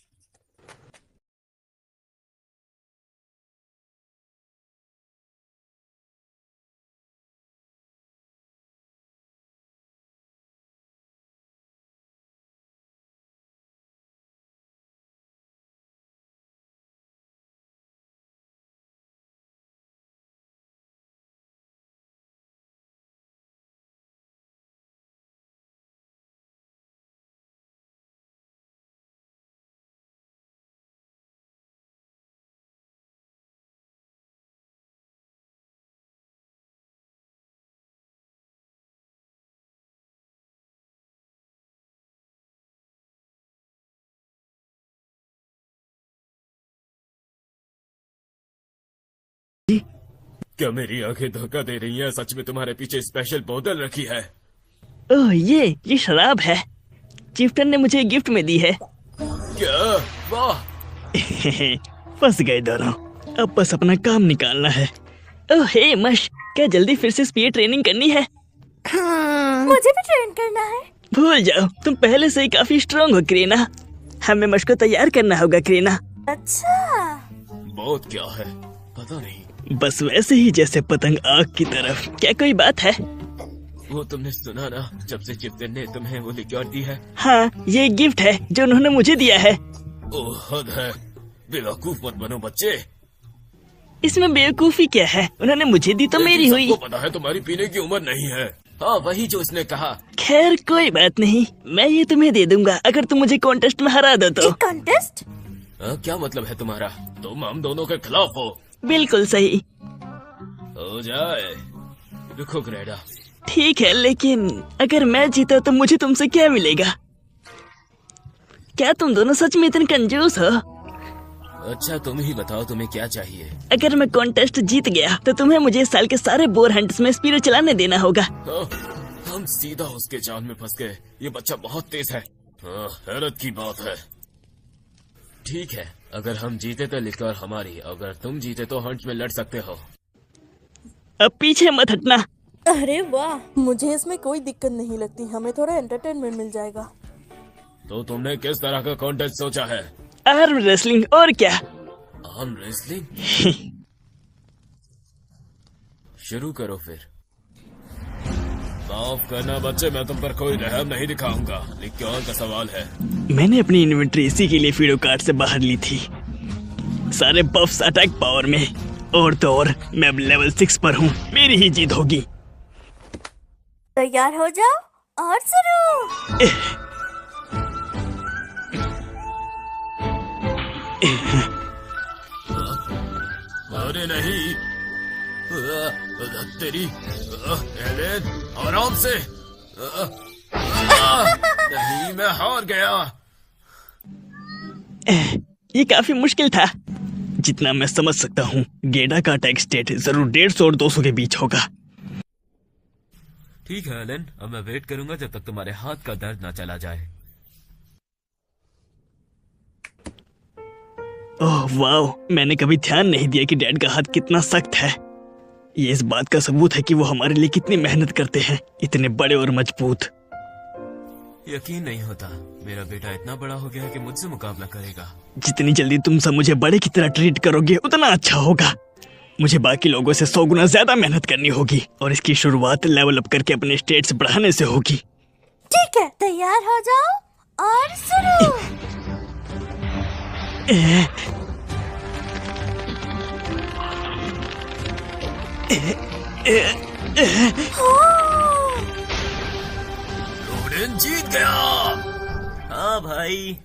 क्या मेरी आंखें धोखा दे रही हैं? सच में तुम्हारे पीछे स्पेशल बोतल रखी है? ओह, ये शराब है। चीफ्टन ने मुझे गिफ्ट में दी है। क्या? वाह! फंस गए दोनों। अब बस अपना काम निकालना है। ओह हे मश, क्या जल्दी फिर से स्पीड ट्रेनिंग करनी है? मुझे भी ट्रेन करना है। भूल जाओ, तुम पहले से ही काफी स्ट्रांग हो करीना। हमें मश को तैयार करना होगा करीना। अच्छा, बहुत क्या है पता नहीं। बस वैसे ही जैसे पतंग आग की तरफ। क्या कोई बात है? वो तुमने सुना ना, जब से चिफ्टन ने तुम्हें वो लिक्योर दी है। हाँ, ये गिफ्ट है जो उन्होंने मुझे दिया है। ओह हद है, बेवकूफ मत बनो बच्चे। इसमें बेवकूफी क्या है? उन्होंने मुझे दी तो मेरी हुई। सबको पता है तुम्हारी पीने की उम्र नहीं है। हाँ, वही जो उसने कहा। खैर कोई बात नहीं, मैं ये तुम्हें दे दूंगा अगर तुम मुझे कॉन्टेस्ट में हरा दो तो। कॉन्टेस्ट? क्या मतलब है तुम्हारा? तुम हम दोनों के खिलाफ हो। बिल्कुल सही। हो जाए। रुको ग्रेडा। ठीक है, लेकिन अगर मैं जीता तो मुझे तुमसे क्या मिलेगा? क्या तुम दोनों सच में इतने कंजूस हो? अच्छा तुम ही बताओ, तुम्हें क्या चाहिए? अगर मैं कॉन्टेस्ट जीत गया तो तुम्हें मुझे इस साल के सारे बोर हंट्स में स्पीरो चलाने देना होगा। हम सीधा उसके जाल में फंस गए। ये बच्चा बहुत तेज है। हैरत की बात है। ठीक है, अगर हम जीते तो लिक्योर हमारी, अगर तुम जीते तो हंट में लड़ सकते हो। अब पीछे मत हटना। अरे वाह, मुझे इसमें कोई दिक्कत नहीं लगती। हमें थोड़ा एंटरटेनमेंट मिल जाएगा। तो तुमने किस तरह का कॉन्टेस्ट सोचा है? Arm wrestling. और क्या? Arm wrestling? शुरू करो फिर। माफ करना बच्चे, मैं तुम पर कोई रहम नहीं दिखाऊंगा। लिक्योर का सवाल है। मैंने अपनी इन्वेंट्री इसी के लिए फीडो कार्ड से बाहर ली थी। सारे बफ्स अटैक पावर में। और तो और मैं अब लेवल 6 पर हूँ। मेरी ही जीत होगी। तैयार हो जाओ और शुरू। अरे नहीं, तेरी एलेन, आराम से। नहीं, मैं हार गया। ये काफी मुश्किल था। जितना मैं समझ सकता हूँ, गेडा का अटैक स्टेट जरूर 150 और 200 के बीच होगा। ठीक है एलेन, अब मैं वेट करूंगा जब तक तुम्हारे हाथ का दर्द ना चला जाए। ओह वाओ, मैंने कभी ध्यान नहीं दिया कि डैड का हाथ कितना सख्त है। ये इस बात का सबूत है कि वो हमारे लिए कितनी मेहनत करते हैं, इतने बड़े और मजबूत। यकीन नहीं होता, मेरा बेटा इतना बड़ा हो गया है कि मुझसे मुकाबला करेगा। जितनी जल्दी तुम सब मुझे बड़े की तरह ट्रीट करोगे उतना अच्छा होगा। मुझे बाकी लोगों से 100 गुना ज्यादा मेहनत करनी होगी और इसकी शुरुआत लेवल अप करके अपने स्टेट्स बढ़ाने से होगी। ठीक है, तैयार हो जाओ और शुरू। रोडेन जीत गया। हाँ भाई,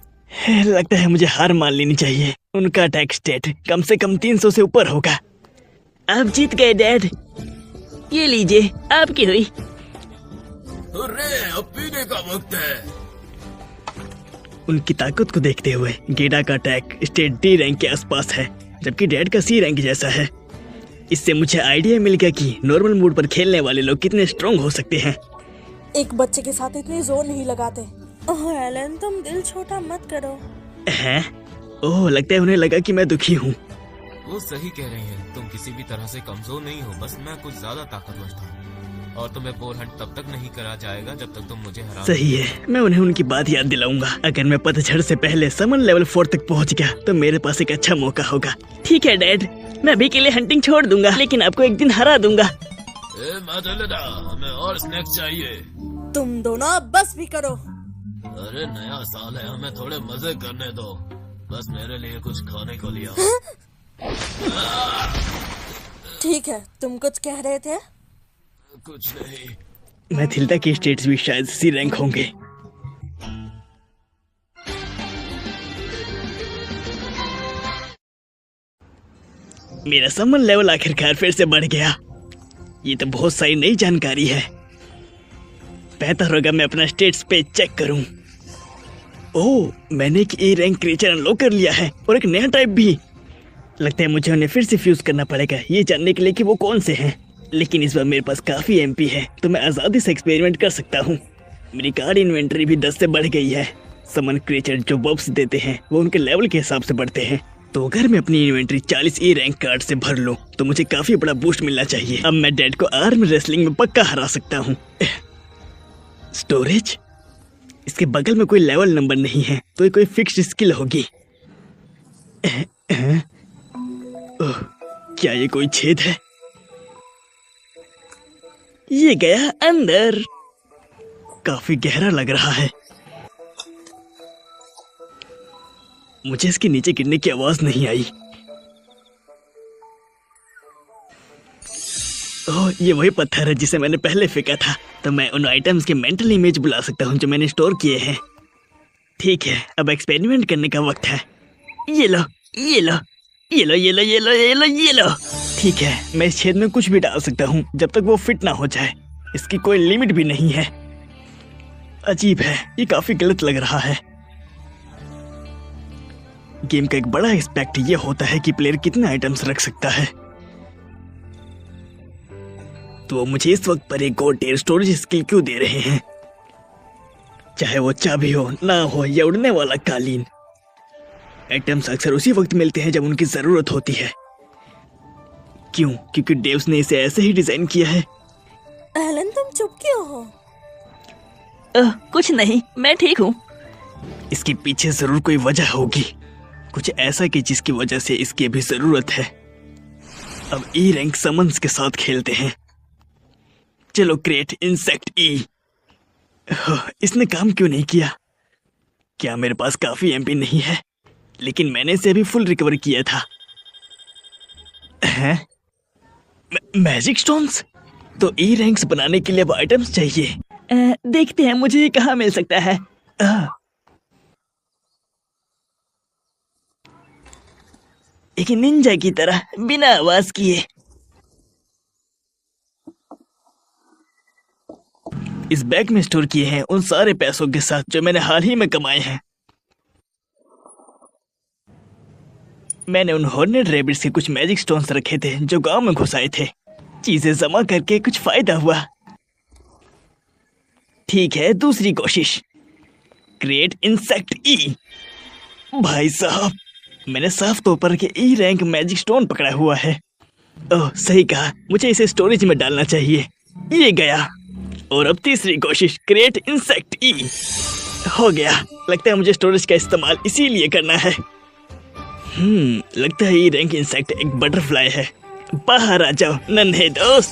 लगता है मुझे हार मान लेनी चाहिए। उनका अटैक स्टेट कम से कम 300 से ऊपर होगा। आप जीत गए डैड। ये लीजिए, आपकी हुई। अरे अब पीने का वक्त है। उनकी ताकत को देखते हुए गेडा का अटैक स्टेट डी रैंक के आसपास है, जबकि डैड का सी रैंक जैसा है। इससे मुझे आइडिया मिल गया कि नॉर्मल मूड पर खेलने वाले लोग कितने स्ट्रॉन्ग हो सकते हैं। एक बच्चे के साथ इतनी जोर नहीं लगाते। ओह एलन, तुम दिल छोटा मत करो। हैं? ओह, लगता है उन्हें लगा कि मैं दुखी हूँ। वो सही कह रही हैं। तुम किसी भी तरह से कमजोर नहीं हो, बस मैं कुछ ज्यादा ताकतवर था। और तुम्हें बोर हंट तब तक नहीं करा जाएगा जब तक तुम मुझे हरा। सही है, मैं उन्हें उनकी बात याद दिलाऊंगा। अगर मैं पतझड़ से पहले समन लेवल 4 तक पहुंच गया तो मेरे पास एक अच्छा मौका होगा। ठीक है डैड, मैं अभी के लिए हंटिंग छोड़ दूंगा, लेकिन आपको एक दिन हरा दूंगा। हमें और स्नैक्स चाहिए। तुम दोनों अब बस भी करो। अरे नया साल है, हमें थोड़े मजे करने दो। बस मेरे लिए कुछ खाने को लिया। ठीक है, तुम कुछ कह रहे थे? कुछ नहीं। मैथिल्डा के स्टेट्स भी शायद सी रैंक होंगे। मेरा समन लेवल आखिरकार फिर से बढ़ गया। ये तो बहुत सारी नई जानकारी है। बेहतर होगा मैं अपना स्टेट्स पे चेक करूं। ओह, मैंने एक ए रैंक क्रीचर अनलॉक कर लिया है और एक नया टाइप भी। लगता है मुझे उन्हें फिर से फ्यूज करना पड़ेगा ये जानने के लिए कि वो कौन से हैं। लेकिन इस बार मेरे पास काफी एमपी है तो मैं आजादी से एक्सपेरिमेंट कर सकता हूँ। मेरी कार्ड इन्वेंटरी भी 10 से बढ़ गई है। समन क्रीचर जो बब्स देते हैं वो उनके लेवल के हिसाब से बढ़ते हैं। तो अगर मैं अपनी इन्वेंटरी 40 ए रैंक कार्ड से भर लूं तो मुझे काफी बड़ा बूस्ट मिलना चाहिए। अब मैं डैड को आर्म रेसलिंग में पक्का हरा सकता हूँ। स्टोरेज, इसके बगल में कोई लेवल नंबर नहीं है तो ये कोई फिक्स्ड स्किल होगी। क्या ये कोई छेद है? ये गया अंदर। काफी गहरा लग रहा है। मुझे इसके नीचे गिरने की आवाज नहीं आई। ओह, ये वही पत्थर है जिसे मैंने पहले फेंका था। तो मैं उन आइटम्स के मेंटल इमेज बुला सकता हूँ जो मैंने स्टोर किए हैं। ठीक है, अब एक्सपेरिमेंट करने का वक्त है। ये लो, ये लो, ये लो, ये लो, ये लो, ये लो, ये लो। ठीक है, मैं इस छेद में कुछ भी डाल सकता हूँ जब तक वो फिट ना हो जाए। इसकी कोई लिमिट भी नहीं है। अजीब है, ये काफी गलत लग रहा है। गेम का एक बड़ा एस्पेक्ट ये होता है कि प्लेयर कितने आइटम्स रख सकता है। तो मुझे इस वक्त पर एक गोल्ड टियर स्टोरेज स्किल क्यों दे रहे हैं? चाहे वो चाबी हो, ना हो या उड़ने वाला कालीन। आइटम्स अक्सर उसी वक्त मिलते हैं जब उनकी जरूरत होती है। क्यों? क्योंकि डेव्स ने इसे ऐसे ही डिजाइन किया है। एलन, तुम चुप क्यों हो? कुछ नहीं, मैं ठीक हूँ। इसके पीछे जरूर कोई वजह होगी, कुछ ऐसा कि जिसकी वजह से इसकी अभी जरूरत है। अब ई रैंक समन्स के साथ खेलते हैं। चलो क्रिएट इंसेक्ट ई। इसने काम क्यों नहीं किया? क्या मेरे पास काफी एमपी नहीं है? लेकिन मैंने इसे अभी फुल रिकवर किया था। हैं? Magic stones? तो ई रैंक्स बनाने के लिए अब आइटम्स चाहिए। देखते हैं मुझे ये कहाँ मिल सकता है। एक निंजा की तरह बिना आवाज किए। इस बैग में स्टोर किए हैं उन सारे पैसों के साथ जो मैंने हाल ही में कमाए हैं। मैंने उन हॉर्नेट रैबिट्स के कुछ मैजिक स्टोन्स रखे थे जो गांव में घुसाए थे। चीजें जमा करके कुछ फायदा हुआ। ठीक है, दूसरी कोशिश। क्रिएट इंसेक्ट ई। भाई साहब, मैंने साफ तौर पर के ई रैंक मैजिक स्टोन पकड़ा हुआ है। ओह, सही कहा, मुझे इसे स्टोरेज में डालना चाहिए। ये गया। और अब तीसरी कोशिश, क्रिएट इंसेक्ट ई। हो गया। लगता है मुझे स्टोरेज का इस्तेमाल इसीलिए करना है। लगता है ई रैंक इंसेक्ट एक बटरफ्लाई है। बाहर आ जाओ नन्हे दोस्त।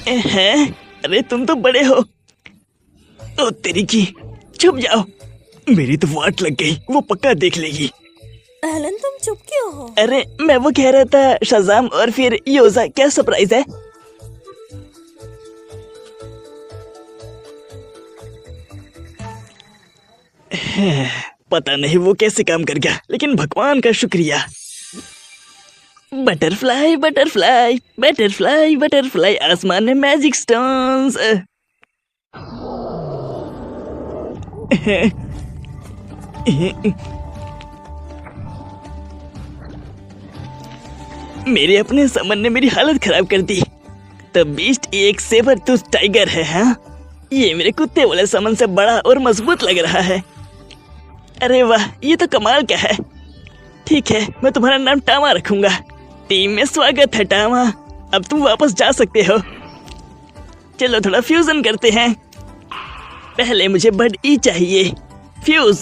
हैं? अरे तुम तो बड़े हो। ओ तेरी की, छुप जाओ। मेरी तो वाट लग गई, वो पक्का देख लेगी। एलन, तुम चुप क्यों हो? अरे मैं वो कह रहा था शज़ाम और फिर योजा, क्या सरप्राइज है? पता नहीं वो कैसे काम कर गया, लेकिन भगवान का शुक्रिया। बटरफ्लाई बटरफ्लाई बटरफ्लाई बटरफ्लाई, आसमान में मैजिक स्टोन्स। मेरे अपने समन ने मेरी हालत खराब कर दी। द बीस्ट एक सेबर टूथ टाइगर है। हाँ, ये मेरे कुत्ते वाले समन से बड़ा और मजबूत लग रहा है। अरे वाह, ये तो कमाल का है। ठीक है, मैं तुम्हारा नाम टामा रखूंगा। टीम में स्वागत है टामा। अब तुम वापस जा सकते हो। चलो थोड़ा फ्यूजन करते हैं। पहले मुझे बड ई चाहिए। फ्यूज।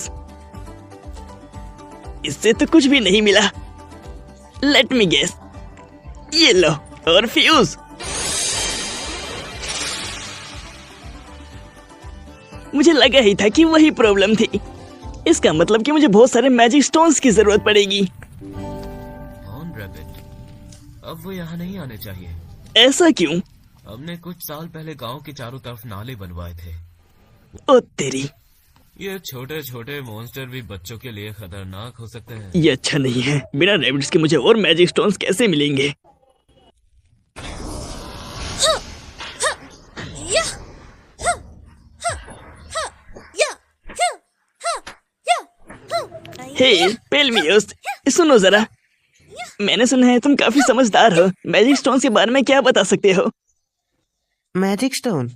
इससे तो कुछ भी नहीं मिला। Let me guess. ये लो, और फ्यूज। मुझे लगा ही था कि वही प्रॉब्लम थी। इसका मतलब कि मुझे बहुत सारे मैजिक स्टोन्स की जरूरत पड़ेगी। ऑन रैबिट, अब वो यहाँ नहीं आने चाहिए। ऐसा क्यों? हमने कुछ साल पहले गांव के चारों तरफ नाले बनवाए थे। ओ तेरी। ये छोटे छोटे मॉन्स्टर भी बच्चों के लिए खतरनाक हो सकते हैं। ये अच्छा नहीं है। बिना रैबिट्स के मुझे और मैजिक स्टोन्स कैसे मिलेंगे? हे पेलमियोस, सुनो जरा। मैंने सुना है तुम काफी समझदार हो। मैजिक स्टोन के बारे में क्या बता सकते हो? Magic stone?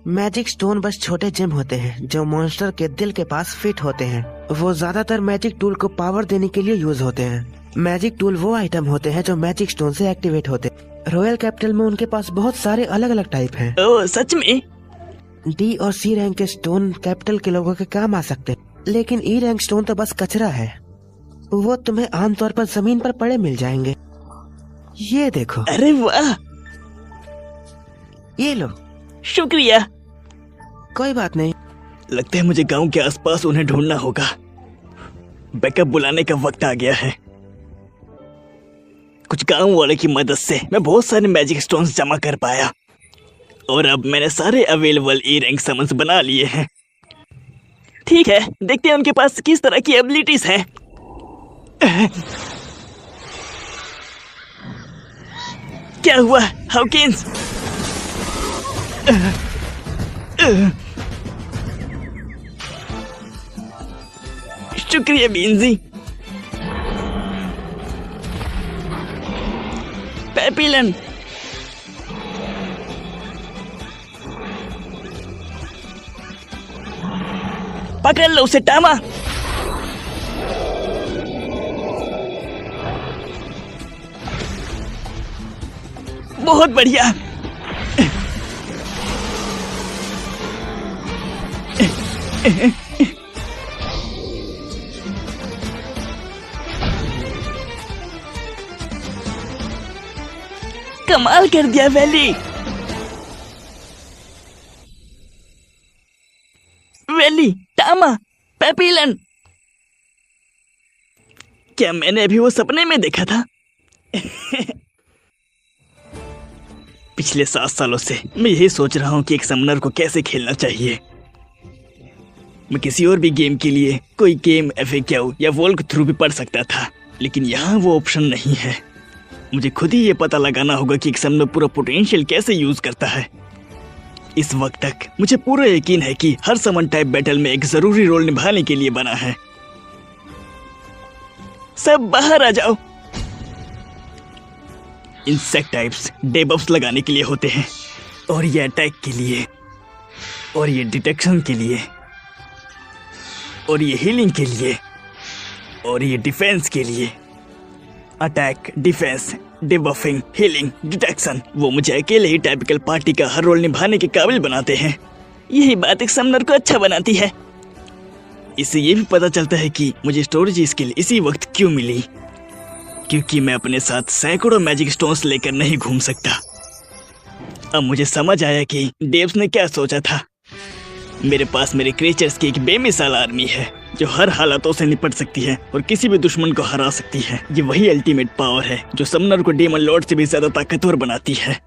मैजिक स्टोन बस छोटे जेम होते हैं जो मॉन्स्टर के दिल के पास फिट होते हैं। वो ज्यादातर मैजिक टूल को पावर देने के लिए यूज होते हैं। मैजिक टूल वो आइटम होते हैं जो मैजिक स्टोन से एक्टिवेट होते हैं। रॉयल कैपिटल में उनके पास बहुत सारे अलग अलग टाइप हैं। ओह सच में? डी और सी रैंक के स्टोन कैपिटल के लोगों के काम आ सकते हैं, लेकिन ई रैंक स्टोन तो बस कचरा है। वो तुम्हें आमतौर पर जमीन पर पड़े मिल जाएंगे। ये देखो। अरे वाह, ये लो। शुक्रिया। कोई बात नहीं। लगता है मुझे गांव के आसपास उन्हें ढूंढना होगा। बैकअप बुलाने का वक्त आ गया है। कुछ गांव वाले की मदद से मैं बहुत सारे मैजिक स्टोन्स जमा कर पाया और अब मैंने सारे अवेलेबल ई रैंक समन्स बना लिए हैं। ठीक है, देखते हैं उनके पास किस तरह की एबिलिटीज हैं। क्या हुआ हाउकिंस? शुक्रिया बीन्जी। पेपिलन, पकड़ लो उसे टामा। बहुत बढ़िया। कमाल कर दिया वैली। वैली, टामा, पेपिलन। क्या मैंने अभी वो सपने में देखा था? पिछले 7 सालों से मैं यही सोच रहा हूँ कि एक समनर को कैसे खेलना चाहिए। मैं किसी और भी गेम के लिए कोई गेम FAQ या वॉल्क थ्रू भी पढ़ सकता था, लेकिन यहाँ वो ऑप्शन नहीं है। मुझे खुद ही ये पता लगाना होगा कि एक समनर पूरा पोटेंशियल कैसे यूज करता है। इस वक्त तक मुझे पूरा यकीन है कि हर समन टाइप बैटल में एक जरूरी रोल निभाने के लिए बना है। सब बाहर आ जाओ। इंसेक्ट टाइप्स डेबफ्स लगाने के लिए होते हैं, और ये अटैक के लिए, और ये डिटेक्शन के लिए, और ये हीलिंग के लिए, और ये डिफेंस के लिए। अटैक, डिफेंस, डिबफिंग, हीलिंग, डिटेक्शन, वो मुझे अकेले ही टाइपिकल पार्टी का हर रोल निभाने के काबिल बनाते हैं। यही बात एक समनर को अच्छा बनाती है। इससे ये भी पता चलता है कि मुझे स्टोरेज स्किल इसी वक्त क्यों मिली, क्योंकि मैं अपने साथ सैकड़ों मैजिक स्टोन्स लेकर नहीं घूम सकता। अब मुझे समझ आया कि डेव्स ने क्या सोचा था। मेरे पास मेरे क्रिएचर्स की एक बेमिसाल आर्मी है जो हर हालातों से निपट सकती है और किसी भी दुश्मन को हरा सकती है। ये वही अल्टीमेट पावर है जो समनर को डेमन लॉर्ड से भी ज्यादा ताकतवर बनाती है।